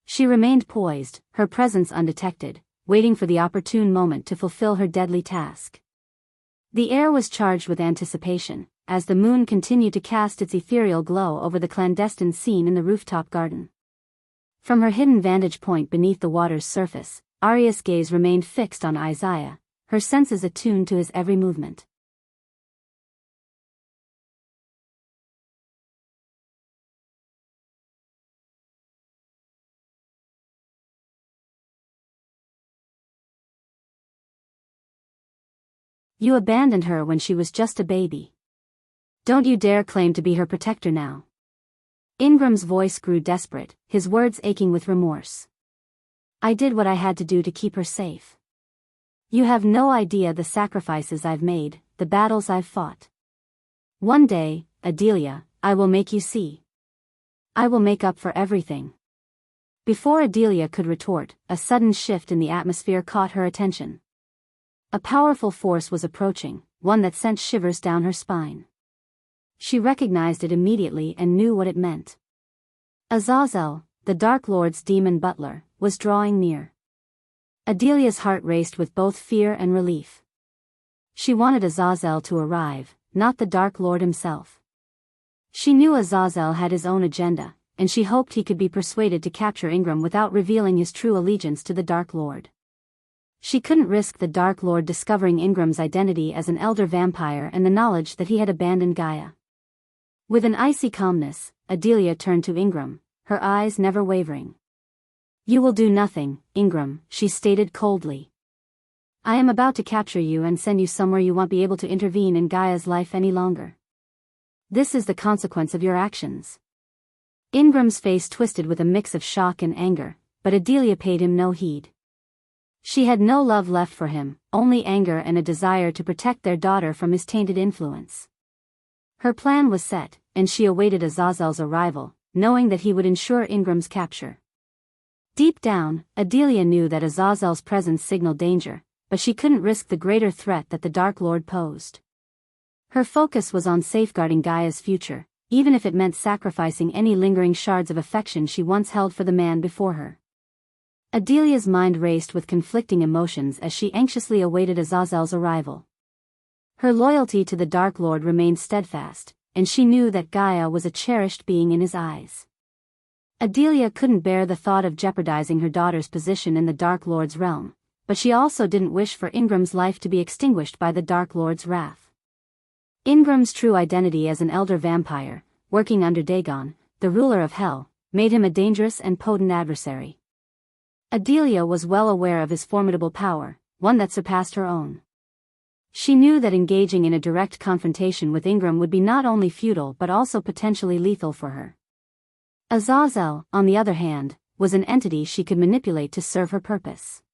She remained poised, her presence undetected, waiting for the opportune moment to fulfill her deadly task. The air was charged with anticipation, as the moon continued to cast its ethereal glow over the clandestine scene in the rooftop garden. From her hidden vantage point beneath the water's surface, Arya's gaze remained fixed on Isaiah, her senses attuned to his every movement. You abandoned her when she was just a baby. Don't you dare claim to be her protector now. Ingram's voice grew desperate, his words aching with remorse. I did what I had to do to keep her safe. You have no idea the sacrifices I've made, the battles I've fought. One day, Adelia, I will make you see. I will make up for everything. Before Adelia could retort, a sudden shift in the atmosphere caught her attention. A powerful force was approaching, one that sent shivers down her spine. She recognized it immediately and knew what it meant. Azazel, the Dark Lord's demon butler, was drawing near. Adelia's heart raced with both fear and relief. She wanted Azazel to arrive, not the Dark Lord himself. She knew Azazel had his own agenda, and she hoped he could be persuaded to capture Ingram without revealing his true allegiance to the Dark Lord. She couldn't risk the Dark Lord discovering Ingram's identity as an elder vampire and the knowledge that he had abandoned Gaia. With an icy calmness, Adelia turned to Ingram, her eyes never wavering. You will do nothing, Ingram, she stated coldly. I am about to capture you and send you somewhere you won't be able to intervene in Gaia's life any longer. This is the consequence of your actions. Ingram's face twisted with a mix of shock and anger, but Adelia paid him no heed. She had no love left for him, only anger and a desire to protect their daughter from his tainted influence. Her plan was set, and she awaited Azazel's arrival, knowing that he would ensure Ingram's capture. Deep down, Adelia knew that Azazel's presence signaled danger, but she couldn't risk the greater threat that the Dark Lord posed. Her focus was on safeguarding Gaia's future, even if it meant sacrificing any lingering shards of affection she once held for the man before her. Adelia's mind raced with conflicting emotions as she anxiously awaited Azazel's arrival. Her loyalty to the Dark Lord remained steadfast, and she knew that Gaia was a cherished being in his eyes. Adelia couldn't bear the thought of jeopardizing her daughter's position in the Dark Lord's realm, but she also didn't wish for Ingram's life to be extinguished by the Dark Lord's wrath. Ingram's true identity as an elder vampire, working under Dagon, the ruler of Hell, made him a dangerous and potent adversary. Adelia was well aware of his formidable power, one that surpassed her own. She knew that engaging in a direct confrontation with Ingram would be not only futile but also potentially lethal for her. Azazel, on the other hand, was an entity she could manipulate to serve her purpose.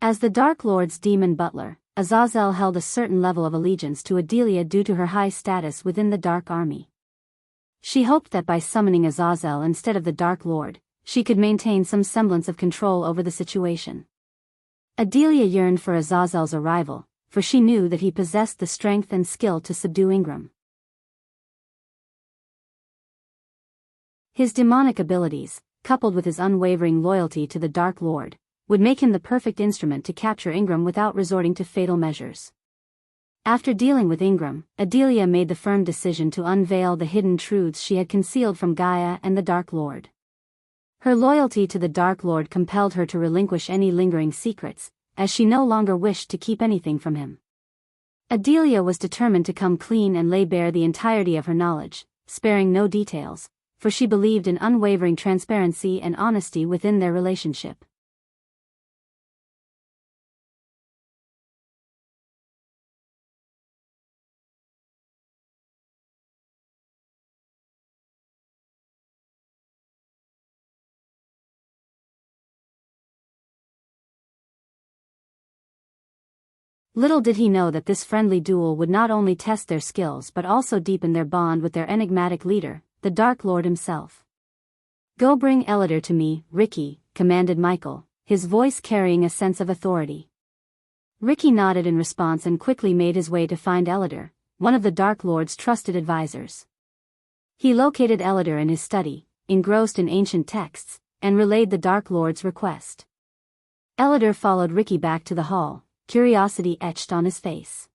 As the Dark Lord's demon butler, Azazel held a certain level of allegiance to Adelia due to her high status within the Dark Army. She hoped that by summoning Azazel instead of the Dark Lord, she could maintain some semblance of control over the situation. Adelia yearned for Azazel's arrival, for she knew that he possessed the strength and skill to subdue Ingram. His demonic abilities, coupled with his unwavering loyalty to the Dark Lord, would make him the perfect instrument to capture Ingram without resorting to fatal measures. After dealing with Ingram, Adelia made the firm decision to unveil the hidden truths she had concealed from Gaia and the Dark Lord. Her loyalty to the Dark Lord compelled her to relinquish any lingering secrets, as she no longer wished to keep anything from him. Adelia was determined to come clean and lay bare the entirety of her knowledge, sparing no details, for she believed in unwavering transparency and honesty within their relationship. Little did he know that this friendly duel would not only test their skills but also deepen their bond with their enigmatic leader, the Dark Lord himself. Go bring Ellider to me, Ricky, commanded Michael, his voice carrying a sense of authority. Ricky nodded in response and quickly made his way to find Ellider, one of the Dark Lord's trusted advisors. He located Elidor in his study, engrossed in ancient texts, and relayed the Dark Lord's request. Elidor followed Ricky back to the hall, curiosity etched on his face.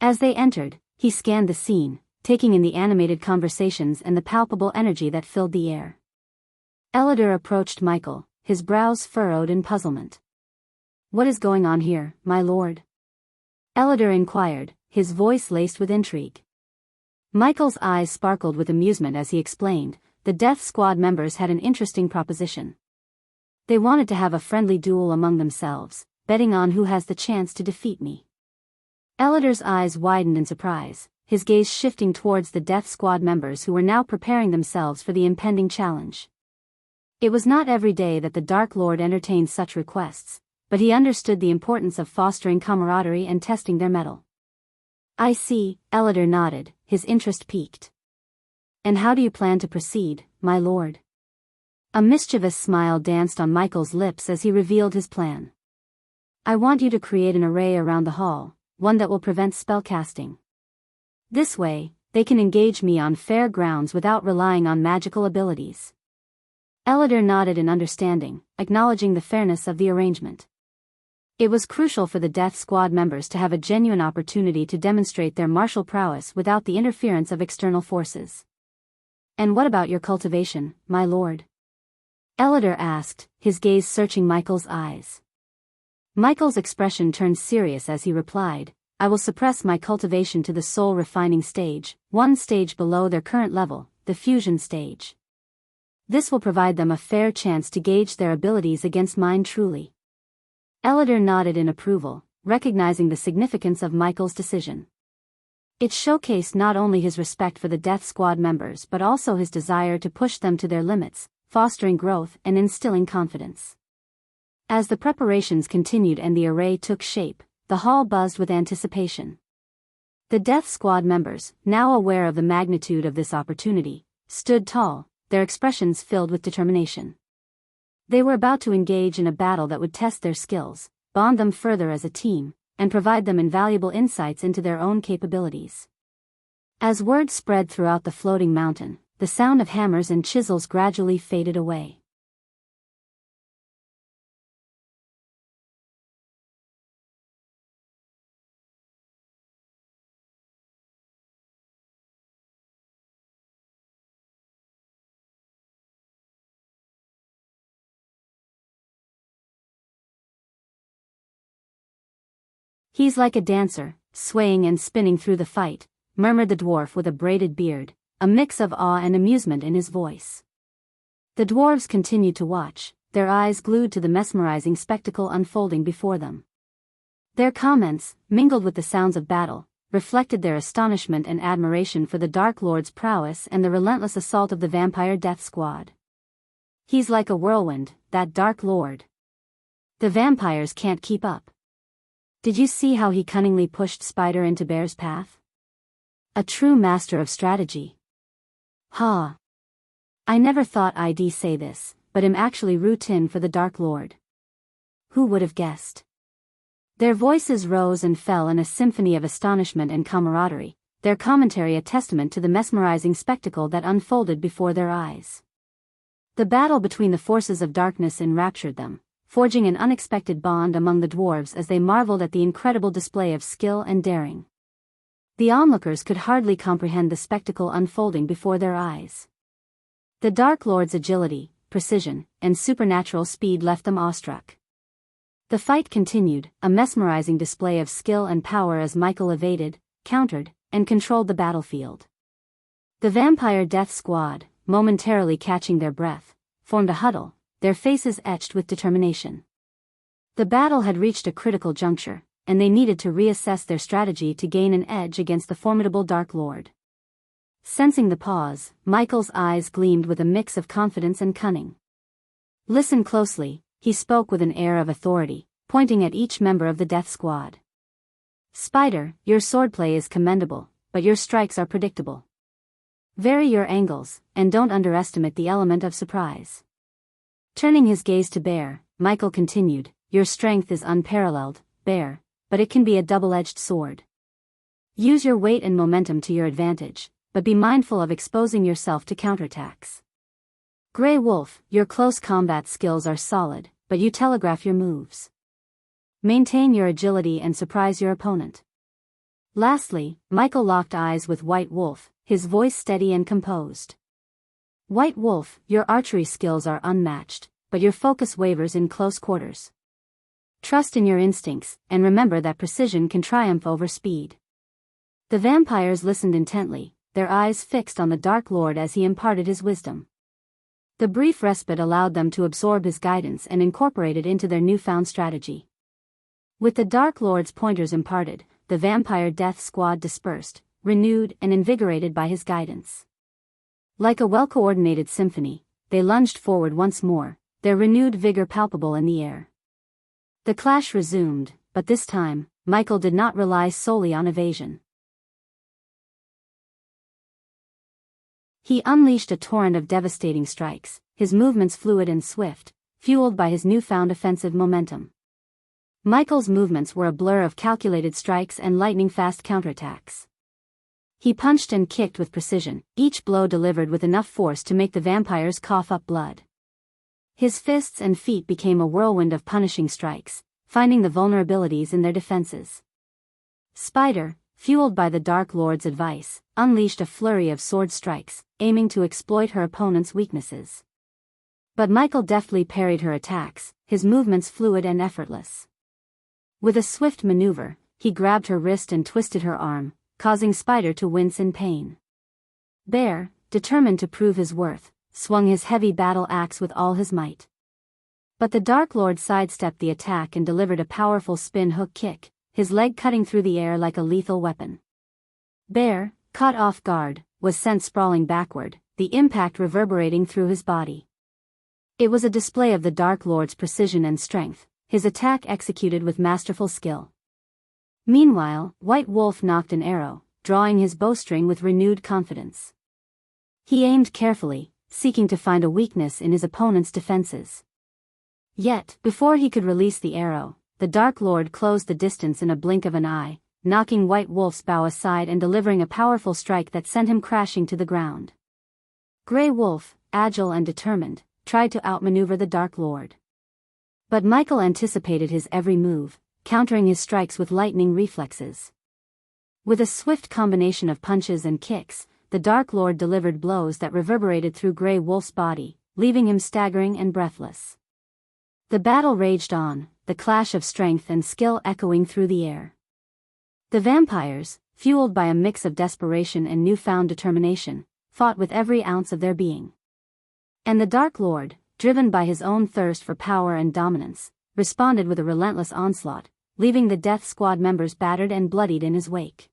As they entered, he scanned the scene, taking in the animated conversations and the palpable energy that filled the air. Elidor approached Michael, his brows furrowed in puzzlement. "What is going on here, my lord?" Elidor inquired, his voice laced with intrigue. Michael's eyes sparkled with amusement as he explained, the Death Squad members had an interesting proposition. They wanted to have a friendly duel among themselves, betting on who has the chance to defeat me. Elidor's eyes widened in surprise, his gaze shifting towards the Death Squad members who were now preparing themselves for the impending challenge. It was not every day that the Dark Lord entertained such requests, but he understood the importance of fostering camaraderie and testing their mettle. "I see," Elidor nodded, his interest piqued. "And how do you plan to proceed, my lord?" A mischievous smile danced on Michael's lips as he revealed his plan. "I want you to create an array around the hall, one that will prevent spellcasting. This way, they can engage me on fair grounds without relying on magical abilities." Elidor nodded in understanding, acknowledging the fairness of the arrangement. It was crucial for the Death Squad members to have a genuine opportunity to demonstrate their martial prowess without the interference of external forces. "And what about your cultivation, my lord?" Elidor asked, his gaze searching Michael's eyes. Michael's expression turned serious as he replied, "I will suppress my cultivation to the soul refining stage, one stage below their current level, the fusion stage. This will provide them a fair chance to gauge their abilities against mine truly." Elidor nodded in approval, recognizing the significance of Michael's decision. It showcased not only his respect for the Death Squad members but also his desire to push them to their limits, fostering growth and instilling confidence. As the preparations continued and the array took shape, the hall buzzed with anticipation. The Death Squad members, now aware of the magnitude of this opportunity, stood tall, their expressions filled with determination. They were about to engage in a battle that would test their skills, bond them further as a team, and provide them invaluable insights into their own capabilities. As word spread throughout the floating mountain, the sound of hammers and chisels gradually faded away. "He's like a dancer, swaying and spinning through the fight," murmured the dwarf with a braided beard, a mix of awe and amusement in his voice. The dwarves continued to watch, their eyes glued to the mesmerizing spectacle unfolding before them. Their comments, mingled with the sounds of battle, reflected their astonishment and admiration for the Dark Lord's prowess and the relentless assault of the Vampire Death Squad. "He's like a whirlwind, that Dark Lord. The vampires can't keep up. Did you see how he cunningly pushed Spider into Bear's path? A true master of strategy. Ha! I never thought I'd say this, but I'm actually routine for the Dark Lord. Who would have guessed?" Their voices rose and fell in a symphony of astonishment and camaraderie, their commentary a testament to the mesmerizing spectacle that unfolded before their eyes. The battle between the forces of darkness enraptured them, forging an unexpected bond among the dwarves as they marveled at the incredible display of skill and daring. The onlookers could hardly comprehend the spectacle unfolding before their eyes. The Dark Lord's agility, precision, and supernatural speed left them awestruck. The fight continued, a mesmerizing display of skill and power as Michael evaded, countered, and controlled the battlefield. The Vampire Death Squad, momentarily catching their breath, formed a huddle, their faces etched with determination. The battle had reached a critical juncture, and they needed to reassess their strategy to gain an edge against the formidable Dark Lord. Sensing the pause, Michael's eyes gleamed with a mix of confidence and cunning. "Listen closely," he spoke with an air of authority, pointing at each member of the Death Squad. "Spider, your swordplay is commendable, but your strikes are predictable. Vary your angles, and don't underestimate the element of surprise." Turning his gaze to Bear, Michael continued, "Your strength is unparalleled, Bear, but it can be a double-edged sword. Use your weight and momentum to your advantage, but be mindful of exposing yourself to counterattacks. Grey Wolf, your close combat skills are solid, but you telegraph your moves. Maintain your agility and surprise your opponent. Lastly, Michael locked eyes with White Wolf, his voice steady and composed. White Wolf, your archery skills are unmatched, but your focus wavers in close quarters. Trust in your instincts, and remember that precision can triumph over speed. The vampires listened intently, their eyes fixed on the Dark Lord as he imparted his wisdom. The brief respite allowed them to absorb his guidance and incorporate it into their newfound strategy. With the Dark Lord's pointers imparted, the vampire death squad dispersed, renewed and invigorated by his guidance. Like a well-coordinated symphony, they lunged forward once more, their renewed vigor palpable in the air. The clash resumed, but this time, Michael did not rely solely on evasion. He unleashed a torrent of devastating strikes, his movements fluid and swift, fueled by his newfound offensive momentum. Michael's movements were a blur of calculated strikes and lightning-fast counterattacks. He punched and kicked with precision, each blow delivered with enough force to make the vampires cough up blood. His fists and feet became a whirlwind of punishing strikes, finding the vulnerabilities in their defenses. Spider, fueled by the Dark Lord's advice, unleashed a flurry of sword strikes, aiming to exploit her opponent's weaknesses. But Michael deftly parried her attacks, his movements fluid and effortless. With a swift maneuver, he grabbed her wrist and twisted her arm, causing Spider to wince in pain. Bear, determined to prove his worth, swung his heavy battle axe with all his might. But the Dark Lord sidestepped the attack and delivered a powerful spin hook kick, his leg cutting through the air like a lethal weapon. Bear, caught off guard, was sent sprawling backward, the impact reverberating through his body. It was a display of the Dark Lord's precision and strength, his attack executed with masterful skill. Meanwhile, White Wolf nocked an arrow, drawing his bowstring with renewed confidence. He aimed carefully, seeking to find a weakness in his opponent's defenses. Yet, before he could release the arrow, the Dark Lord closed the distance in a blink of an eye, knocking White Wolf's bow aside and delivering a powerful strike that sent him crashing to the ground. Grey Wolf, agile and determined, tried to outmaneuver the Dark Lord. But Michael anticipated his every move, countering his strikes with lightning reflexes. With a swift combination of punches and kicks, the Dark Lord delivered blows that reverberated through Grey Wolf's body, leaving him staggering and breathless. The battle raged on, the clash of strength and skill echoing through the air. The vampires, fueled by a mix of desperation and newfound determination, fought with every ounce of their being. And the Dark Lord, driven by his own thirst for power and dominance, responded with a relentless onslaught, leaving the Death Squad members battered and bloodied in his wake.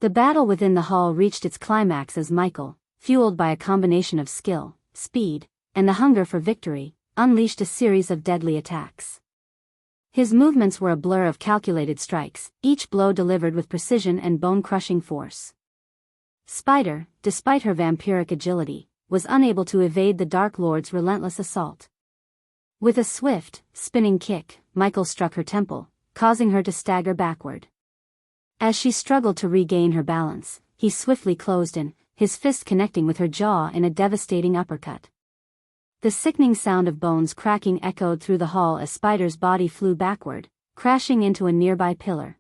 The battle within the hall reached its climax as Michael, fueled by a combination of skill, speed, and the hunger for victory, unleashed a series of deadly attacks. His movements were a blur of calculated strikes, each blow delivered with precision and bone-crushing force. Spider, despite her vampiric agility, was unable to evade the Dark Lord's relentless assault. With a swift, spinning kick, Michael struck her temple, causing her to stagger backward. As she struggled to regain her balance, he swiftly closed in, his fist connecting with her jaw in a devastating uppercut. The sickening sound of bones cracking echoed through the hall as Spider's body flew backward, crashing into a nearby pillar.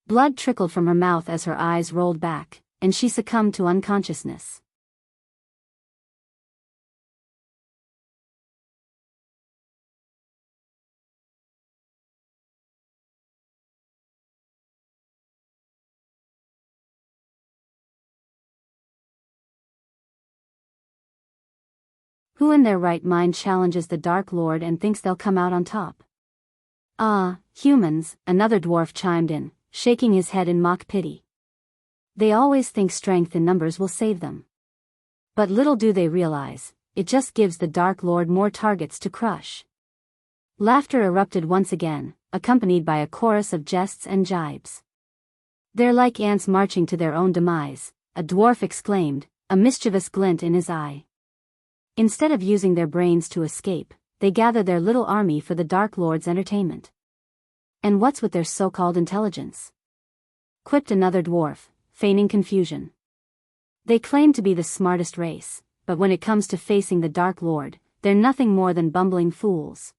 Blood trickled from her mouth as her eyes rolled back, and she succumbed to unconsciousness. Who in their right mind challenges the Dark Lord and thinks they'll come out on top? Ah, humans, another dwarf chimed in, shaking his head in mock pity. They always think strength in numbers will save them. But little do they realize, it just gives the Dark Lord more targets to crush. Laughter erupted once again, accompanied by a chorus of jests and jibes. They're like ants marching to their own demise, a dwarf exclaimed, a mischievous glint in his eye. Instead of using their brains to escape, they gather their little army for the Dark Lord's entertainment. And what's with their so-called intelligence? Quipped another dwarf, feigning confusion. They claim to be the smartest race, but when it comes to facing the Dark Lord, they're nothing more than bumbling fools.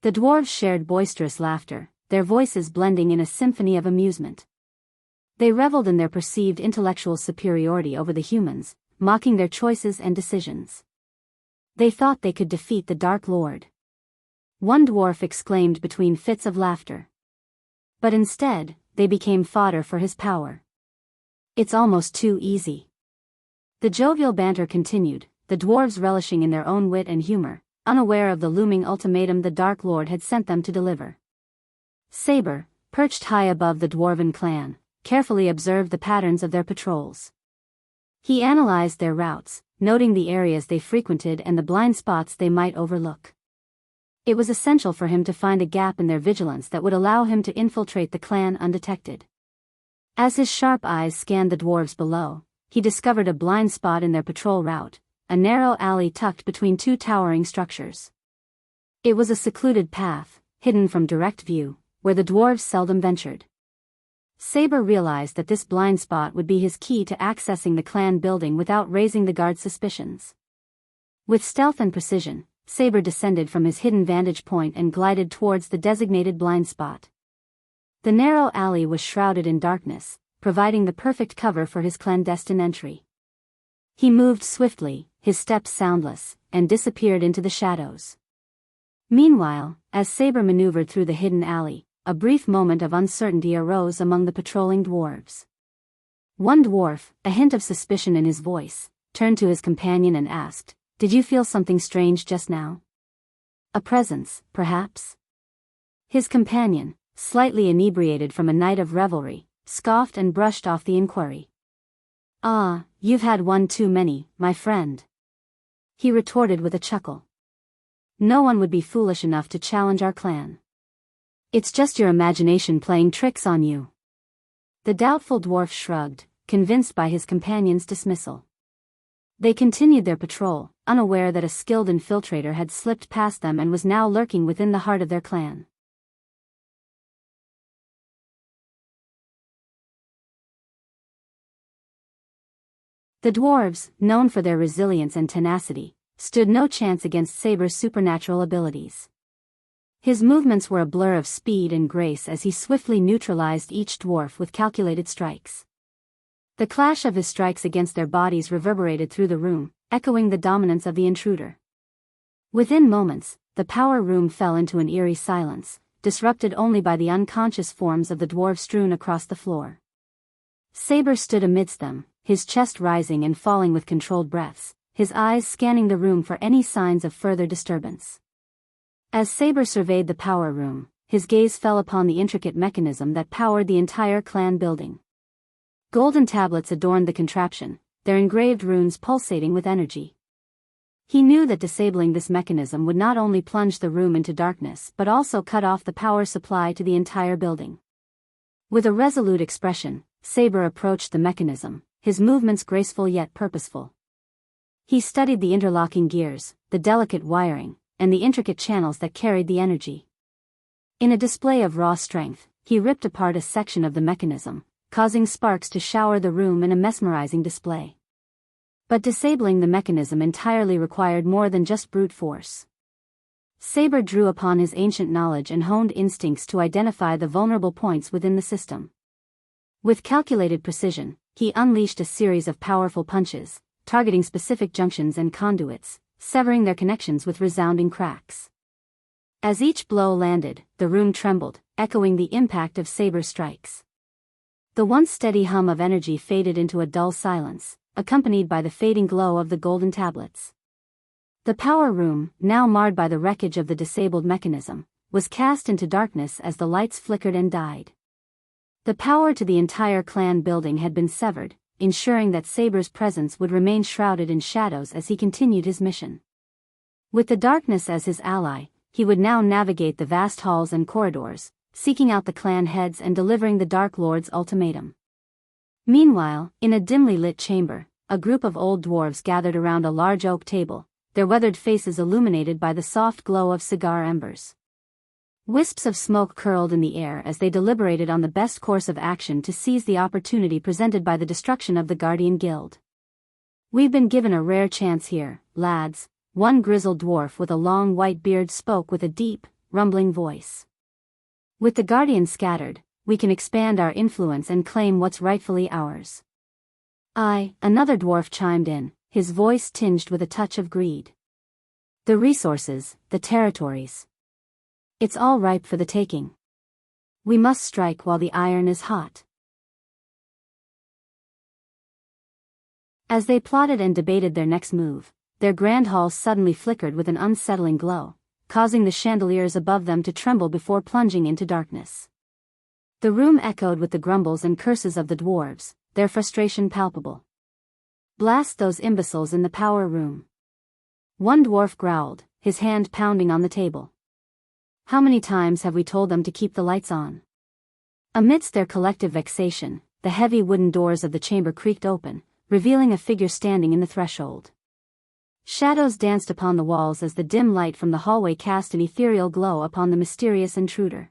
The dwarves shared boisterous laughter, their voices blending in a symphony of amusement. They reveled in their perceived intellectual superiority over the humans, mocking their choices and decisions. They thought they could defeat the Dark Lord. One dwarf exclaimed between fits of laughter. But instead, they became fodder for his power. It's almost too easy. The jovial banter continued, the dwarves relishing in their own wit and humor, unaware of the looming ultimatum the Dark Lord had sent them to deliver. Saber, perched high above the dwarven clan, carefully observed the patterns of their patrols. He analyzed their routes, noting the areas they frequented and the blind spots they might overlook. It was essential for him to find a gap in their vigilance that would allow him to infiltrate the clan undetected. As his sharp eyes scanned the dwarves below, he discovered a blind spot in their patrol route, a narrow alley tucked between two towering structures. It was a secluded path, hidden from direct view, where the dwarves seldom ventured. Saber realized that this blind spot would be his key to accessing the clan building without raising the guard's suspicions. With stealth and precision, Saber descended from his hidden vantage point and glided towards the designated blind spot. The narrow alley was shrouded in darkness, providing the perfect cover for his clandestine entry. He moved swiftly, his steps soundless, and disappeared into the shadows. Meanwhile, as Saber maneuvered through the hidden alley, a brief moment of uncertainty arose among the patrolling dwarves. One dwarf, a hint of suspicion in his voice, turned to his companion and asked, "Did you feel something strange just now? A presence, perhaps?" His companion, slightly inebriated from a night of revelry, scoffed and brushed off the inquiry. "Ah, you've had one too many, my friend," he retorted with a chuckle. "No one would be foolish enough to challenge our clan. It's just your imagination playing tricks on you." The doubtful dwarf shrugged, convinced by his companion's dismissal. They continued their patrol, unaware that a skilled infiltrator had slipped past them and was now lurking within the heart of their clan. The dwarves, known for their resilience and tenacity, stood no chance against Saber's supernatural abilities. His movements were a blur of speed and grace as he swiftly neutralized each dwarf with calculated strikes. The clash of his strikes against their bodies reverberated through the room, echoing the dominance of the intruder. Within moments, the power room fell into an eerie silence, disrupted only by the unconscious forms of the dwarves strewn across the floor. Saber stood amidst them, his chest rising and falling with controlled breaths, his eyes scanning the room for any signs of further disturbance. As Saber surveyed the power room, his gaze fell upon the intricate mechanism that powered the entire clan building. Golden tablets adorned the contraption, their engraved runes pulsating with energy. He knew that disabling this mechanism would not only plunge the room into darkness but also cut off the power supply to the entire building. With a resolute expression, Saber approached the mechanism, his movements graceful yet purposeful. He studied the interlocking gears, the delicate wiring, and the intricate channels that carried the energy. In a display of raw strength, he ripped apart a section of the mechanism, causing sparks to shower the room in a mesmerizing display. But disabling the mechanism entirely required more than just brute force. Saber drew upon his ancient knowledge and honed instincts to identify the vulnerable points within the system. With calculated precision, he unleashed a series of powerful punches, targeting specific junctions and conduits, severing their connections with resounding cracks. As each blow landed, the room trembled, echoing the impact of Saber's strikes. The once steady hum of energy faded into a dull silence, accompanied by the fading glow of the golden tablets. The power room, now marred by the wreckage of the disabled mechanism, was cast into darkness as the lights flickered and died. The power to the entire clan building had been severed, ensuring that Saber's presence would remain shrouded in shadows as he continued his mission. With the darkness as his ally, he would now navigate the vast halls and corridors, seeking out the clan heads and delivering the Dark Lord's ultimatum. Meanwhile, in a dimly lit chamber, a group of old dwarves gathered around a large oak table, their weathered faces illuminated by the soft glow of cigar embers. Wisps of smoke curled in the air as they deliberated on the best course of action to seize the opportunity presented by the destruction of the Guardian Guild. "We've been given a rare chance here, lads," one grizzled dwarf with a long white beard spoke with a deep, rumbling voice. "With the Guardians scattered, we can expand our influence and claim what's rightfully ours." Another dwarf chimed in, his voice tinged with a touch of greed. "The resources, the territories. It's all ripe for the taking. We must strike while the iron is hot." As they plotted and debated their next move, their grand hall suddenly flickered with an unsettling glow, causing the chandeliers above them to tremble before plunging into darkness. The room echoed with the grumbles and curses of the dwarves, their frustration palpable. "Blast those imbeciles in the power room," one dwarf growled, his hand pounding on the table. "How many times have we told them to keep the lights on?" Amidst their collective vexation, the heavy wooden doors of the chamber creaked open, revealing a figure standing in the threshold. Shadows danced upon the walls as the dim light from the hallway cast an ethereal glow upon the mysterious intruder.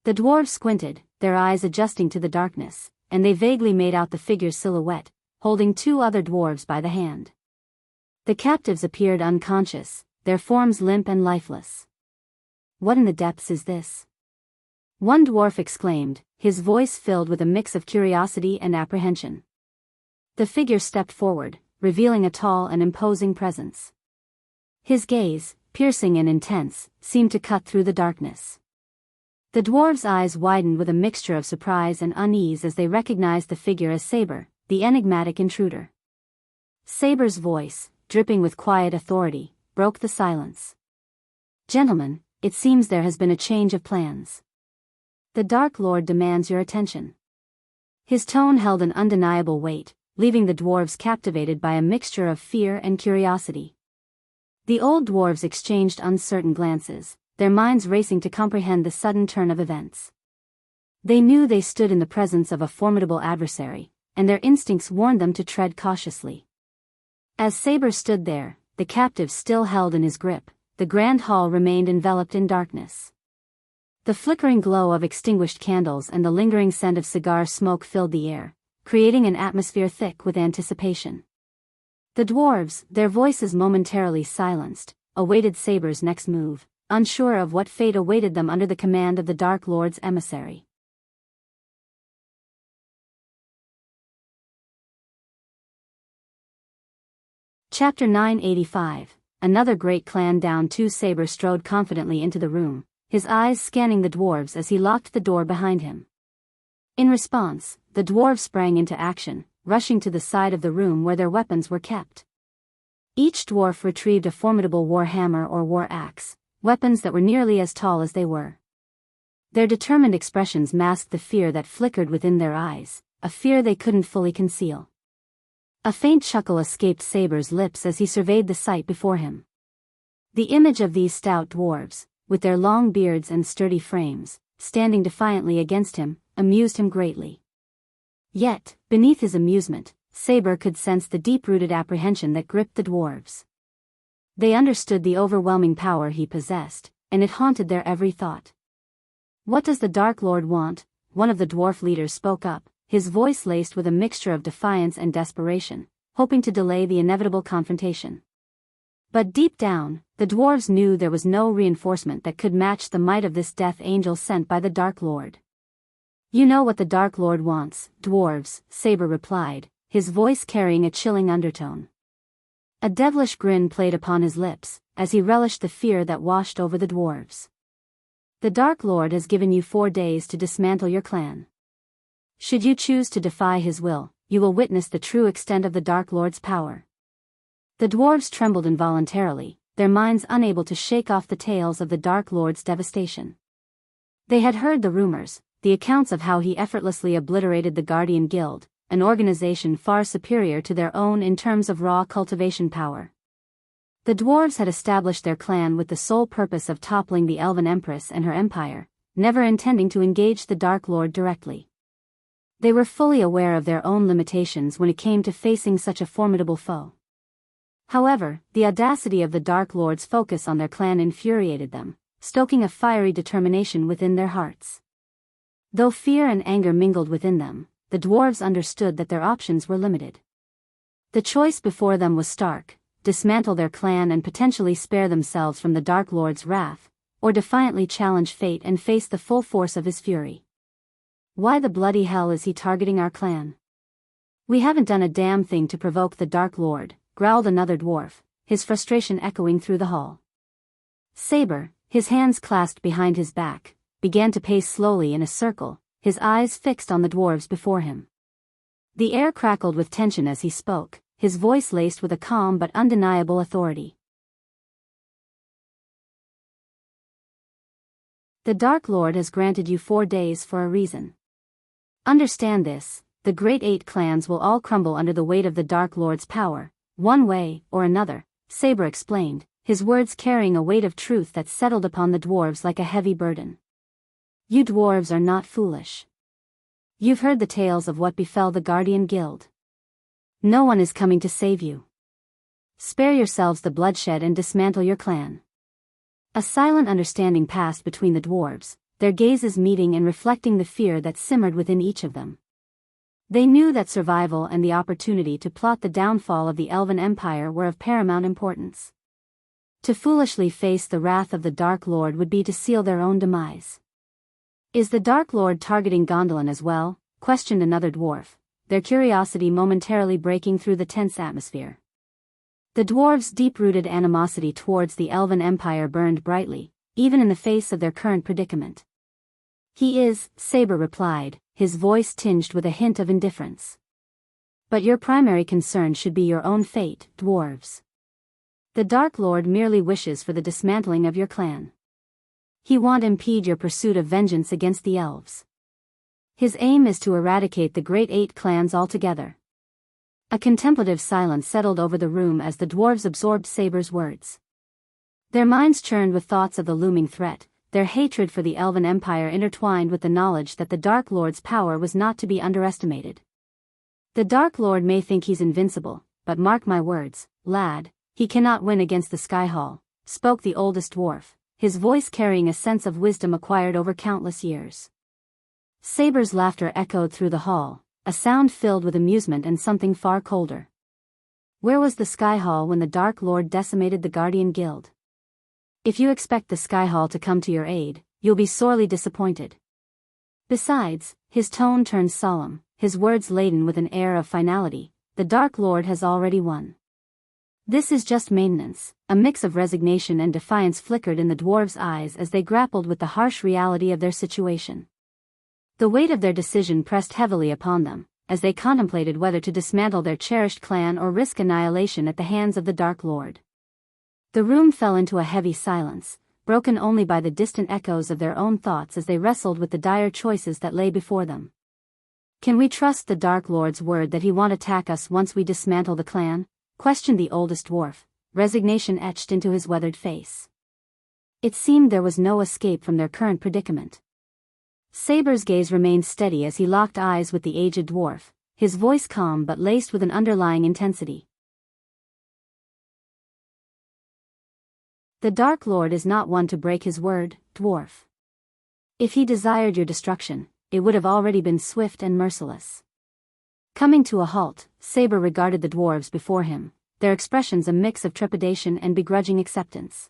The dwarves squinted, their eyes adjusting to the darkness, and they vaguely made out the figure's silhouette, holding two other dwarves by the hand. The captives appeared unconscious, their forms limp and lifeless. "What in the depths is this?" one dwarf exclaimed, his voice filled with a mix of curiosity and apprehension. The figure stepped forward, revealing a tall and imposing presence. His gaze, piercing and intense, seemed to cut through the darkness. The dwarves' eyes widened with a mixture of surprise and unease as they recognized the figure as Saber, the enigmatic intruder. Saber's voice, dripping with quiet authority, broke the silence. "Gentlemen, it seems there has been a change of plans. The Dark Lord demands your attention." His tone held an undeniable weight, leaving the dwarves captivated by a mixture of fear and curiosity. The old dwarves exchanged uncertain glances, their minds racing to comprehend the sudden turn of events. They knew they stood in the presence of a formidable adversary, and their instincts warned them to tread cautiously. As Saber stood there, the captive still held in his grip, the grand hall remained enveloped in darkness. The flickering glow of extinguished candles and the lingering scent of cigar smoke filled the air, creating an atmosphere thick with anticipation. The dwarves, their voices momentarily silenced, awaited Saber's next move, unsure of what fate awaited them under the command of the Dark Lord's emissary. Chapter 985. Another great clan down. Saber strode confidently into the room, his eyes scanning the dwarves as he locked the door behind him. In response, the dwarves sprang into action, rushing to the side of the room where their weapons were kept. Each dwarf retrieved a formidable war hammer or war axe, weapons that were nearly as tall as they were. Their determined expressions masked the fear that flickered within their eyes, a fear they couldn't fully conceal. A faint chuckle escaped Saber's lips as he surveyed the sight before him. The image of these stout dwarves, with their long beards and sturdy frames, standing defiantly against him, amused him greatly. Yet, beneath his amusement, Saber could sense the deep-rooted apprehension that gripped the dwarves. They understood the overwhelming power he possessed, and it haunted their every thought. "What does the Dark Lord want?" one of the dwarf leaders spoke up, his voice laced with a mixture of defiance and desperation, hoping to delay the inevitable confrontation. But deep down, the dwarves knew there was no reinforcement that could match the might of this death angel sent by the Dark Lord. "You know what the Dark Lord wants, dwarves," Saber replied, his voice carrying a chilling undertone. A devilish grin played upon his lips, as he relished the fear that washed over the dwarves. "The Dark Lord has given you 4 days to dismantle your clan. Should you choose to defy his will, you will witness the true extent of the Dark Lord's power." The dwarves trembled involuntarily, their minds unable to shake off the tales of the Dark Lord's devastation. They had heard the rumors, the accounts of how he effortlessly obliterated the Guardian Guild, an organization far superior to their own in terms of raw cultivation power. The dwarves had established their clan with the sole purpose of toppling the Elven Empress and her empire, never intending to engage the Dark Lord directly. They were fully aware of their own limitations when it came to facing such a formidable foe. However, the audacity of the Dark Lord's focus on their clan infuriated them, stoking a fiery determination within their hearts. Though fear and anger mingled within them, the dwarves understood that their options were limited. The choice before them was stark: dismantle their clan and potentially spare themselves from the Dark Lord's wrath, or defiantly challenge fate and face the full force of his fury. Why the bloody hell is he targeting our clan? We haven't done a damn thing to provoke the Dark Lord, growled another dwarf, his frustration echoing through the hall. Saber, his hands clasped behind his back, began to pace slowly in a circle, his eyes fixed on the dwarves before him. The air crackled with tension as he spoke, his voice laced with a calm but undeniable authority. The Dark Lord has granted you 4 days for a reason. Understand this: the great 8 clans will all crumble under the weight of the Dark Lord's power, one way or another, Saber explained, his words carrying a weight of truth that settled upon the dwarves like a heavy burden. You dwarves are not foolish. You've heard the tales of what befell the Guardian Guild. No one is coming to save you. Spare yourselves the bloodshed and dismantle your clan. A silent understanding passed between the dwarves, their gazes meeting and reflecting the fear that simmered within each of them. They knew that survival and the opportunity to plot the downfall of the Elven Empire were of paramount importance. To foolishly face the wrath of the Dark Lord would be to seal their own demise. Is the Dark Lord targeting Gondolin as well? Questioned another dwarf, their curiosity momentarily breaking through the tense atmosphere. The dwarves' deep-rooted animosity towards the Elven Empire burned brightly, even in the face of their current predicament. He is, Saber replied, his voice tinged with a hint of indifference. But your primary concern should be your own fate, dwarves. The Dark Lord merely wishes for the dismantling of your clan. He won't impede your pursuit of vengeance against the elves. His aim is to eradicate the great 8 clans altogether. A contemplative silence settled over the room as the dwarves absorbed Saber's words. Their minds churned with thoughts of the looming threat, their hatred for the Elven Empire intertwined with the knowledge that the Dark Lord's power was not to be underestimated. The Dark Lord may think he's invincible, but mark my words, lad, he cannot win against the Sky Hall, spoke the oldest dwarf, his voice carrying a sense of wisdom acquired over countless years. Saber's laughter echoed through the hall, a sound filled with amusement and something far colder. Where was the Sky Hall when the Dark Lord decimated the Guardian Guild? If you expect the Sky Hall to come to your aid, you'll be sorely disappointed. Besides, his tone turned solemn, his words laden with an air of finality, the Dark Lord has already won. This is just maintenance. A mix of resignation and defiance flickered in the dwarves' eyes as they grappled with the harsh reality of their situation. The weight of their decision pressed heavily upon them, as they contemplated whether to dismantle their cherished clan or risk annihilation at the hands of the Dark Lord. The room fell into a heavy silence, broken only by the distant echoes of their own thoughts as they wrestled with the dire choices that lay before them. Can we trust the Dark Lord's word that he won't attack us once we dismantle the clan? Questioned the oldest dwarf, resignation etched into his weathered face. It seemed there was no escape from their current predicament. Saber's gaze remained steady as he locked eyes with the aged dwarf, his voice calm but laced with an underlying intensity. The Dark Lord is not one to break his word, dwarf. If he desired your destruction, it would have already been swift and merciless. Coming to a halt, Saber regarded the dwarves before him, their expressions a mix of trepidation and begrudging acceptance.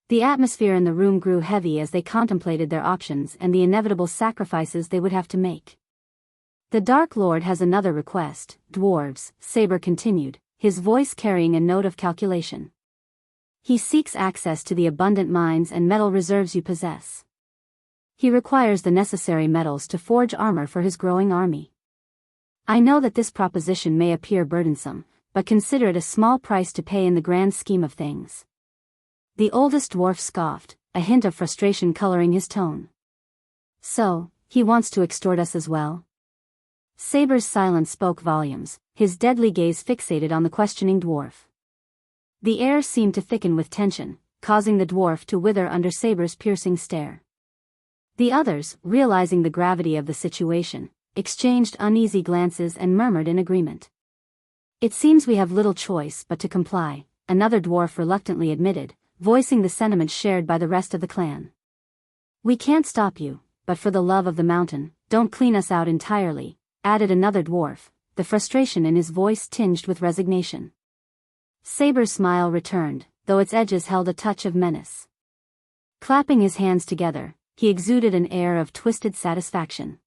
The atmosphere in the room grew heavy as they contemplated their options and the inevitable sacrifices they would have to make. The Dark Lord has another request, dwarves, Saber continued, his voice carrying a note of calculation. He seeks access to the abundant mines and metal reserves you possess. He requires the necessary metals to forge armor for his growing army. I know that this proposition may appear burdensome, but consider it a small price to pay in the grand scheme of things. The oldest dwarf scoffed, a hint of frustration coloring his tone. So, he wants to extort us as well? Saber's silence spoke volumes, his deadly gaze fixated on the questioning dwarf. The air seemed to thicken with tension, causing the dwarf to wither under Saber's piercing stare. The others, realizing the gravity of the situation, exchanged uneasy glances and murmured in agreement. It seems we have little choice but to comply, another dwarf reluctantly admitted, voicing the sentiment shared by the rest of the clan. We can't stop you, but for the love of the mountain, don't clean us out entirely, added another dwarf, the frustration in his voice tinged with resignation. Saber's smile returned, though its edges held a touch of menace. Clapping his hands together, he exuded an air of twisted satisfaction.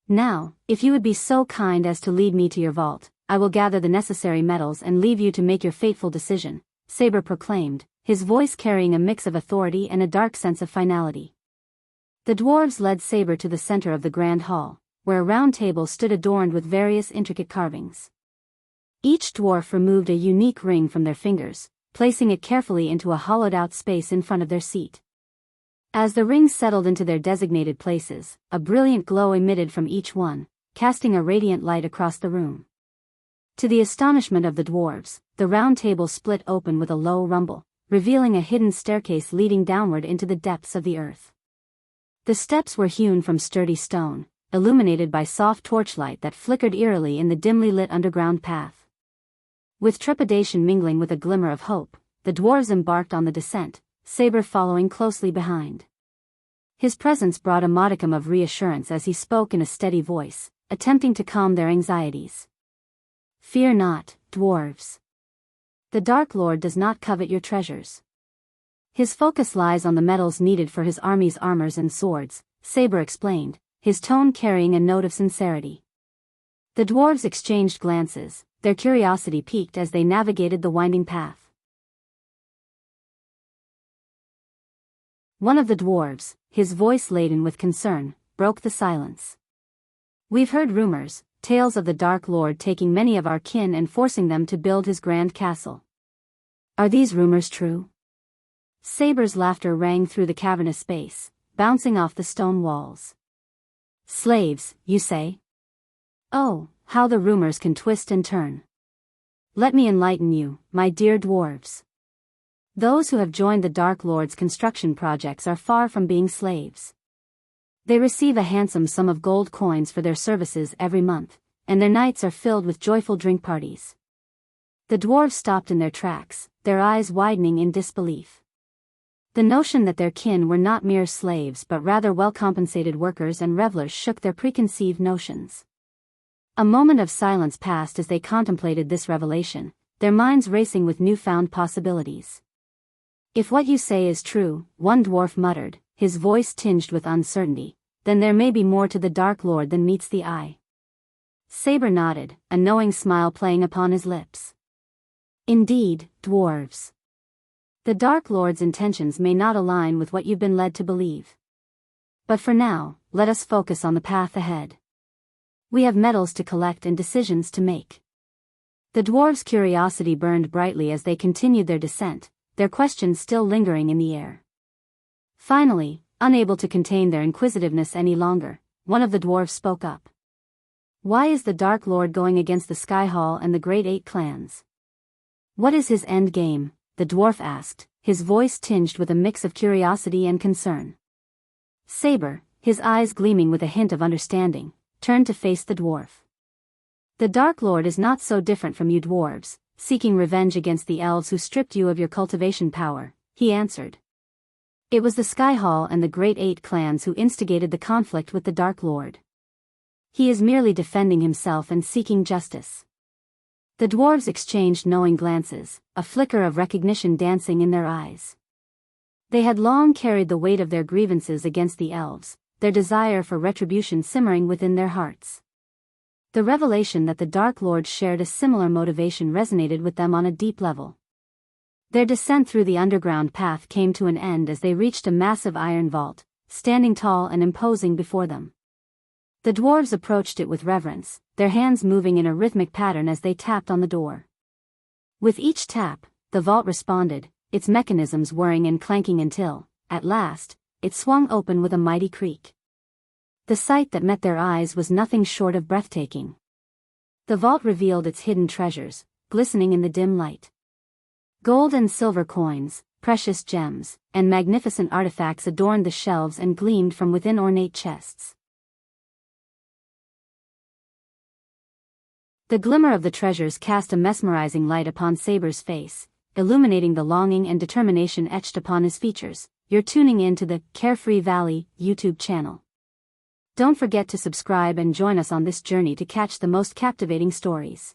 "Now, if you would be so kind as to lead me to your vault, I will gather the necessary metals and leave you to make your fateful decision," Saber proclaimed, his voice carrying a mix of authority and a dark sense of finality. The dwarves led Saber to the center of the grand hall, where a round table stood adorned with various intricate carvings. Each dwarf removed a unique ring from their fingers, placing it carefully into a hollowed-out space in front of their seat. As the rings settled into their designated places, a brilliant glow emitted from each one, casting a radiant light across the room. To the astonishment of the dwarves, the round table split open with a low rumble, revealing a hidden staircase leading downward into the depths of the earth. The steps were hewn from sturdy stone, illuminated by soft torchlight that flickered eerily in the dimly lit underground path. With trepidation mingling with a glimmer of hope, the dwarves embarked on the descent, Saber following closely behind. His presence brought a modicum of reassurance as he spoke in a steady voice, attempting to calm their anxieties. "Fear not, dwarves. The Dark Lord does not covet your treasures. His focus lies on the metals needed for his army's armors and swords," Saber explained, his tone carrying a note of sincerity. The dwarves exchanged glances, their curiosity piqued as they navigated the winding path. One of the dwarves, his voice laden with concern, broke the silence. "We've heard rumors, tales of the Dark Lord taking many of our kin and forcing them to build his grand castle. Are these rumors true?" Saber's laughter rang through the cavernous space, bouncing off the stone walls. "Slaves, you say? Oh, how the rumors can twist and turn. Let me enlighten you, my dear dwarves. Those who have joined the Dark Lord's construction projects are far from being slaves. They receive a handsome sum of gold coins for their services every month, and their nights are filled with joyful drink parties." The dwarves stopped in their tracks, their eyes widening in disbelief. The notion that their kin were not mere slaves but rather well-compensated workers and revelers shook their preconceived notions. A moment of silence passed as they contemplated this revelation, their minds racing with newfound possibilities. "If what you say is true," one dwarf muttered, his voice tinged with uncertainty, "then there may be more to the Dark Lord than meets the eye." Saber nodded, a knowing smile playing upon his lips. "Indeed, dwarves. The Dark Lord's intentions may not align with what you've been led to believe. But for now, let us focus on the path ahead. We have metals to collect and decisions to make." The dwarves' curiosity burned brightly as they continued their descent, their questions still lingering in the air. Finally, unable to contain their inquisitiveness any longer, one of the dwarves spoke up. "Why is the Dark Lord going against the Sky Hall and the Great Eight clans? What is his end game?" the dwarf asked, his voice tinged with a mix of curiosity and concern. Saber, his eyes gleaming with a hint of understanding, turned to face the dwarf. "The Dark Lord is not so different from you dwarves, seeking revenge against the elves who stripped you of your cultivation power," he answered. "It was the Sky Hall and the Great Eight clans who instigated the conflict with the Dark Lord. He is merely defending himself and seeking justice." The dwarves exchanged knowing glances, a flicker of recognition dancing in their eyes. They had long carried the weight of their grievances against the elves, their desire for retribution simmering within their hearts. The revelation that the Dark Lord shared a similar motivation resonated with them on a deep level. Their descent through the underground path came to an end as they reached a massive iron vault, standing tall and imposing before them. The dwarves approached it with reverence, their hands moving in a rhythmic pattern as they tapped on the door. With each tap, the vault responded, its mechanisms whirring and clanking until, at last, it swung open with a mighty creak. The sight that met their eyes was nothing short of breathtaking. The vault revealed its hidden treasures, glistening in the dim light. Gold and silver coins, precious gems, and magnificent artifacts adorned the shelves and gleamed from within ornate chests. The glimmer of the treasures cast a mesmerizing light upon Saber's face, illuminating the longing and determination etched upon his features. "You're tuning in to the Carefree Valley YouTube channel. Don't forget to subscribe and join us on this journey to catch the most captivating stories.